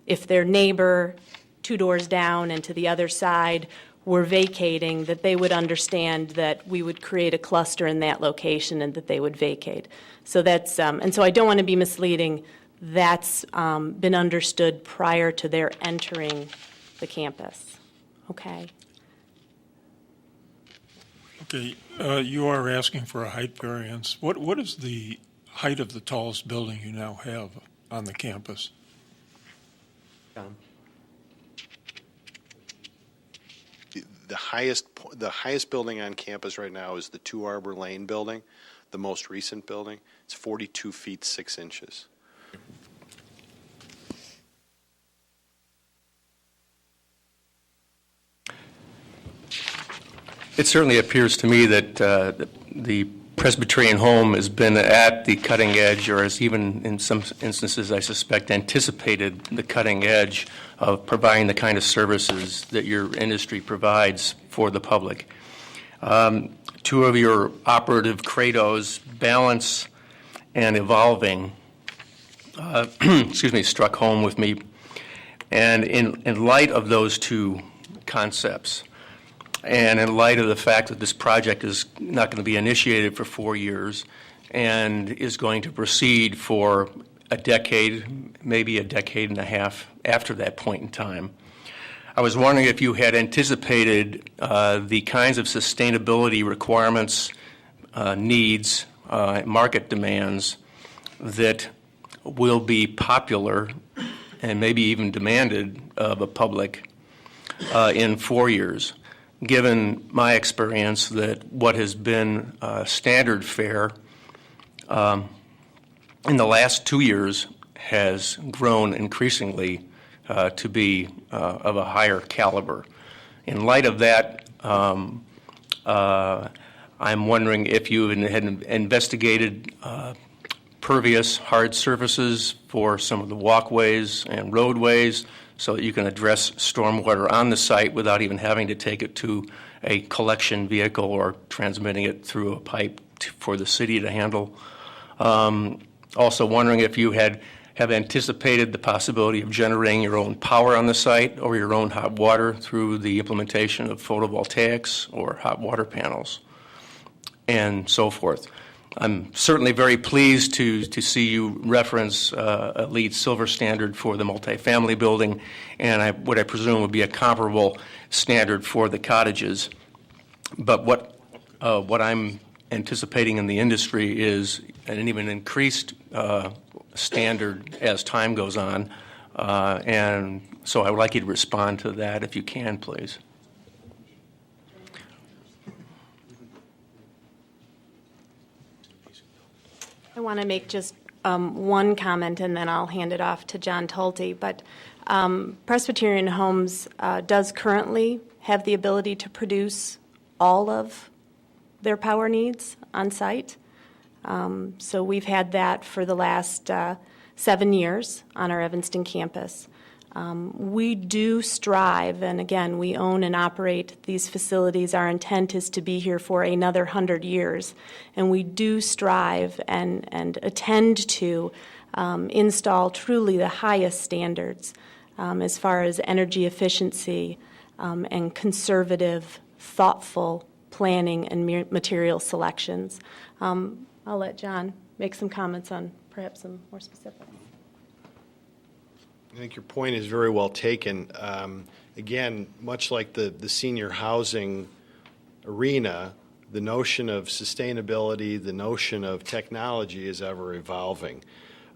if their neighbor 2 doors down and to the other side were vacating, that they would understand that we would create a cluster in that location and that they would vacate. So that's, and so I don't want to be misleading. That's been understood prior to their entering the campus. Okay. Okay, you are asking for a height variance. What is the height of the tallest building you now have on the campus? John? The highest building on campus right now is the 2 Arbor Lane building, the most recent building. It's 42 feet 6 inches. It certainly appears to me that the Presbyterian home has been at the cutting edge, or has even in some instances, I suspect, anticipated the cutting edge of providing the kind of services that your industry provides for the public. Two of your operative credos, balance and evolving, struck home with me. And in light of those two concepts, and in light of the fact that this project is not going to be initiated for 4 years and is going to proceed for a decade, maybe a decade and a half after that point in time, I was wondering if you had anticipated the kinds of sustainability requirements, needs, market demands that will be popular and maybe even demanded of the public in 4 years. Given my experience that what has been standard fare in the last 2 years has grown increasingly to be of a higher caliber. In light of that, I'm wondering if you had investigated pervious hard surfaces for some of the walkways and roadways, so that you can address stormwater on the site without even having to take it to a collection vehicle or transmitting it through a pipe for the city to handle. Also wondering if you have anticipated the possibility of generating your own power on the site or your own hot water through the implementation of photovoltaics or hot water panels, and so forth. I'm certainly very pleased to see you reference a LEED Silver standard for the multifamily building, and what I presume would be a comparable standard for the cottages. But what I'm anticipating in the industry is an even increased standard as time goes on, and so I would like you to respond to that if you can, please. I want to make just one comment, and then I'll hand it off to John Tulte. But Presbyterian Homes does currently have the ability to produce all of their power needs on site. So we've had that for the last 7 years on our Evanston campus. We do strive, and again, we own and operate these facilities. Our intent is to be here for another 100 years, and we do strive and attend to install truly the highest standards as far as energy efficiency and conservative, thoughtful planning and material selections. I'll let John make some comments on perhaps some more specifics. I think your point is very well taken. Again, much like the senior housing arena, the notion of sustainability, the notion of technology is ever evolving.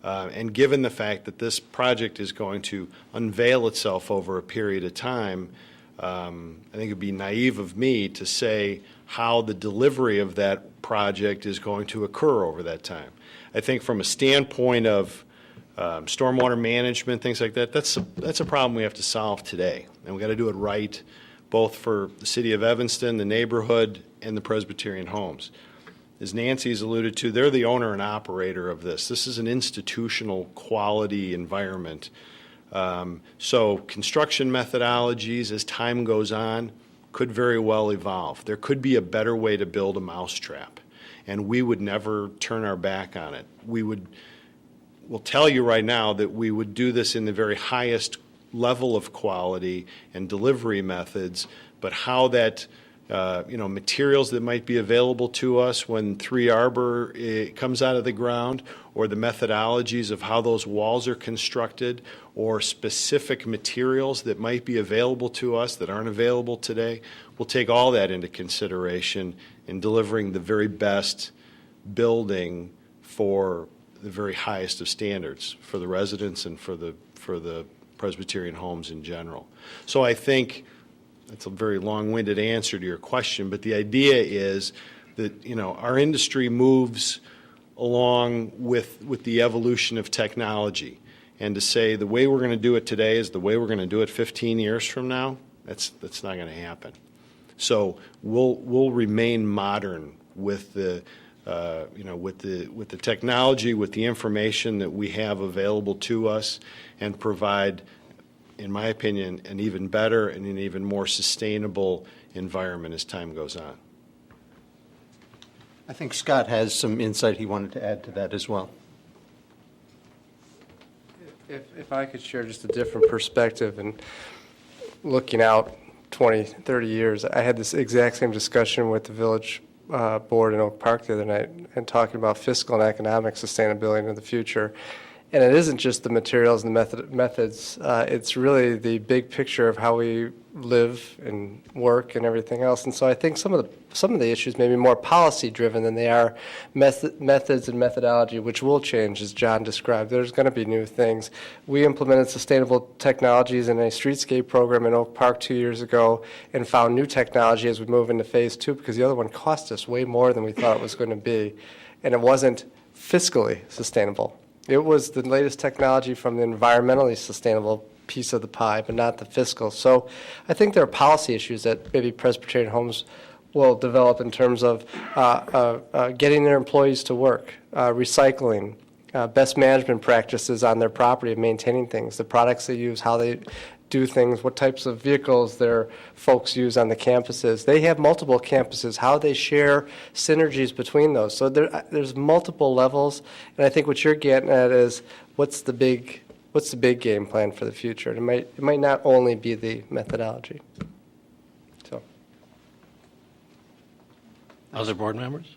And given the fact that this project is going to unveil itself over a period of time, I think it would be naive of me to say how the delivery of that project is going to occur over that time. I think from a standpoint of stormwater management, things like that, that's a problem we have to solve today. And we've got to do it right, both for the city of Evanston, the neighborhood, and the Presbyterian homes. As Nancy's alluded to, they're the owner and operator of this. This is an institutional quality environment. So construction methodologies, as time goes on, could very well evolve. There could be a better way to build a mousetrap, and we would never turn our back on it. We'll tell you right now that we would do this in the very highest level of quality and delivery methods, but how that materials that might be available to us when 3 Arbor comes out of the ground, or the methodologies of how those walls are constructed, or specific materials that might be available to us that aren't available today. We'll take all that into consideration in delivering the very best building for the very highest of standards for the residents and for the Presbyterian homes in general. So I think that's a very long-winded answer to your question, but the idea is that, our industry moves along with the evolution of technology. And to say the way we're going to do it today is the way we're going to do it 15 years from now, that's not going to happen. So we'll remain modern with the with the technology, with the information that we have available to us, and provide, in my opinion, an even better and an even more sustainable environment as time goes on. I think Scott has some insight he wanted to add to that as well. If I could share just a different perspective and looking out 20, 30 years, I had this exact same discussion with the village board in Oak Park the other night and talking about fiscal and economic sustainability in the future. And it isn't just the materials and the methods. It's really the big picture of how we live and work and everything else. And so I think some of the issues may be more policy driven than they are methods and methodology, which will change, as John described. There's going to be new things. We implemented sustainable technologies in a streetscape program in Oak Park 2 years ago and found new technology as we move into phase 2, because the other one cost us way more than we thought it was going to be. And it wasn't fiscally sustainable. It was the latest technology from the environmentally sustainable piece of the pie, but not the fiscal. So I think there are policy issues that maybe Presbyterian Homes will develop in terms of getting their employees to work, recycling, best management practices on their property of maintaining things, the products they use, how they do things, what types of vehicles their folks use on the campuses. They have multiple campuses, how they share synergies between those. So there's multiple levels, and I think what you're getting at is what's the big game plan for the future? It might not only be the methodology. So, other board members?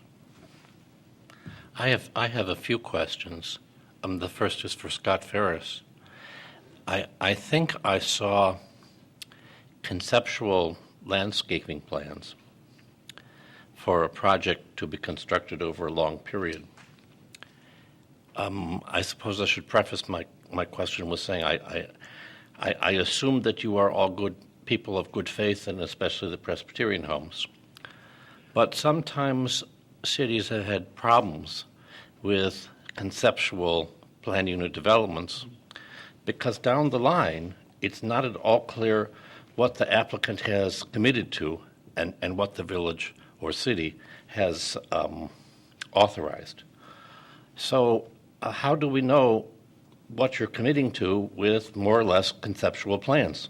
I have a few questions. The first is for Scott Ferris. I think I saw conceptual landscaping plans for a project to be constructed over a long period. I suppose I should preface my question with saying I assume that you are all good people of good faith, and especially the Presbyterian homes. But sometimes cities have had problems with conceptual plan unit developments because down the line, it's not at all clear what the applicant has committed to and what the village or city has authorized. So how do we know what you're committing to with more or less conceptual plans?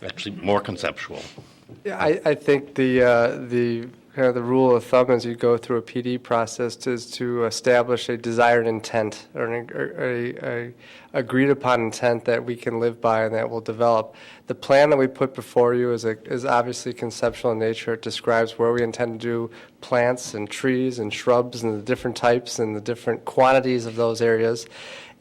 Actually, more conceptual. Yeah, I think the kind of the rule of thumb as you go through a PD process is to establish a desired intent or a agreed upon intent that we can live by and that will develop. The plan that we put before you is obviously conceptual in nature. It describes where we intend to do plants and trees and shrubs and the different types and the different quantities of those areas.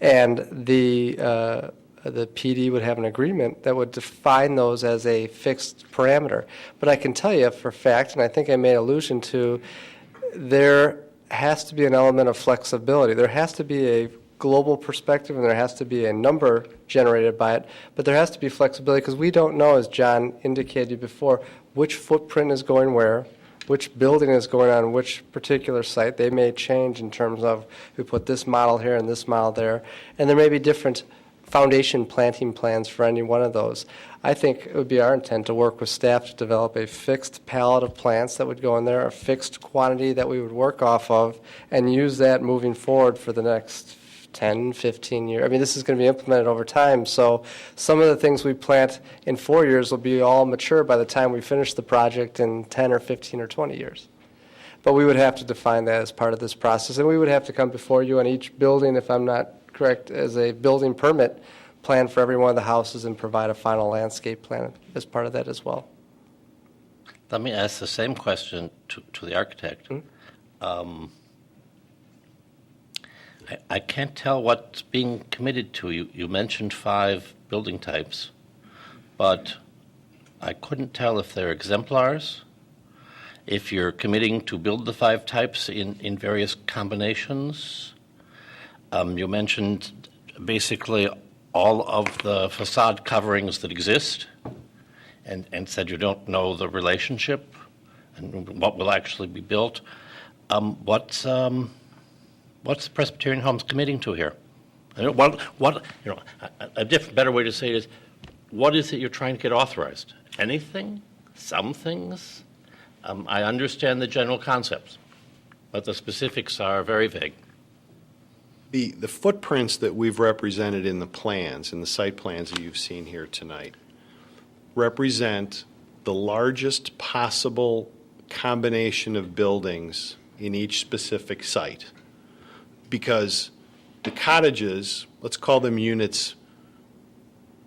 And the PD would have an agreement that would define those as a fixed parameter. But I can tell you for a fact, and I think I made allusion to, there has to be an element of flexibility. There has to be a global perspective and there has to be a number generated by it, but there has to be flexibility because we don't know, as John indicated before, which footprint is going where, which building is going on which particular site. They may change in terms of we put this model here and this model there, and there may be different foundation planting plans for any one of those. I think it would be our intent to work with staff to develop a fixed palette of plants that would go in there, a fixed quantity that we would work off of, and use that moving forward for the next 10, 15 years. I mean, this is going to be implemented over time, so some of the things we plant in 4 years will be all mature by the time we finish the project in 10 or 15 or 20 years. But we would have to define that as part of this process, and we would have to come before you on each building, if I'm not correct, as a building permit plan for every one of the houses and provide a final landscape plan as part of that as well. Let me ask the same question to the architect. I can't tell what's being committed to. You mentioned 5 building types, but I couldn't tell if they're exemplars, if you're committing to build the 5 types in various combinations. You mentioned basically all of the facade coverings that exist and said you don't know the relationship and what will actually be built. What's the Presbyterian Homes committing to here? A better way to say it is, what is it you're trying to get authorized? Anything? Some things? I understand the general concepts, but the specifics are very vague. The footprints that we've represented in the plans, in the site plans that you've seen here tonight, represent the largest possible combination of buildings in each specific site. Because the cottages, let's call them units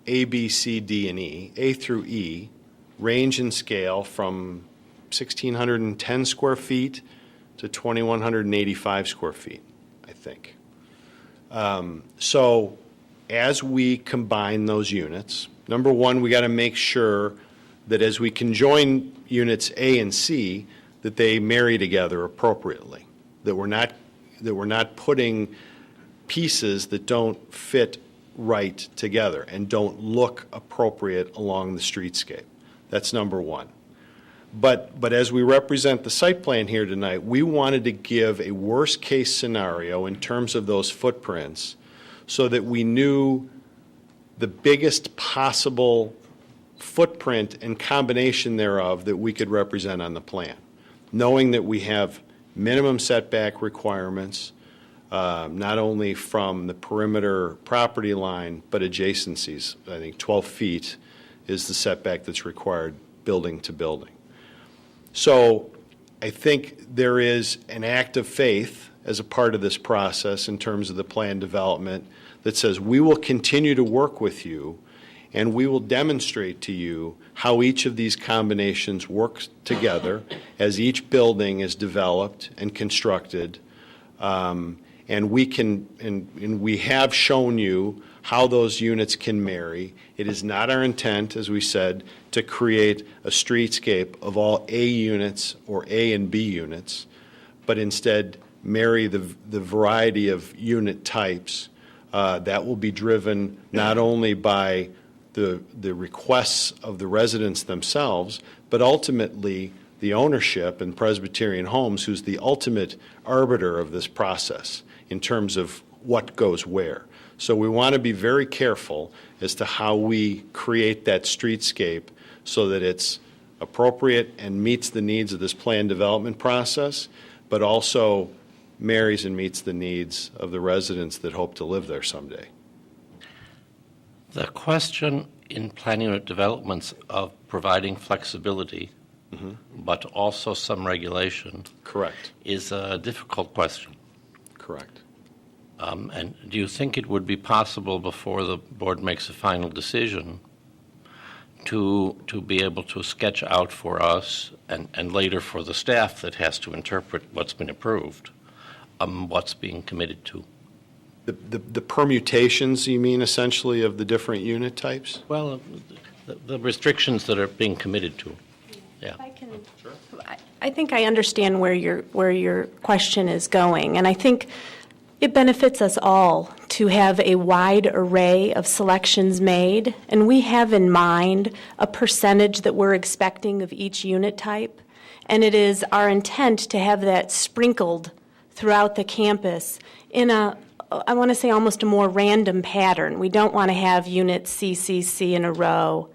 A, B, C, D, and E, A through E, range in scale from 1,610 square feet to 2,185 square feet, I think. So as we combine those units, number one, we got to make sure that as we conjoin units A and C, that they marry together appropriately, that we're not putting pieces that don't fit right together and don't look appropriate along the streetscape. That's number one. But as we represent the site plan here tonight, we wanted to give a worst-case scenario in terms of those footprints so that we knew the biggest possible footprint and combination thereof that we could represent on the plan, knowing that we have minimum setback requirements, not only from the perimeter property line, but adjacencies. I think 12 feet is the setback that's required building to building. So I think there is an act of faith as a part of this process in terms of the plan development that says we will continue to work with you and we will demonstrate to you how each of these combinations works together as each building is developed and constructed. And we have shown you how those units can marry. It is not our intent, as we said, to create a streetscape of all A units or A and B units, but instead marry the variety of unit types that will be driven not only by the requests of the residents themselves, but ultimately the ownership and Presbyterian Homes, who's the ultimate arbiter of this process in terms of what goes where. So we want to be very careful as to how we create that streetscape so that it's appropriate and meets the needs of this plan development process, but also marries and meets the needs of the residents that hope to live there someday. The question in planning unit developments of providing flexibility, but also some regulation, correct, is a difficult question. Correct. And do you think it would be possible before the board makes a final decision to be able to sketch out for us and later for the staff that has to interpret what's been approved, what's being committed to? The permutations, you mean, essentially, of the different unit types? Well, the restrictions that are being committed to. Yeah. I think I understand where your question is going, and I think it benefits us all to have a wide array of selections made, and we have in mind a percentage that we're expecting of each unit type, and it is our intent to have that sprinkled throughout the campus in I want to say almost a more random pattern. We don't want to have units C, C, C in a row.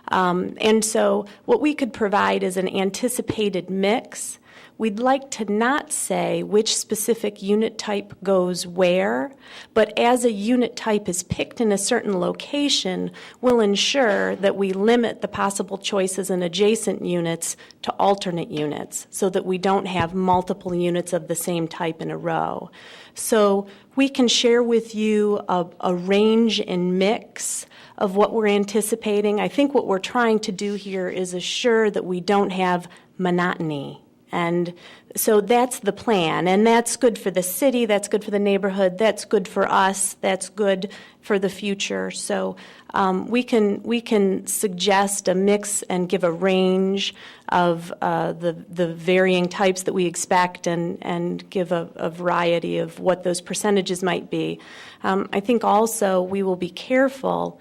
And so what we could provide is an anticipated mix we'd like to not say which specific unit type goes where, but as a unit type is picked in a certain location, we'll ensure that we limit the possible choices in adjacent units to alternate units so that we don't have multiple units of the same type in a row. So we can share with you a range and mix of what we're anticipating. I think what we're trying to do here is assure that we don't have monotony. And so that's the plan, and that's good for the city, that's good for the neighborhood, that's good for us, that's good for the future. So we can suggest a mix and give a range of the varying types that we expect and give a variety of what those percentages might be. I think also we will be careful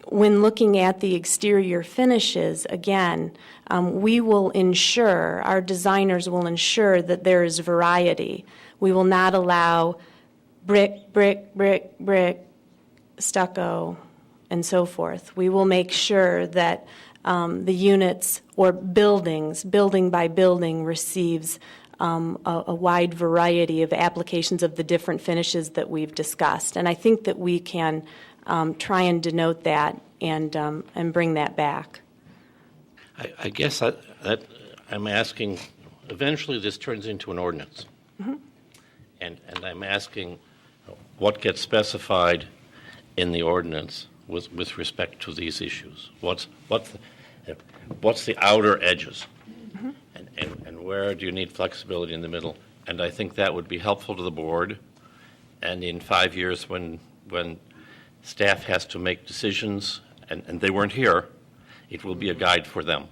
when looking at the exterior finishes. Again, we will ensure, our designers will ensure that there is variety. We will not allow brick, brick, brick, brick, stucco, and so forth. We will make sure that the units or buildings, building by building, receives a wide variety of applications of the different finishes that we've discussed. And I think that we can try and denote that and bring that back. I guess that I'm asking, eventually this turns into an ordinance. Mm-hmm. And I'm asking what gets specified in the ordinance with respect to these issues. What's the outer edges? Mm-hmm. And where do you need flexibility in the middle? And I think that would be helpful to the board. And in 5 years when staff has to make decisions, and they weren't here, it will be a guide for them.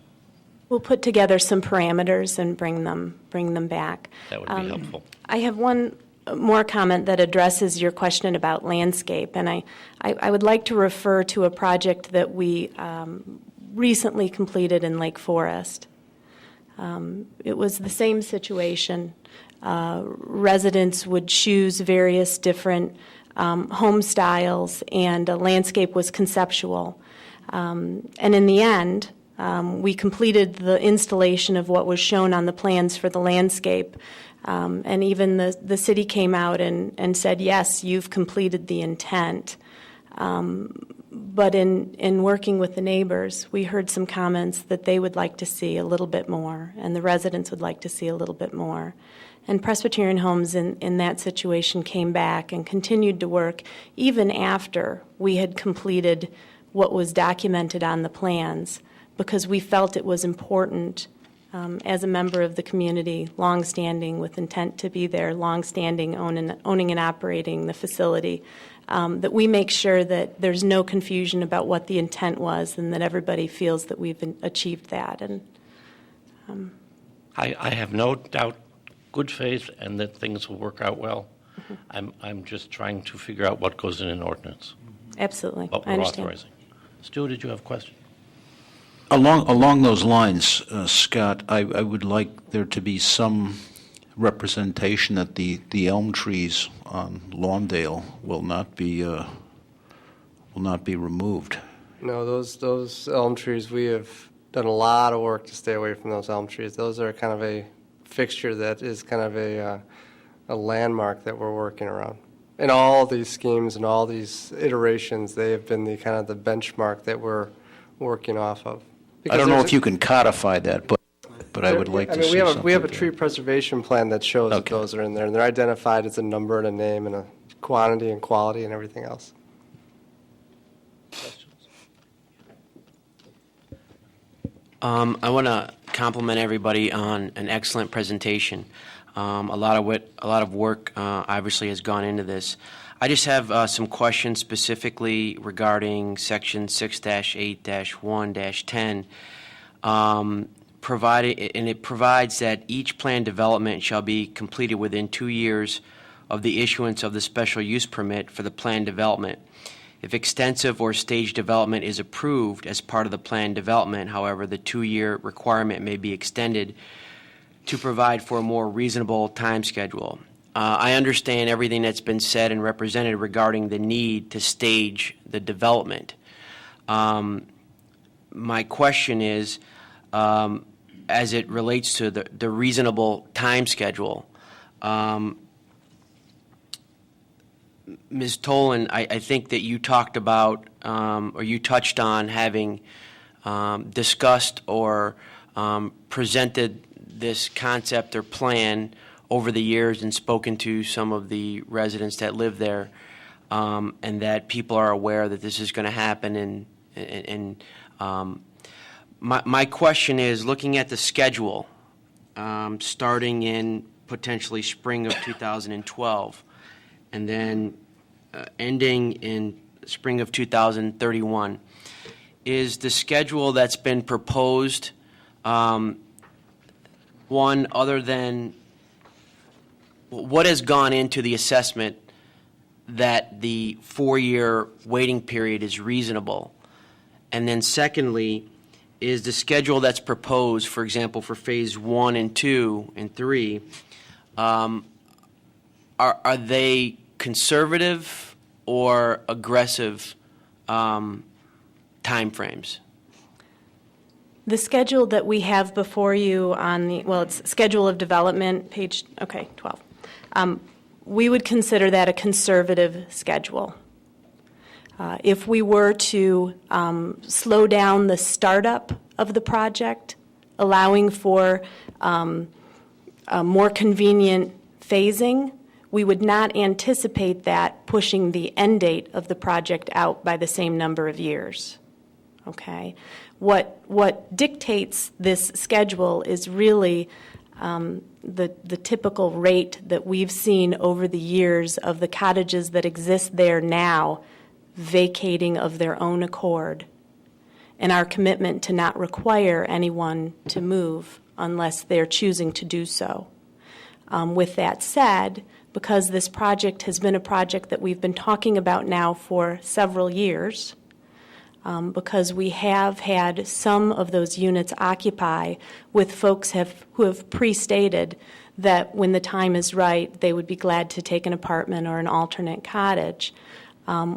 We'll put together some parameters and bring them back. That would be helpful. I have one more comment that addresses your question about landscape, and I would like to refer to a project that we recently completed in Lake Forest. It was the same situation. Residents would choose various different home styles, and a landscape was conceptual. And in the end, we completed the installation of what was shown on the plans for the landscape. And even the city came out and said, yes, you've completed the intent. But in working with the neighbors, we heard some comments that they would like to see a little bit more, and the residents would like to see a little bit more. And Presbyterian Homes in that situation came back and continued to work even after we had completed what was documented on the plans, because we felt it was important as a member of the community, longstanding with intent to be there, longstanding owning and operating the facility, that we make sure that there's no confusion about what the intent was and that everybody feels that we've achieved that. And I have no doubt, good faith, and that things will work out well. Mm-hmm. I'm just trying to figure out what goes in an ordinance. Absolutely, What I we're understand. authorizing. Stu, did you have a question? Along those lines, Scott, I would like there to be some representation that the elm trees on Lawndale will not be removed. No, those elm trees, we have done a lot of work to stay away from those elm trees. Those are kind of a fixture that is kind of a landmark that we're working around. In all these schemes and all these iterations, they have been the kind of the benchmark that we're working off of. I don't know if you can codify that, but I would like to see something. We have a there. tree preservation plan that shows that those are in there, and they're identified as a number and a name and a quantity and quality and everything else. I want to compliment everybody on an excellent presentation. A lot of work obviously has gone into this. I just have some questions specifically regarding Section 6-8-1-10. It provides that each plan development shall be completed within 2 years of the issuance of the special use permit for the plan development. If extensive or staged development is approved as part of the plan development, however, the 2-year requirement may be extended to provide for a more reasonable time schedule. I understand everything that's been said and represented regarding the need to stage the development. My question is, as it relates to the reasonable time schedule. Ms. Tolan, I think that you talked about, or you touched on having discussed or presented this concept or plan over the years and spoken to some of the residents that live there, and that people are aware that this is going to happen. And my question is, looking at the schedule, starting in potentially spring of 2012, and then ending in spring of 2031, is the schedule that's been proposed one other than what has gone into the assessment that the 4-year waiting period is reasonable? And then secondly, is the schedule that's proposed, for example, for phase 1 and 2 and 3, are they conservative or aggressive timeframes? The schedule that we have before you on the, well, it's schedule of development, page, 12. We would consider that a conservative schedule. If we were to slow down the startup of the project, allowing for a more convenient phasing, we would not anticipate that pushing the end date of the project out by the same number of years. Okay? What dictates this schedule is really the typical rate that we've seen over the years of the cottages that exist there now vacating of their own accord, and our commitment to not require anyone to move unless they're choosing to do so. With that said, because this project has been a project that we've been talking about now for several years, because we have had some of those units occupy with folks who have pre-stated that when the time is right, they would be glad to take an apartment or an alternate cottage.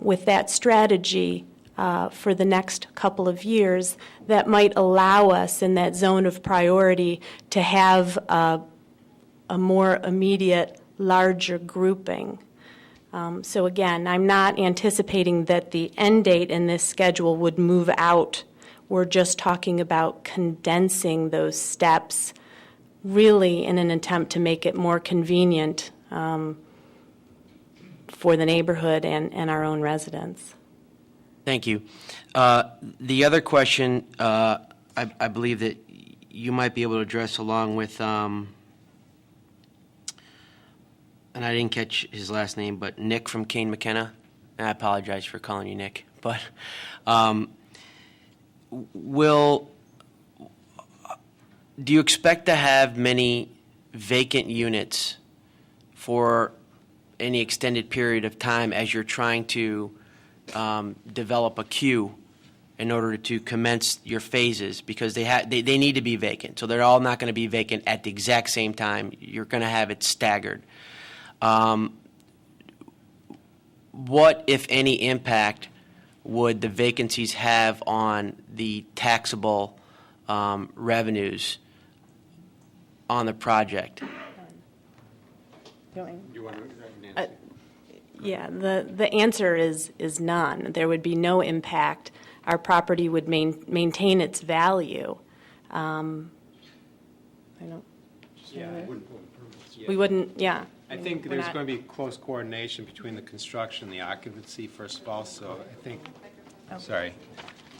With that strategy for the next couple of years, that might allow us in that zone of priority to have a more immediate, larger grouping. So again, I'm not anticipating that the end date in this schedule would move out. We're just talking about condensing those steps, really in an attempt to make it more convenient for the neighborhood and our own residents. Thank you. The other question, I believe that you might be able to address along with, and I didn't catch his last name, but Nick from Kane McKenna. And I apologize for calling you Nick. But do you expect to have many vacant units for any extended period of time as you're trying to develop a queue in order to commence your phases? Because they need to be vacant. So they're all not going to be vacant at the exact same time. You're going to have it staggered. What, if any, impact would the vacancies have on the taxable revenues on the project? Yeah, the answer is none. There would be no impact. Our property would maintain its value. We wouldn't, yeah. I think there's going to be close coordination between the construction and the occupancy, first of all, so I think,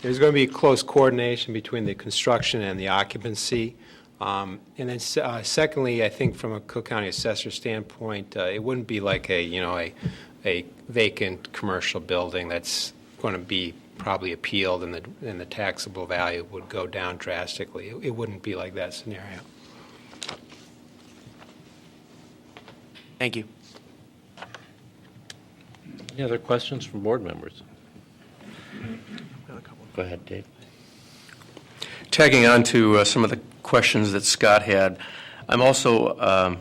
there's going to be close coordination between the construction and the occupancy. And then secondly, I think from a Cook County assessor standpoint, it wouldn't be like a vacant commercial building that's going to be probably appealed and the taxable value would go down drastically. It wouldn't be like that scenario. Thank you. Any other questions from board members? Go ahead, Dave. Tagging on to some of the questions that Scott had, I'm also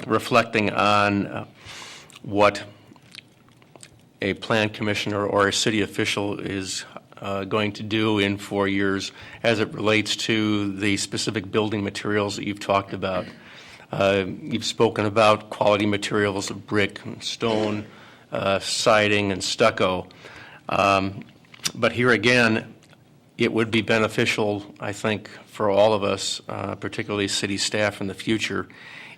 reflecting on what a plan commissioner or a city official is going to do in 4 years as it relates to the specific building materials that you've talked about. You've spoken about quality materials of brick and stone, siding and stucco. But here again, it would be beneficial, I think, for all of us, particularly city staff in the future,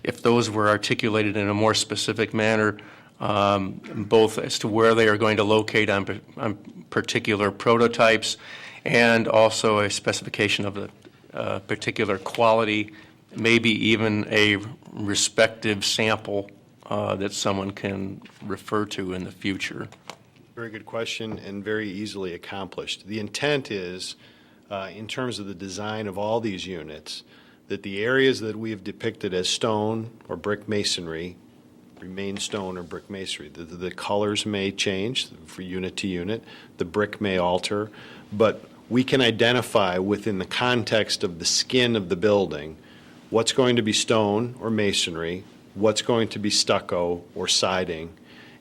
if those were articulated in a more specific manner, both as to where they are going to locate on particular prototypes and also a specification of the particular quality, maybe even a respective sample that someone can refer to in the future. Very good question and very easily accomplished. The intent is, in terms of the design of all these units, that the areas that we have depicted as stone or brick masonry remain stone or brick masonry. The colors may change from unit to unit, the brick may alter, but we can identify within the context of the skin of the building what's going to be stone or masonry, what's going to be stucco or siding,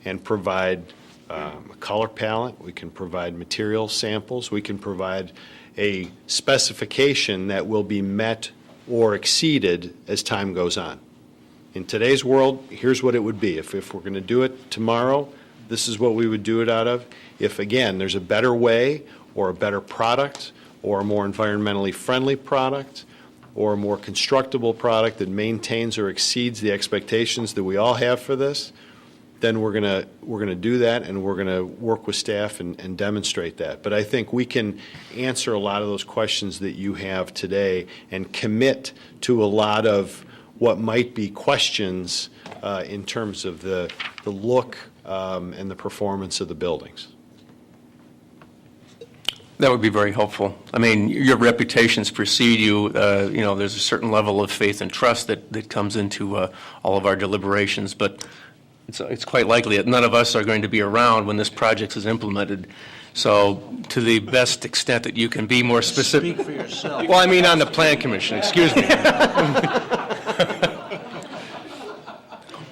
and provide a color palette. We can provide material samples. We can provide a specification that will be met or exceeded as time goes on. In today's world, here's what it would be. If we're going to do it tomorrow, this is what we would do it out of. If, again, there's a better way or a better product or a more environmentally friendly product or a more constructible product that maintains or exceeds the expectations that we all have for this, then we're gonna do that, and we're gonna work with staff and demonstrate that. But I think we can answer a lot of those questions that you have today and commit to a lot of what might be questions in terms of the look and the performance of the buildings. That would be very helpful. I mean, your reputations precede you. You know, there's a certain level of faith and trust that comes into all of our deliberations, but it's quite likely that none of us are going to be around when this project is implemented. So to the best extent that you can be more specific. Speak for yourself. Well, I mean on the Plan Commission, excuse me.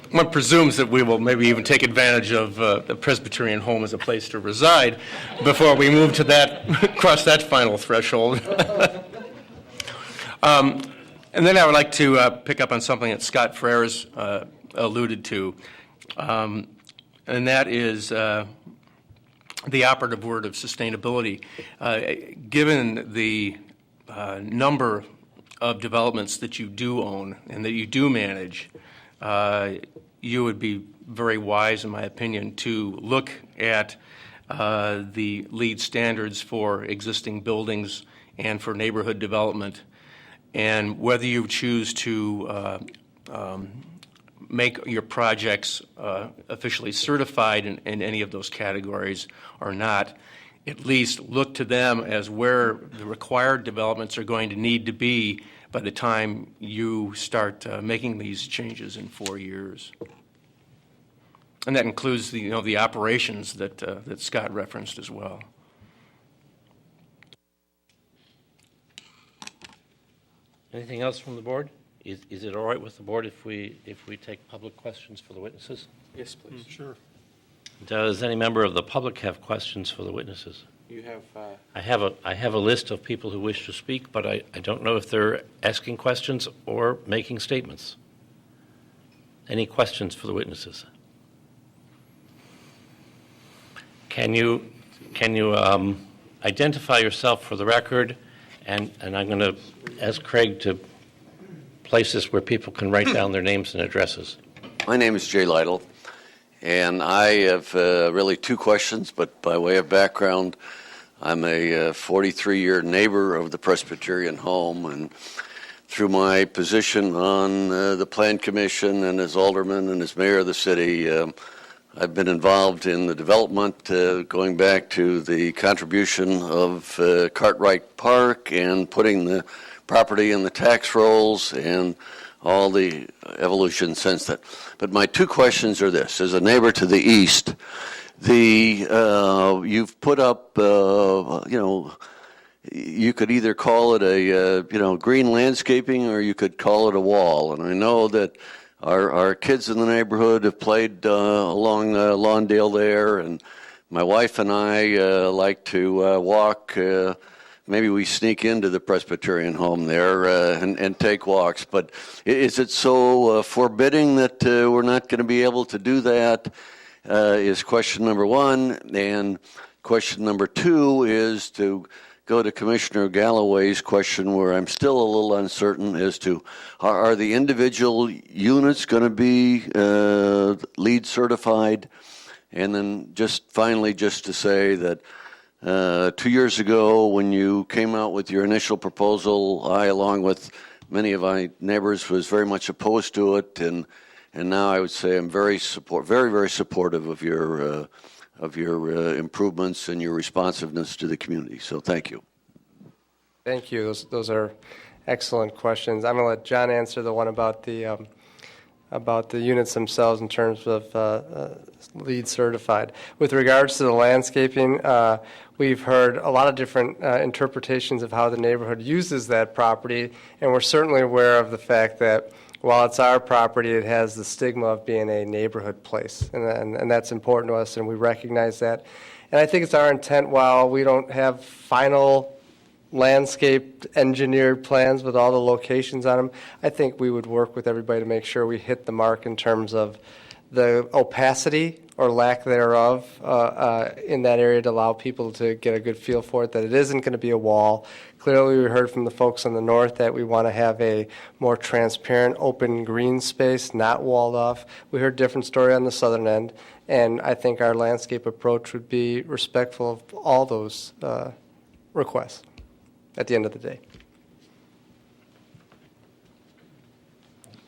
One presumes that we will maybe even take advantage of the Presbyterian home as a place to reside before we move to that, cross that final threshold. And then I would like to pick up on something that Scott Freres alluded to. And that is the operative word of sustainability. Given the number of developments that you do own and that you do manage, you would be very wise, in my opinion, to look at the LEED standards for existing buildings and for neighborhood development, and whether you choose to make your projects officially certified in any of those categories or not, at least look to them as where the required developments are going to need to be by the time you start making these changes in 4 years. And that includes the operations that Scott referenced as well. Anything else from the board? Is it all right with the board if we take public questions for the witnesses? Yes, please. Sure. Does any member of the public have questions for the witnesses? You have, I have a list of people who wish to speak, but I don't know if they're asking questions or making statements. Any questions for the witnesses? Can you identify yourself for the record? And I'm going to ask Craig to place this where people can write down their names and addresses. My name is Jay Lytle, and I have really two questions, but by way of background, I'm a 43-year neighbor of the Presbyterian home, and through my position on the Plan Commission and as alderman and as mayor of the city, I've been involved in the development going back to the contribution of Cartwright Park and putting the property in the tax rolls and all the evolution since then. But my two questions are this. As a neighbor to the east, you've put up, you could either call it a, green landscaping or you could call it a wall. And I know that our kids in the neighborhood have played along Lawndale there, and My wife and I like to walk. Maybe we sneak into the Presbyterian home there and take walks. But is it so forbidding that we're not going to be able to do that? Is question number one. And question number two is to go to Commissioner Galloway's question, where I'm still a little uncertain as to are the individual units going to be LEED certified? And then just finally, just to say that 2 years ago, when you came out with your initial proposal, I, along with many of my neighbors, was very much opposed to it, and now I would say I'm very, very supportive of your improvements and your responsiveness to the community. So thank you. Thank you. Those are excellent questions. I'm going to let John answer the one about the units themselves in terms of LEED certified. With regards to the landscaping, we've heard a lot of different interpretations of how the neighborhood uses that property, and we're certainly aware of the fact that while it's our property, it has the stigma of being a neighborhood place, and that's important to us, and we recognize that. And I think it's our intent, while we don't have final landscape engineered plans with all the locations on them, I think we would work with everybody to make sure we hit the mark in terms of the opacity or lack thereof in that area to allow people to get a good feel for it, that it isn't going to be a wall. Clearly, we heard from the folks on the north that we want to have a more transparent, open green space, not walled off. We heard a different story on the southern end, and I think our landscape approach would be respectful of all those requests at the end of the day.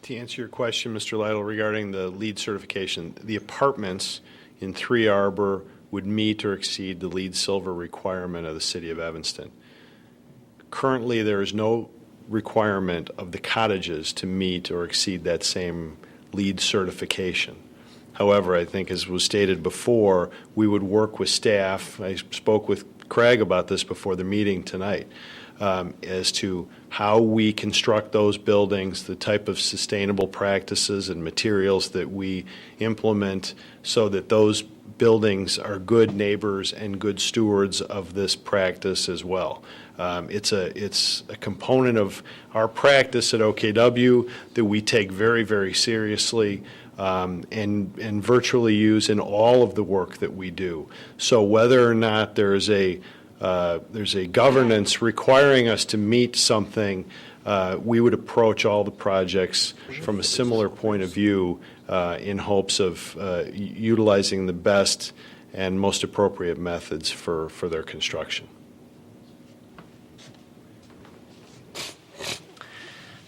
To answer your question, Mr. Lytle, regarding the LEED certification, the apartments in 3 Arbor would meet or exceed the LEED Silver requirement of the City of Evanston. Currently, there is no requirement of the cottages to meet or exceed that same LEED certification. However, I think, as was stated before, we would work with staff. I spoke with Craig about this before the meeting tonight, as to how we construct those buildings, the type of sustainable practices and materials that we implement so that those buildings are good neighbors and good stewards of this practice as well. It's a component of our practice at OKW that we take very, very seriously and virtually use in all of the work that we do. So whether or not there's a governance requiring us to meet something, we would approach all the projects from a similar point of view in hopes of utilizing the best and most appropriate methods for their construction.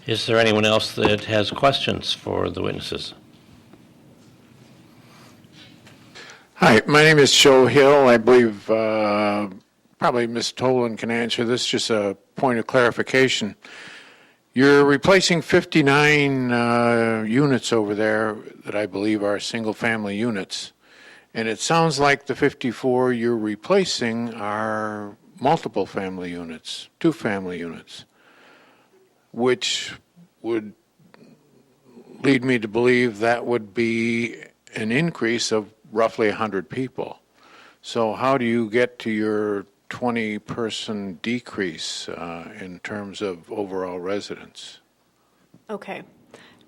Is there anyone else that has questions for the witnesses? Hi, my name is Joe Hill. I believe probably Ms. Tolan can answer this, just a point of clarification. You're replacing 59 units over there that I believe are single-family units, and it sounds like the 54 you're replacing are multiple family units, two-family units, which would lead me to believe that would be an increase of roughly 100 people. So how do you get to your 20-person decrease in terms of overall residents? Okay.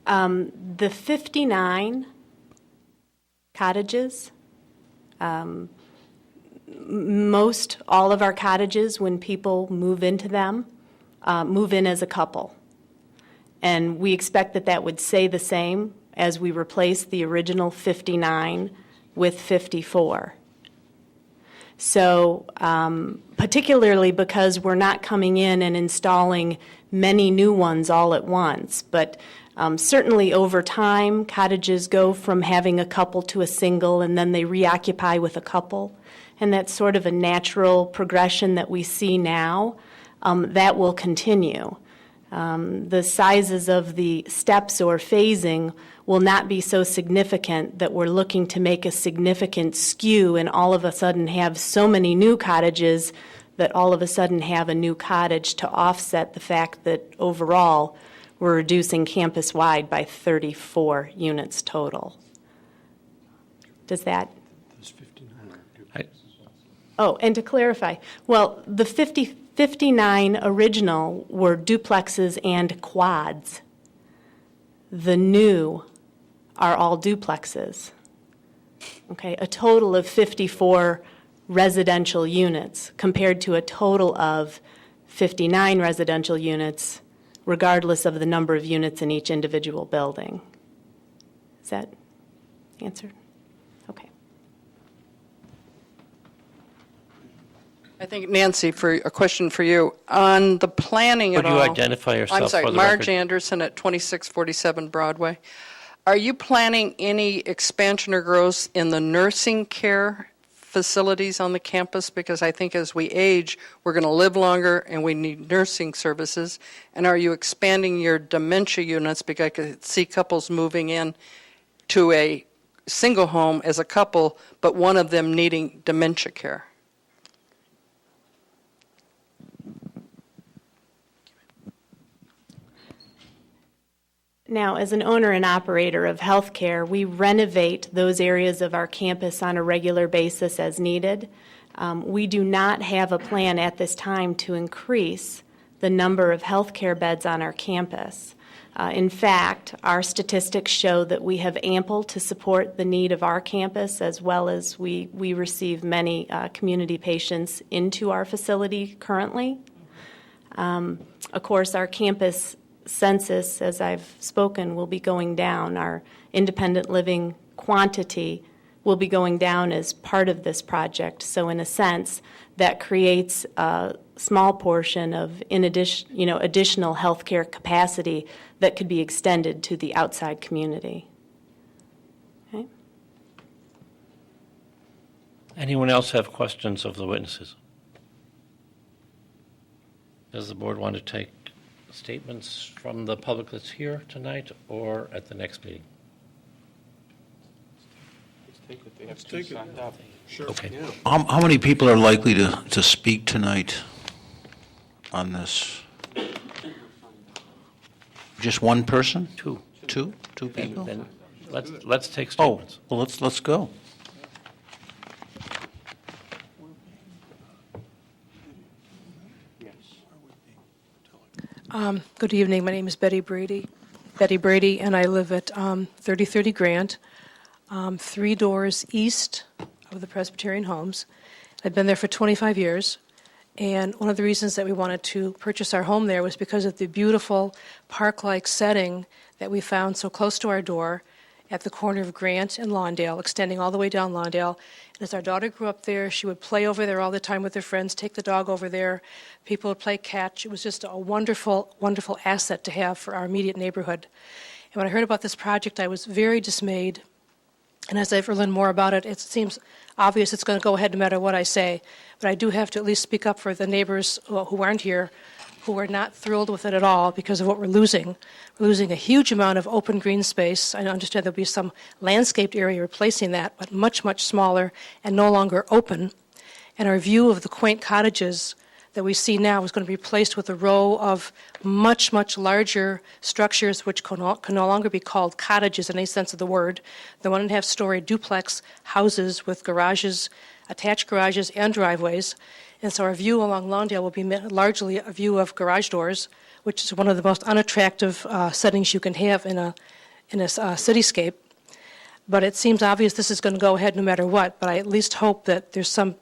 The 59 cottages, most all of our cottages, when people move into them, move in as a couple. And we expect that that would stay the same as we replace the original 59 with 54. So particularly because we're not coming in and installing many new ones all at once, but certainly over time, cottages go from having a couple to a single, and then they reoccupy with a couple. And that's sort of a natural progression that we see now. That will continue. The sizes of the steps or phasing will not be so significant that we're looking to make a significant skew and all of a sudden have so many new cottages that all of a sudden have a new cottage to offset the fact that overall we're reducing campus-wide by 34 units total. Does that? Oh, and to clarify, well, the 59 original were duplexes and quads. The new are all duplexes. Okay, a total of 54 residential units compared to a total of 59 residential units, regardless of the number of units in each individual building. Is that answered? Okay. I think, Nancy, for a question for you. On the planning Would at you all... identify yourself I'm sorry, for the Marge record? Anderson at 2647 Broadway. Are you planning any expansion or growth in the nursing care facilities on the campus? Because I think as we age, we're going to live longer and we need nursing services. And are you expanding your dementia units? Because I could see couples moving in to a single home as a couple, but one of them needing dementia care. Now, as an owner and operator of healthcare, we renovate those areas of our campus on a regular basis as needed. We do not have a plan at this time to increase the number of healthcare beds on our campus. In fact, our statistics show that we have ample to support the need of our campus, as well as we receive many community patients into our facility currently. Of course, our campus census, as I've spoken, will be going down. Our independent living quantity will be going down as part of this project. So in a sense, that creates a small portion of additional healthcare capacity that could be extended to the outside community. Okay. Anyone else have questions of the witnesses? Does the board want to take statements from the public that's here tonight or at the next meeting? Let's take it. Sure. Okay. Yeah. How many people are likely to speak tonight on this? Just one person? Two. Two people? Then let's take Oh, statements. well, let's go. Good evening. My name is Betty Brady, and I live at 3030 Grant, 3 doors east of the Presbyterian Homes. I've been there for 25 years, and one of the reasons that we wanted to purchase our home there was because of the beautiful park-like setting that we found so close to our door at the corner of Grant and Lawndale, extending all the way down Lawndale. And as our daughter grew up there, she would play over there all the time with her friends, take the dog over there. People would play catch. It was just a wonderful, wonderful asset to have for our immediate neighborhood. And when I heard about this project, I was very dismayed. And as I've learned more about it, it seems obvious it's going to go ahead no matter what I say. But I do have to at least speak up for the neighbors who aren't here, who are not thrilled with it at all because of what we're losing. We're losing a huge amount of open green space. I understand there'll be some landscaped area replacing that, but much, much smaller and no longer open. And our view of the quaint cottages that we see now is going to be replaced with a row of much, much larger structures which can no longer be called cottages in any sense of the word. The 1.5-story duplex houses with garages, attached garages and driveways. And so our view along Lawndale will be largely a view of garage doors, which is one of the most unattractive settings you can have in a cityscape. But it seems obvious this is going to go ahead no matter what, but I at least hope that there's some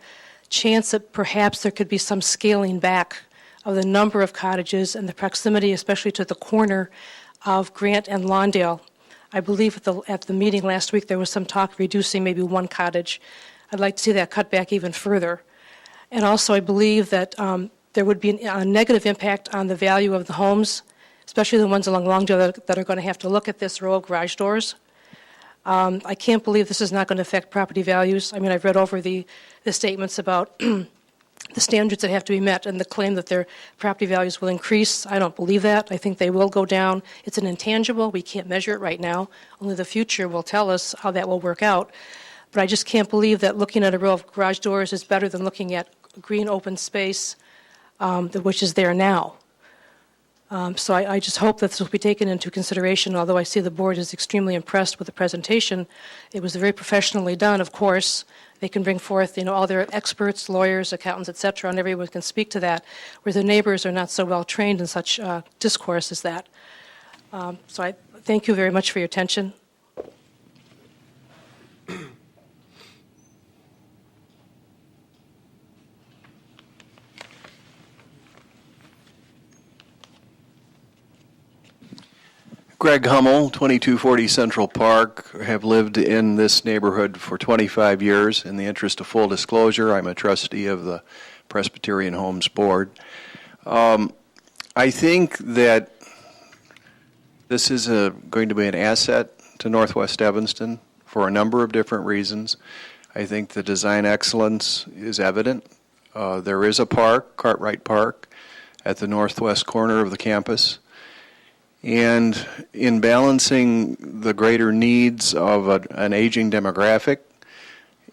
chance that perhaps there could be some scaling back of the number of cottages and the proximity, especially to the corner of Grant and Lawndale. I believe at the meeting last week there was some talk of reducing maybe 1 cottage. I'd like to see that cut back even further. And also I believe that there would be a negative impact on the value of the homes, especially the ones along Lawndale that are going to have to look at this row of garage doors. I can't believe this is not going to affect property values. I mean, I've read over the statements about the standards that have to be met and the claim that their property values will increase. I don't believe that. I think they will go down. It's an intangible. We can't measure it right now. Only the future will tell us how that will work out. But I just can't believe that looking at a row of garage doors is better than looking at green open space, which is there now. So I just hope that this will be taken into consideration. Although I see the board is extremely impressed with the presentation, it was very professionally done, of course. They can bring forth, all their experts, lawyers, accountants, et cetera, and everyone can speak to that, where the neighbors are not so well trained in such discourse as that. So I thank you very much for your attention. Greg Hummel, 2240 Central Park. Have lived in this neighborhood for 25 years. In the interest of full disclosure, I'm a trustee of the Presbyterian Homes Board. I think that this is going to be an asset to Northwest Evanston for a number of different reasons. I think the design excellence is evident. There is a park, Cartwright Park, at the northwest corner of the campus. And in balancing the greater needs of an aging demographic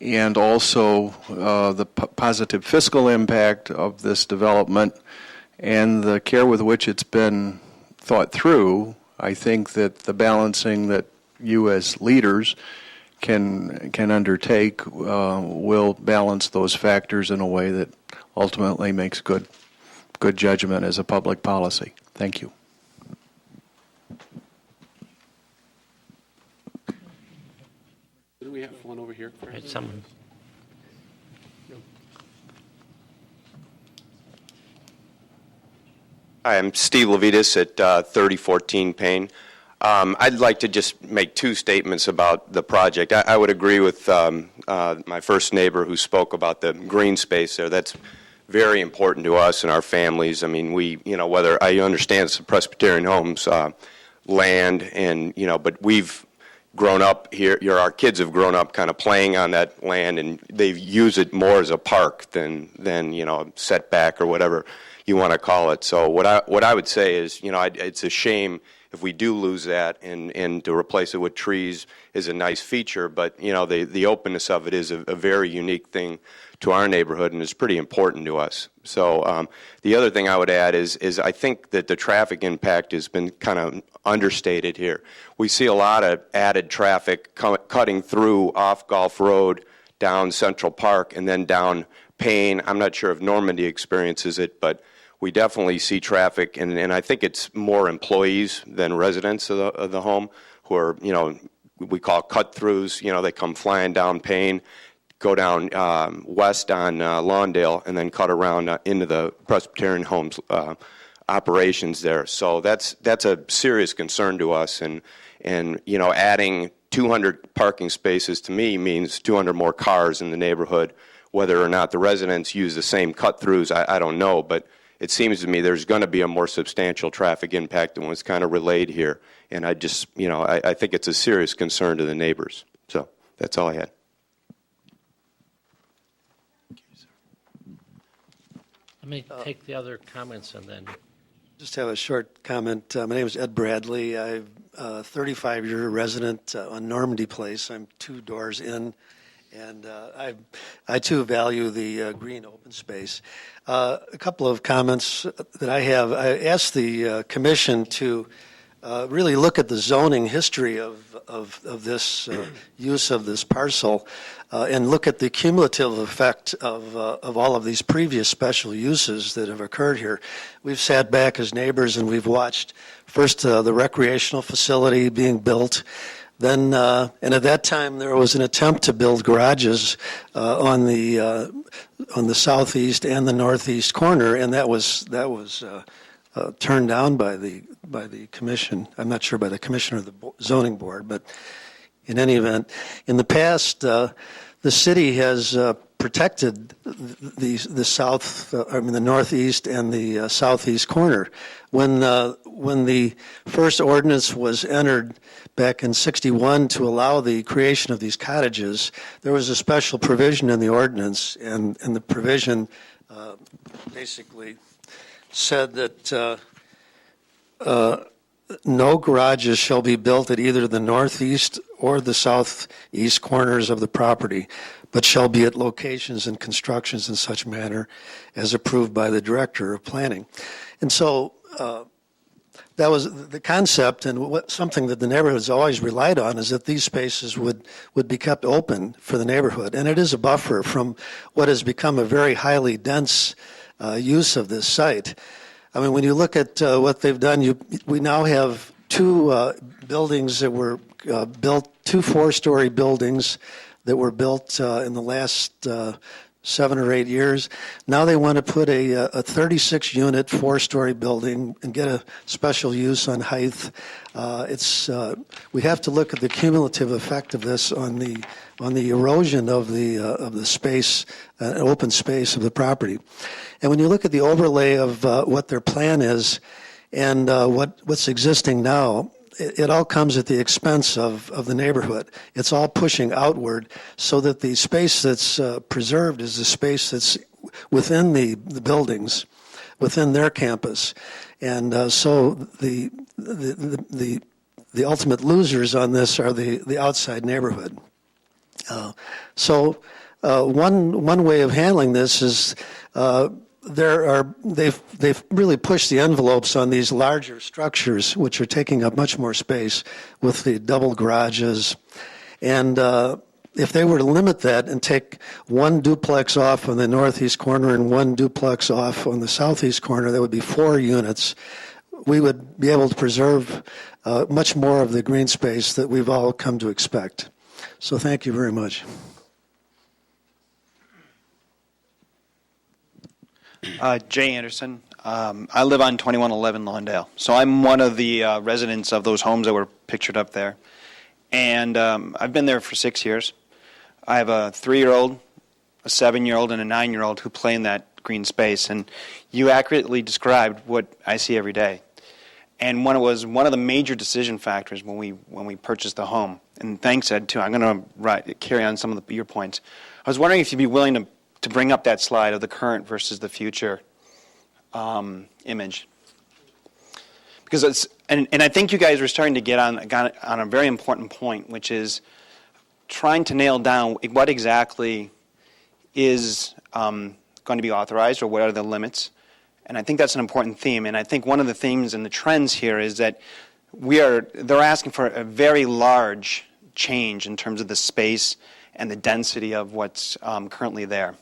and also the positive fiscal impact of this development and the care with which it's been thought through, I think that the balancing that you as leaders can undertake will balance those factors in a way that ultimately makes good judgment as a public policy. Thank you. Do we have one over here? Someone. Hi, I'm Steve Levitas at 3014 Payne. I'd like to just make two statements about the project. I would agree with my first neighbor who spoke about the green space there. That's very important to us and our families. I mean, whether I understand it's the Presbyterian Homes land, and but we've grown up here. Our kids have grown up kind of playing on that land, and they use it more as a park than setback or whatever you want to call it. So what I would say is, it's a shame if we do lose that, and to replace it with trees is a nice feature, but the openness of it is a very unique thing to our neighborhood, and is pretty important to us. So the other thing I would add is I think that the traffic impact has been kind of understated here. We see a lot of added traffic cutting through off Gulf Road, down Central Park, and then down Payne. I'm not sure if Normandy experiences it, but we definitely see traffic, and I think it's more employees than residents of the home who are, we call cut-throughs. They come flying down Payne, go down west on Lawndale, and then cut around into the Presbyterian Homes operations there. So that's a serious concern to us, and adding 200 parking spaces to me means 200 more cars in the neighborhood. Whether or not the residents use the same cut-throughs, I don't know, but it seems to me there's going to be a more substantial traffic impact than what's kind of relayed here. And I just, I think it's a serious concern to the neighbors. So that's all I had. Let me take the other comments and then. Just have a short comment. My name is Ed Bradley. I'm a 35-year resident on Normandy Place. I'm 2 doors in. And I too value the green open space. A couple of comments that I have. I asked the commission to really look at the zoning history of this use of this parcel and look at the cumulative effect of all of these previous special uses that have occurred here. We've sat back as neighbors and we've watched first the recreational facility being built. Then, and at that time, there was an attempt to build garages on the southeast and the northeast corner, and that was turned down by the commission. I'm not sure by the commission or the zoning board, but in any event, in the past, the city has protected the northeast and the southeast corner. When the first ordinance was entered back in '61 to allow the creation of these cottages, there was a special provision in the ordinance, and the provision basically said that no garages shall be built at either the northeast or the southeast corners of the property, but shall be at locations and constructions in such manner as approved by the director of planning. And so that was the concept, and something that the neighborhood's always relied on is that these spaces would be kept open for the neighborhood. And it is a buffer from what has become a very highly dense use of this site. I mean, when you look at what they've done, we now have two buildings that were built, two four-story buildings that were built in the last 7 or 8 years. Now they want to put a 36-unit four-story building and get a special use on height. We have to look at the cumulative effect of this on the erosion of the space, open space of the property. And when you look at the overlay of what their plan is and what's existing now, it all comes at the expense of the neighborhood. It's all pushing outward so that the space that's preserved is the space that's within the buildings, within their campus. And so the ultimate losers on this are the outside neighborhood. One way of handling this is they've really pushed the envelopes on these larger structures, which are taking up much more space with the double garages. And if they were to limit that and take one duplex off on the northeast corner and one duplex off on the southeast corner, that would be 4 units. We would be able to preserve much more of the green space that we've all come to expect. So thank you very much. Jay Anderson. I live on 2111 Lawndale. So I'm one of the residents of those homes that were pictured up there. And I've been there for 6 years. I have a 3-year-old, a 7-year-old, and a 9-year-old who play in that green space. And you accurately described what I see every day. And when it was one of the major decision factors when we purchased the home, and thanks, Ed, too. I'm going to carry on some of your points. I was wondering if you'd be willing to bring up that slide of the current versus the future image. Because it's, and I think you guys are starting to get on a very important point, which is trying to nail down what exactly is going to be authorized or what are the limits. And I think that's an important theme. And I think one of the themes and the trends here is that they're asking for a very large change in terms of the space and the density of what's currently there.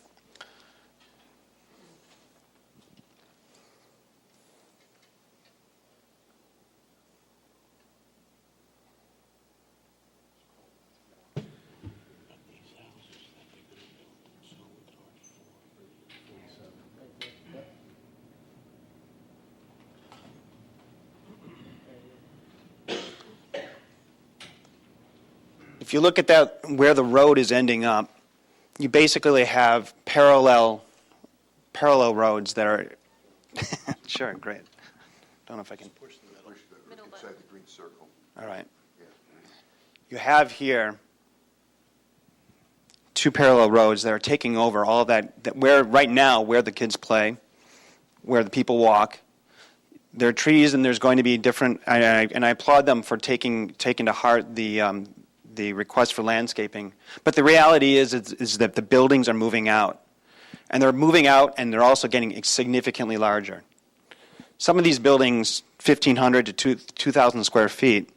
If you look at that, where the road is ending up, you basically have parallel roads that are. Sure, great. Don't know if I can push the middle button. Inside the green circle. All right. Yeah. You have here 2 parallel roads that are taking over all of that where right now where the kids play, where the people walk. There are trees, and there's going to be different. And I applaud them for taking to heart the request for landscaping. But the reality is that the buildings are moving out. And they're moving out, and they're also getting significantly larger. Some of these buildings, 1,500 to 2,000 square feet,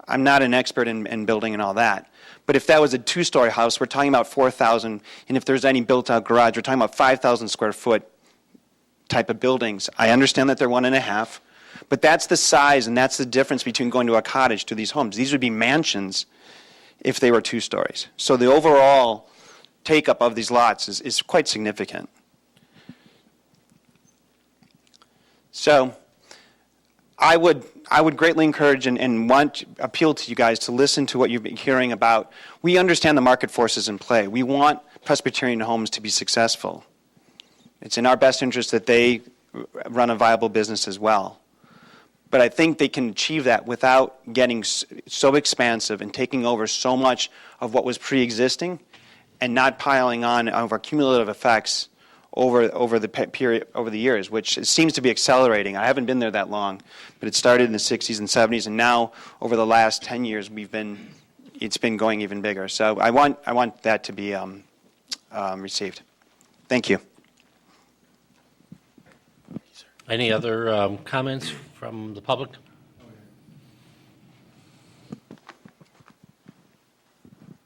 I'm not an expert in building and all that. But if that was a 2-story house, we're talking about 4,000. And if there's any built-out garage, we're talking about 5,000 square foot type of buildings. I understand that they're 1.5. But that's the size, and that's the difference between going to a cottage to these homes. These would be mansions if they were 2 stories. So the overall take-up of these lots is quite significant. So I would greatly encourage and appeal to you guys to listen to what you've been hearing about. We understand the market forces in play. We want Presbyterian homes to be successful. It's in our best interest that they run a viable business as well. But I think they can achieve that without getting so expansive and taking over so much of what was pre-existing and not piling on over cumulative effects over the period, over the years, which it seems to be accelerating. I haven't been there that long, but it started in the 60s and 70s, and now over the last 10 years, it's been going even bigger. So I want that to be received. Thank you. Any other comments from the public?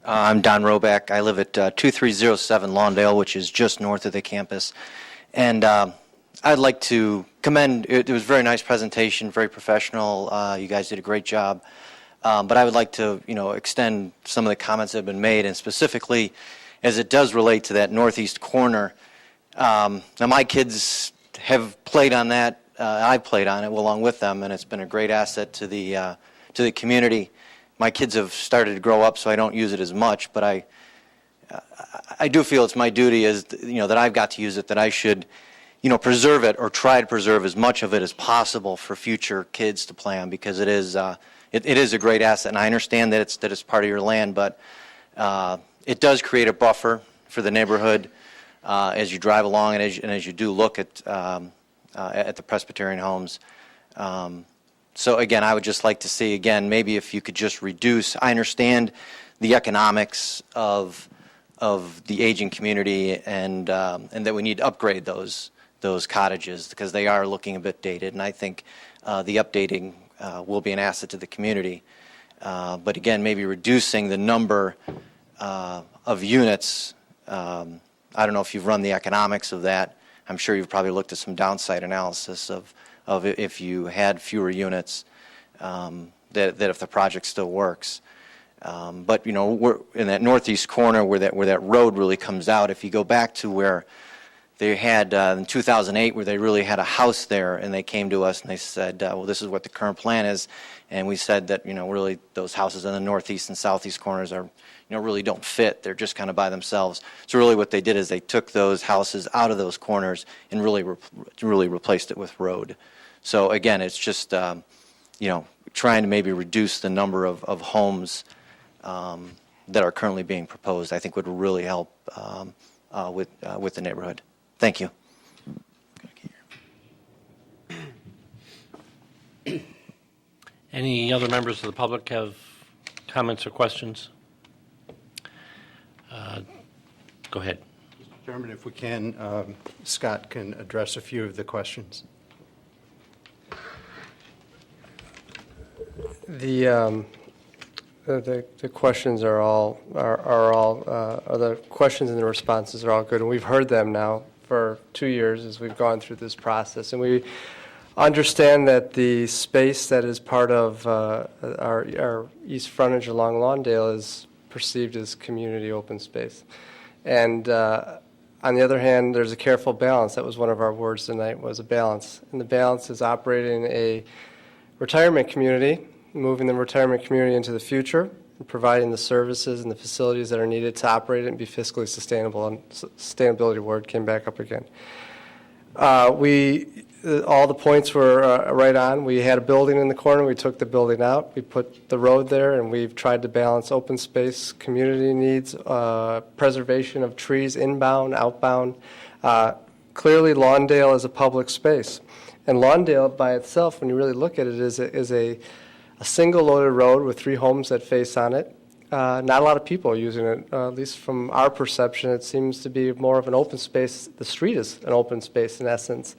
I'm Don Roback. I live at 2307 Lawndale, which is just north of the campus. And I'd like to commend, it was a very nice presentation, very professional. You guys did a great job. But I would like to, extend some of the comments that have been made, and specifically as it does relate to that northeast corner. Now, my kids have played on that. I've played on it along with them, and it's been a great asset to the community. My kids have started to grow up, so I don't use it as much, but I do feel it's my duty as, that I've got to use it, that I should, preserve it or try to preserve as much of it as possible for future kids to play on, because it is a great asset. And I understand that it's part of your land, but it does create a buffer for the neighborhood as you drive along and as you do look at the Presbyterian homes. So again, I would just like to see, again, maybe if you could just reduce. I understand the economics of the aging community, and that we need to upgrade those cottages because they are looking a bit dated, and I think the updating will be an asset to the community. But again, maybe reducing the number of units. I don't know if you've run the economics of that. I'm sure you've probably looked at some downside analysis of if you had fewer units, that if the project still works. But we're in that northeast corner where that road really comes out. If you go back to where they had in 2008, where they really had a house there, and they came to us and they said, well, this is what the current plan is, and we said that really those houses in the northeast and southeast corners are really don't fit. They're just kind of by themselves. So really what they did is they took those houses out of those corners and really replaced it with road. So again, it's just trying to maybe reduce the number of homes that are currently being proposed. I think would really help with the neighborhood. Thank you. Any other members of the public have comments or questions? Go ahead. Mr. Chairman, if we can, Scott can address a few of the questions. The questions are all the questions and the responses are all good, and we've heard them now for 2 years as we've gone through this process, and we understand that the space that is part of our east frontage along Lawndale is perceived as community open space, and on the other hand, there's a careful balance. That was one of our words tonight, was a balance, and the balance is operating a retirement community, moving the retirement community into the future, and providing the services and the facilities that are needed to operate it and be fiscally sustainable. And sustainability word came back up again. All the points were right on. We had a building in the corner. We took the building out. We put the road there, and we've tried to balance open space, community needs, preservation of trees, inbound, outbound. Clearly, Lawndale is a public space. And Lawndale by itself, when you really look at it, is a single loaded road with 3 homes that face on it. Not a lot of people are using it. At least from our perception, it seems to be more of an open space. The street is an open space in essence.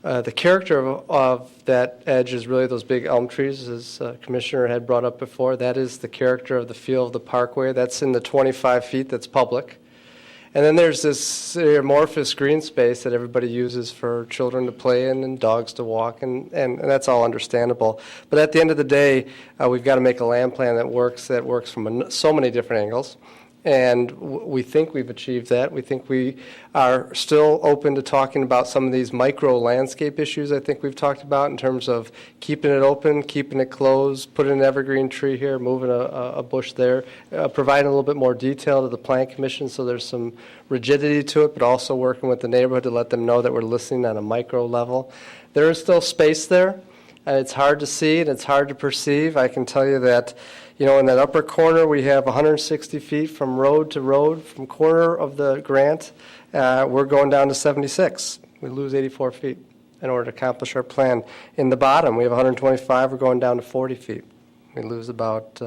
The character of that edge is really those big elm trees, as Commissioner had brought up before. That is the character of the feel of the parkway. That's in the 25 feet that's public. And then there's this amorphous green space that everybody uses for children to play in and dogs to walk, and that's all understandable. But at the end of the day, we've got to make a land plan that works from so many different angles. And we think we've achieved that. We think we are still open to talking about some of these micro landscape issues I think we've talked about in terms of keeping it open, keeping it closed, putting an evergreen tree here, moving a bush there, providing a little bit more detail to the Plan Commission so there's some rigidity to it, but also working with the neighborhood to let them know that we're listening on a micro level. There is still space there. It's hard to see and it's hard to perceive. I can tell you that in that upper corner, we have 160 feet from road to road, from corner of the grant. We're going down to 76. We lose 84 feet in order to accomplish our plan. In the bottom, we have 125. We're going down to 40 feet. We lose about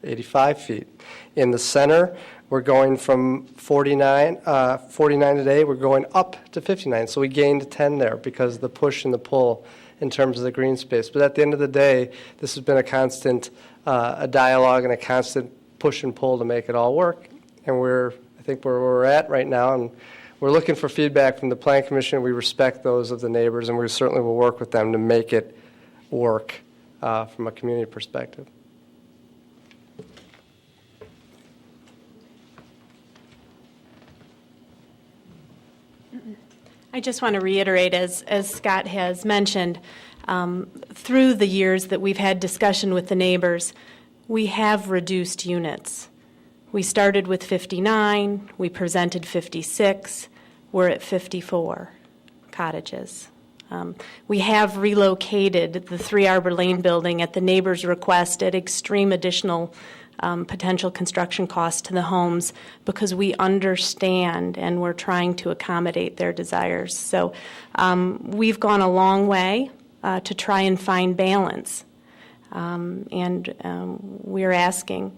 85 feet. In the center, we're going from 49 today. We're going up to 59. So we gained 10 there because of the push and the pull in terms of the green space. But at the end of the day, this has been a constant a dialogue and a constant push and pull to make it all work. And I think where we're at right now, and we're looking for feedback from the Plan Commission. We respect those of the neighbors, and we certainly will work with them to make it work from a community perspective. I just want to reiterate, as Scott has mentioned, through the years that we've had discussion with the neighbors, we have reduced units. We started with 59, we presented 56, we're at 54 cottages. We have relocated the 3 Arbor Lane building at the neighbor's request at extreme additional potential construction costs to the homes because we understand and we're trying to accommodate their desires. So we've gone a long way to try and find balance. And we're asking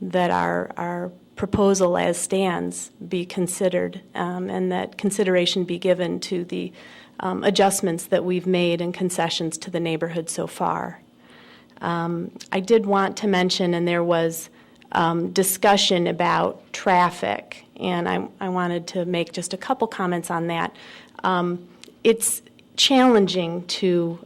that our proposal as stands be considered and that consideration be given to the adjustments that we've made and concessions to the neighborhood so far. I did want to mention, and there was discussion about traffic, and I wanted to make just a couple comments on that. It's challenging to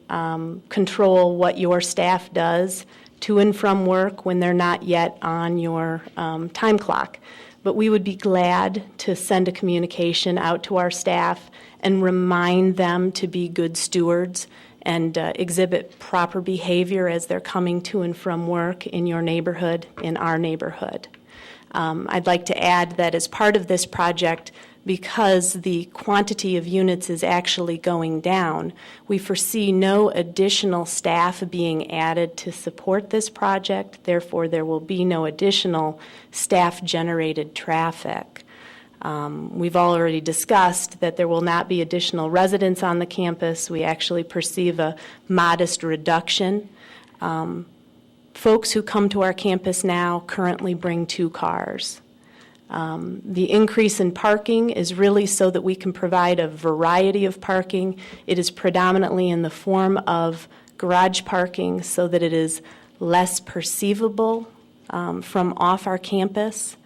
control what your staff does to and from work when they're not yet on your time clock. But we would be glad to send a communication out to our staff and remind them to be good stewards and exhibit proper behavior as they're coming to and from work in your neighborhood, in our neighborhood. I'd like to add that as part of this project, because the quantity of units is actually going down, we foresee no additional staff being added to support this project. Therefore, there will be no additional staff-generated traffic. We've already discussed that there will not be additional residents on the campus. We actually perceive a modest reduction. Folks who come to our campus now currently bring 2 cars. The increase in parking is really so that we can provide a variety of parking. It is predominantly in the form of garage parking so that it is less perceivable from off our campus.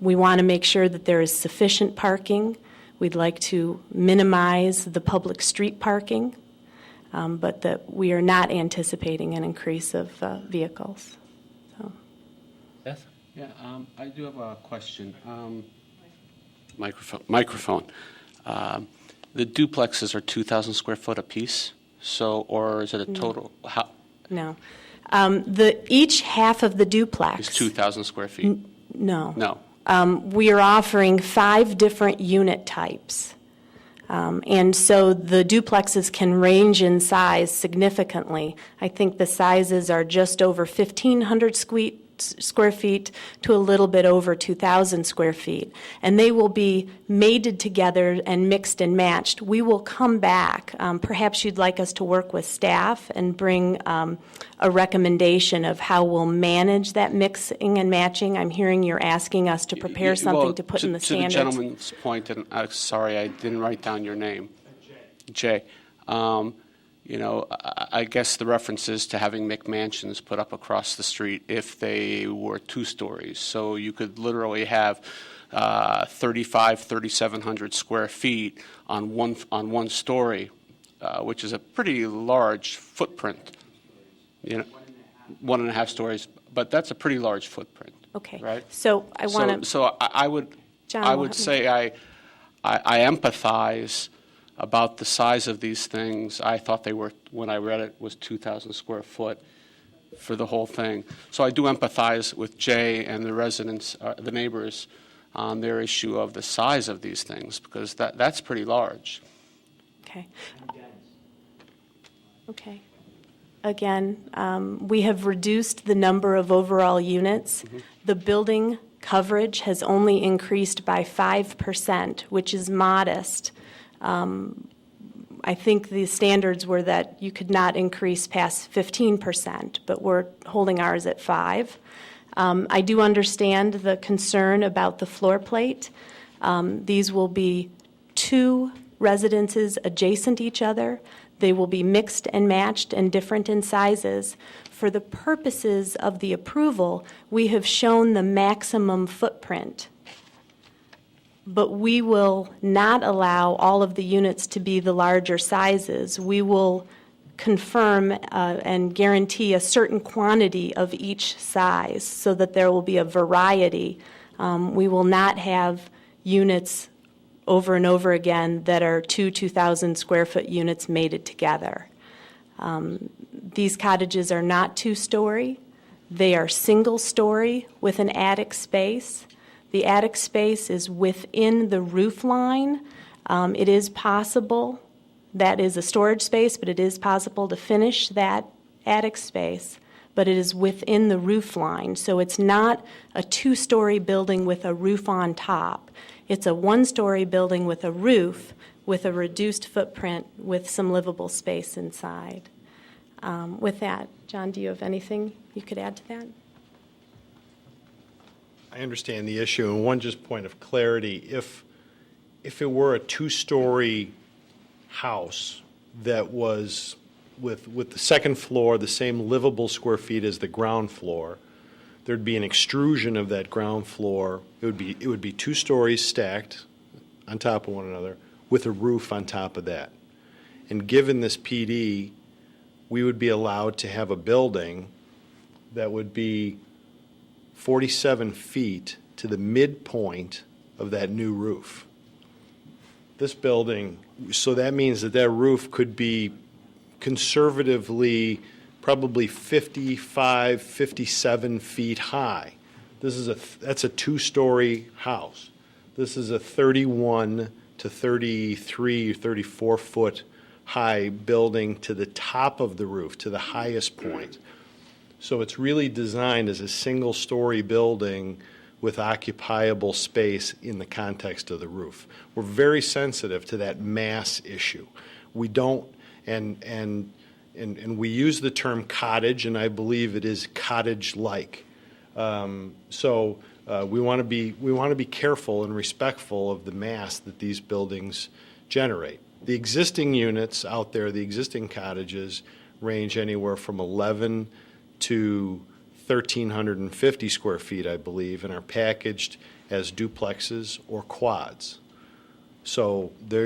We want to make sure that there is sufficient parking. We'd like to minimize the public street parking, but that we are not anticipating an increase of vehicles. Yes? Yeah, I do have a question. Microphone. The duplexes are 2,000 square foot apiece, or is it a total? No. Each half of the duplex is 2,000 square feet. No. No. We are offering 5 different unit types. And so the duplexes can range in size significantly. I think the sizes are just over 1,500 square feet to a little bit over 2,000 square feet. And they will be mated together and mixed and matched. We will come back. Perhaps you'd like us to work with staff and bring a recommendation of how we'll manage that mixing and matching. I'm hearing you're asking us to prepare something to put in the standards. To the gentleman's point, and sorry, I didn't write down your name. Jay. I guess the reference is to having McMansions put up across the street if they were 2 stories. So you could literally have 3,700 square feet on one story, which is a pretty large footprint. 1.5 stories, but that's a pretty large footprint. Okay. Right. So I want to. So I would say I empathize about the size of these things. I thought they were, when I read it, was 2,000 square foot for the whole thing. So I do empathize with Jay and the residents, the neighbors, on their issue of the size of these things, because that's pretty large. Okay. Okay. Again, we have reduced the number of overall units. Mm-hmm. The building coverage has only increased by 5%, which is modest. I think the standards were that you could not increase past 15%, but we're holding ours at 5%. I do understand the concern about the floor plate. These will be 2 residences adjacent to each other. They will be mixed and matched and different in sizes. for the purposes of the approval, we have shown the maximum footprint. But we will not allow all of the units to be the larger sizes. We will confirm and guarantee a certain quantity of each size so that there will be a variety. We will not have units over and over again that are 2,000 square foot units mated together. These cottages are not two-story. They are single-story with an attic space. The attic space is within the roof line. It is possible, that is a storage space, but it is possible to finish that attic space, but it is within the roof line. So it's not a two-story building with a roof on top. It's a one-story building with a roof with a reduced footprint with some livable space inside. With that, John, do you have anything you could add to that? I understand the issue, and one just point of clarity, if it were a two-story house that was with the second floor, the same livable square feet as the ground floor, there'd be an extrusion of that ground floor. It would be 2 stories stacked on top of one another with a roof on top of that. And given this PD, we would be allowed to have a building that would be 47 feet to the midpoint of that new roof. This building, so that means that roof could be conservatively probably 55, 57 feet high. That's a 2-story house. This is a 31 to 33 or 34 foot high building to the top of the roof, to the highest point. So it's really designed as a single-story building with occupiable space in the context of the roof. We're very sensitive to that mass issue. We don't, and we use the term cottage, and I believe it is cottage-like. So we want to be careful and respectful of the mass that these buildings generate. The existing units out there, the existing cottages, range anywhere from 11 to 1,350 square feet, I believe, and are packaged as duplexes or quads. So a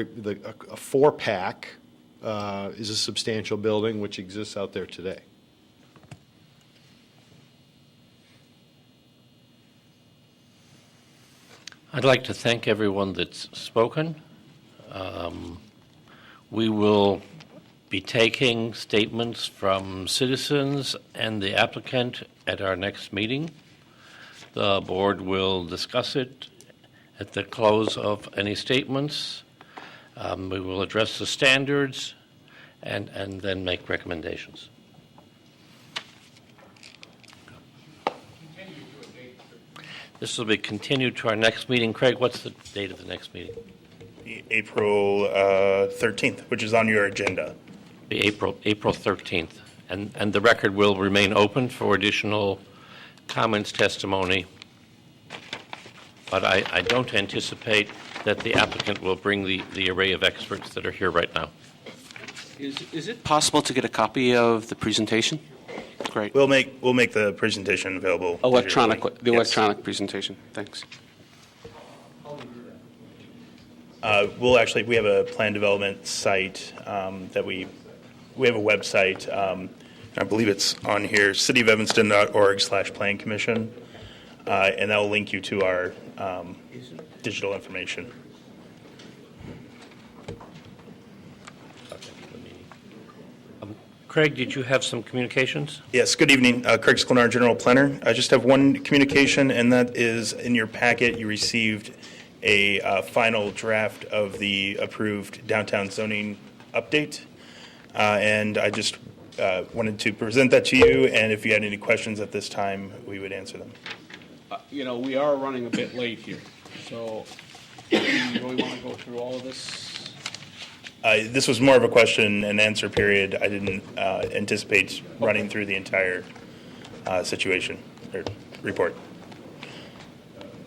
4-pack is a substantial building which exists out there today. I'd like to thank everyone that's spoken. We will be taking statements from citizens and the applicant at our next meeting. The board will discuss it at the close of any statements. We will address the standards and then make recommendations. This will be continued to our next meeting. Craig, what's the date of the next meeting? April 13th, which is on your agenda. Be April 13th. And the record will remain open for additional comments, testimony. But I don't anticipate that the applicant will bring the array of experts that are here right now. Is it possible to get a copy of the presentation? Great. We'll make the presentation available. Electronic Yes. presentation. Thanks. We have a plan development site that we have a website. I believe it's on here, cityofelvanston.org/plan commission, and that will link you to our digital information. Craig, did you have some communications? Yes, good evening. Craig Sklenar, General Planner. I just have one communication, and that is in your packet you received a final draft of the approved downtown zoning update. And I just wanted to present that to you, and if you had any questions at this time, we would answer them. We are running a bit late here, so do you really want to go through all of this? This was more of a question and answer period. I didn't anticipate running through the entire situation or report.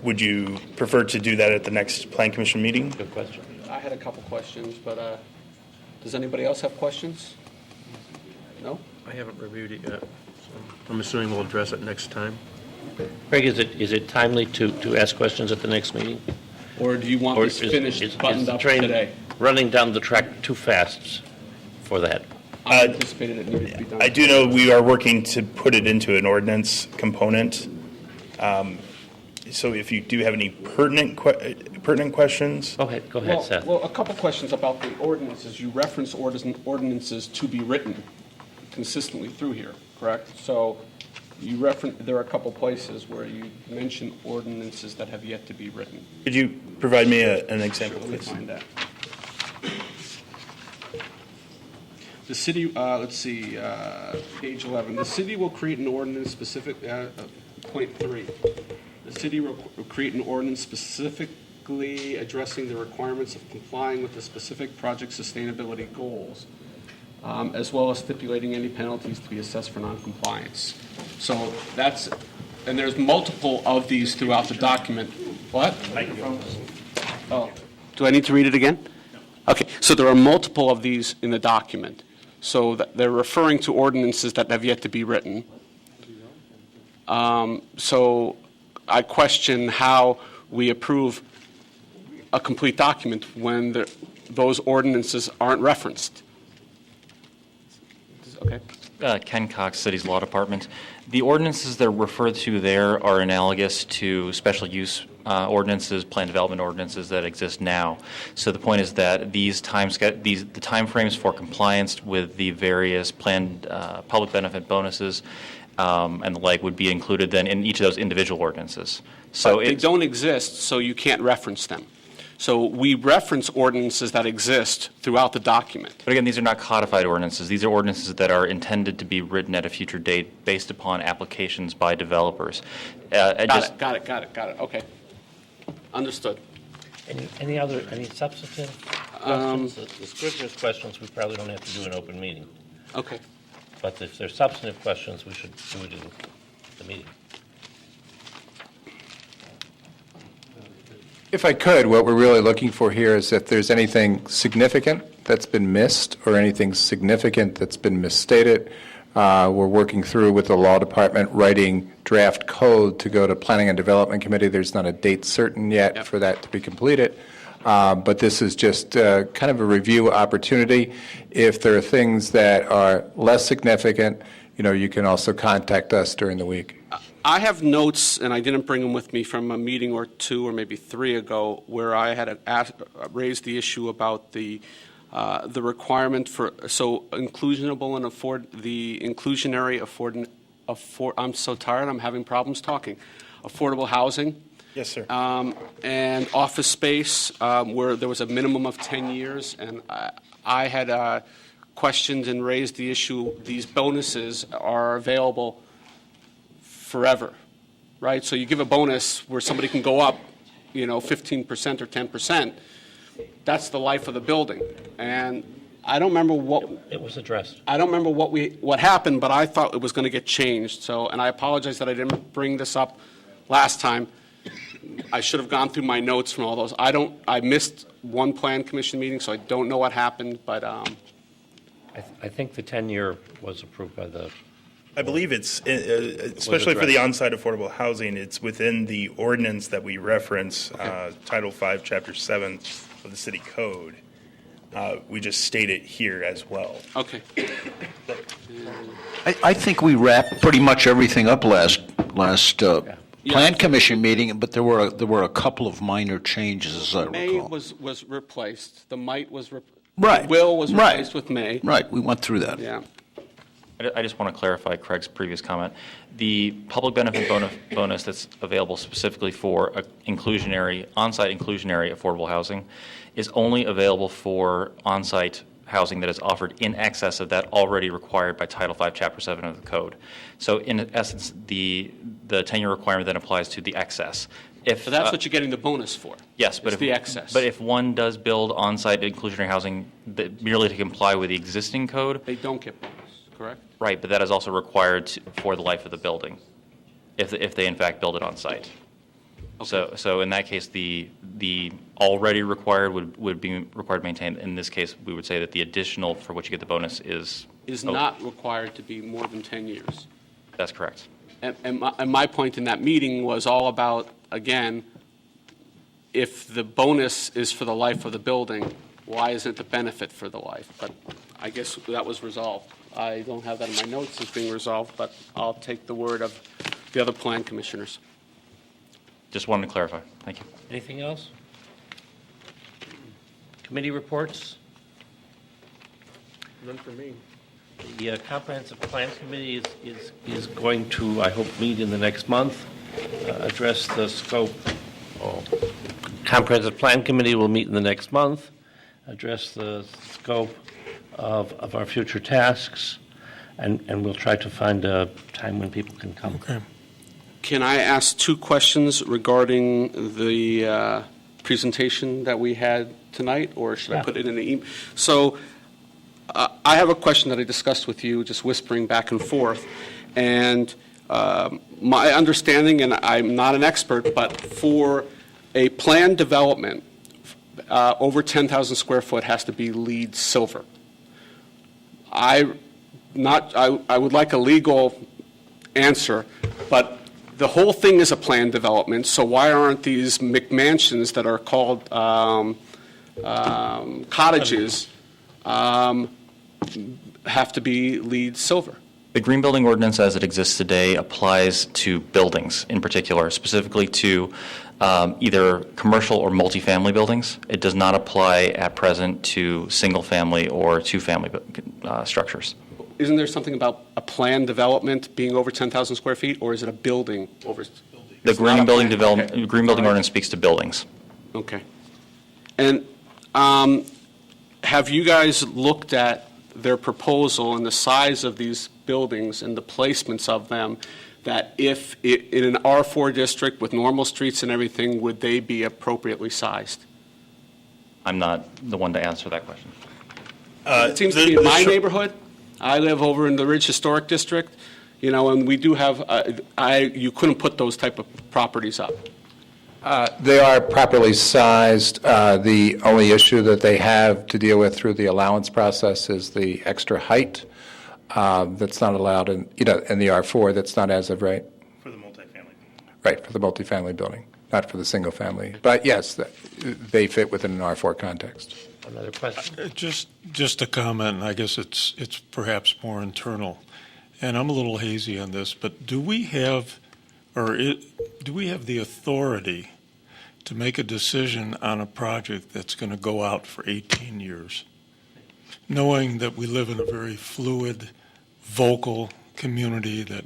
Would you prefer to do that at the next Plan Commission meeting? Good question. I had a couple questions, but does anybody else have questions? No? I haven't reviewed it yet. I'm assuming we'll address it next time. Craig, is it timely to ask questions at the next meeting? Or do you want Or this finished, buttoned the up train today? running down the track too fast for that? I anticipated it needed to be done. I do know we are working to put it into an ordinance component. So if you do have any pertinent questions. Go ahead, Seth. Well, a couple questions about the ordinances. You reference ordinances to be written consistently through here, correct? So you there are a couple places where you mention ordinances that have yet to be written. Could you provide me an example, Let me please? find that. The city, let's see, page 11. The city will create an ordinance specific, point 3. The city will create an ordinance specifically addressing the requirements of complying with the specific project sustainability goals, as well as stipulating any penalties to be assessed for noncompliance. So and there's multiple of these throughout the document. What? Oh, do I need to read it again? Okay, so there are multiple of these in the document. So they're referring to ordinances that have yet to be written. So I question how we approve a complete document when those ordinances aren't referenced. Okay. Ken Cox, City's Law Department. The ordinances that are referred to there are analogous to special use ordinances, plan development ordinances that exist now. So the point is that the timeframes for compliance with the various planned public benefit bonuses and the like would be included then in each of those individual ordinances. So but they don't exist, so you can't reference them. So we reference ordinances that exist throughout the document. But again, these are not codified ordinances. These are ordinances that are intended to be written at a future date based upon applications by developers. Got it. Okay. Understood. Any substantive questions? The Scrivener's questions we probably don't have to do in open meeting. Okay. But if there's substantive questions, we should do it in the meeting. If I could, what we're really looking for here is if there's anything significant that's been missed or anything significant that's been misstated. We're working through with the law department writing draft code to go to Planning and Development Committee. There's not a date certain yet for that to be completed. But this is just kind of a review opportunity. If there are things that are less significant, you can also contact us during the week. I have notes, and I didn't bring them with me, from a meeting or 2 or maybe 3 ago where I had raised the issue about the requirement for inclusionable and the inclusionary I'm so tired, I'm having problems talking. Affordable housing. Yes, sir. And office space where there was a minimum of 10 years, and I had questioned and raised the issue. These bonuses are available forever, right? So you give a bonus where somebody can go up, 15% or 10%. That's the life of the building. And I don't remember what it was addressed. I don't remember what happened, but I thought it was going to get changed. So, and I apologize that I didn't bring this up last time. I should have gone through my notes from all those. I missed one plan commission meeting, so I don't know what happened, but I think the 10-year was approved by the. I believe it's, especially for the on-site affordable housing, it's within the ordinance that we reference, Title 5, Chapter 7 of the City Code. We just state it here as well. Okay. I think we wrapped pretty much everything up last Plan Commission meeting, but there were a couple of minor changes, as I recall. May was replaced. The might was right. Will was replaced with May. Right. We went through that. Yeah. I just want to clarify Craig's previous comment. The public benefit bonus that's available specifically for on-site inclusionary affordable housing is only available for on-site housing that is offered in excess of that already required by Title V, Chapter 7 of the Code. So in essence, the 10-year requirement then applies to the excess. So that's what you're getting the bonus for. Yes, but the excess. But if one does build on-site inclusionary housing merely to comply with the existing code, they don't get bonus. Correct? Right, but that is also required for the life of the building, if they in fact build it on site. Okay. So in that case, the already required would be required to maintain. In this case, we would say that the additional for which you get the bonus is not required to be more than 10 years. That's correct. And my point in that meeting was all about, again, if the bonus is for the life of the building, why isn't the benefit for the life? But I guess that was resolved. I don't have that in my notes as being resolved, but I'll take the word of the other plan commissioners. Just wanted to clarify. Thank you. Anything else? Committee reports? None for me. The Comprehensive Plan Committee is going to, I hope, meet in the next month, address the scope. Comprehensive Plan Committee will meet in the next month, address the scope of our future tasks, and we'll try to find a time when people can come. Okay. Can I ask two questions regarding the presentation that we had tonight, or should I put it in the email? So I have a question that I discussed with you, just whispering back and forth, and my understanding, and I'm not an expert, but for a planned development, over 10,000 square foot has to be LEED silver. I would like a legal answer, but the whole thing is a planned development, so why aren't these McMansions that are called cottages have to be LEED silver? The green building ordinance as it exists today applies to buildings in particular, specifically to either commercial or multifamily buildings. It does not apply at present to single-family or two-family structures. Isn't there something about a planned development being over 10,000 square feet, or is it a building over? The green building development, green building ordinance speaks to buildings. Okay. And have you guys looked at their proposal and the size of these buildings and the placements of them, that if in an R4 district with normal streets and everything, would they be appropriately sized? I'm not the one to answer that question. It seems to be in my neighborhood. I live over in the Ridge Historic District, and we do have, you couldn't put those type of properties up. They are properly sized. The only issue that they have to deal with through the allowance process is the extra height that's not allowed in the R4. That's not as of right. For the multifamily. Right, for the multifamily building, not for the single family. But yes, they fit within an R4 context. Another question? Just a comment. I guess it's perhaps more internal, and I'm a little hazy on this. But do we have the authority to make a decision on a project that's going to go out for 18 years, knowing that we live in a very fluid, vocal community that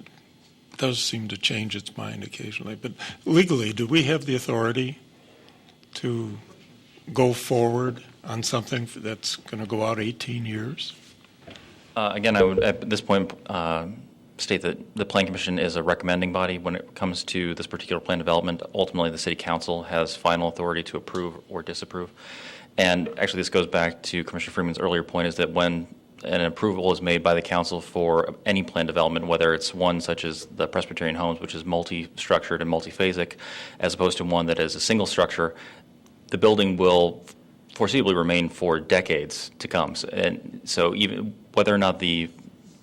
does seem to change its mind occasionally? But legally, do we have the authority to go forward on something that's going to go out 18 years? Again, I would at this point state that the Plan Commission is a recommending body when it comes to this particular plan development. Ultimately, the City Council has final authority to approve or disapprove. And actually, this goes back to Commissioner Freeman's earlier point, is that when an approval is made by the Council for any plan development, whether it's one such as the Presbyterian Homes, which is multi-structured and multiphasic, as opposed to one that is a single structure, the building will foreseeably remain for decades to come. And so even whether or not the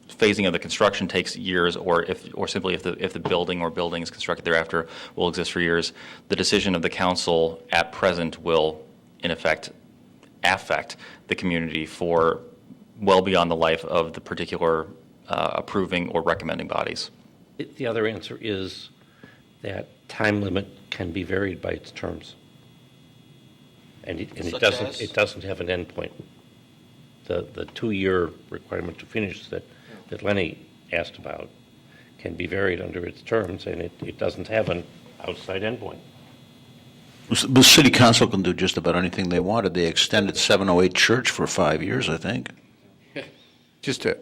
phasing of the construction takes years, or simply if the building or buildings constructed thereafter will exist for years, the decision of the council at present will, in effect, affect the community for well beyond the life of the particular approving or recommending bodies. The other answer is that time limit can be varied by its terms. And it doesn't have an end point. The 2-year requirement to finish that Lenny asked about can be varied under its terms, and it doesn't have an outside end point. The city council can do just about anything they wanted. They extended 708 Church for 5 years, I think. Just a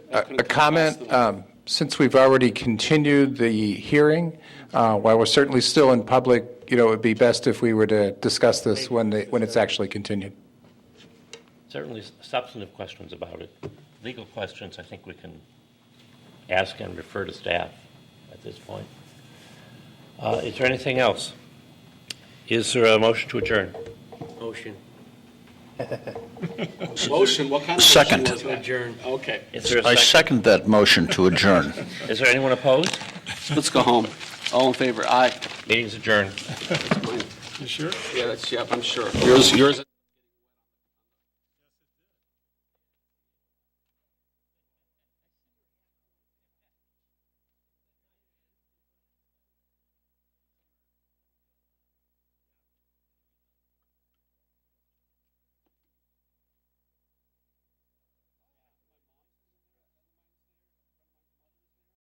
comment. Since we've already continued the hearing, while we're certainly still in public, it would be best if we were to discuss this when it's actually continued. Certainly substantive questions about it. Legal questions, I think we can ask and refer to staff at this point. Is there anything else? Is there a motion to adjourn? Motion. Motion? What kind of Second. motion was that? Adjourn. Okay. Is there a I second? second that motion to adjourn. Is there anyone opposed? Let's go home. All in favor? Aye. Meeting's adjourned. That's mine. You sure? Yeah, that's, yep, I'm sure. Yours.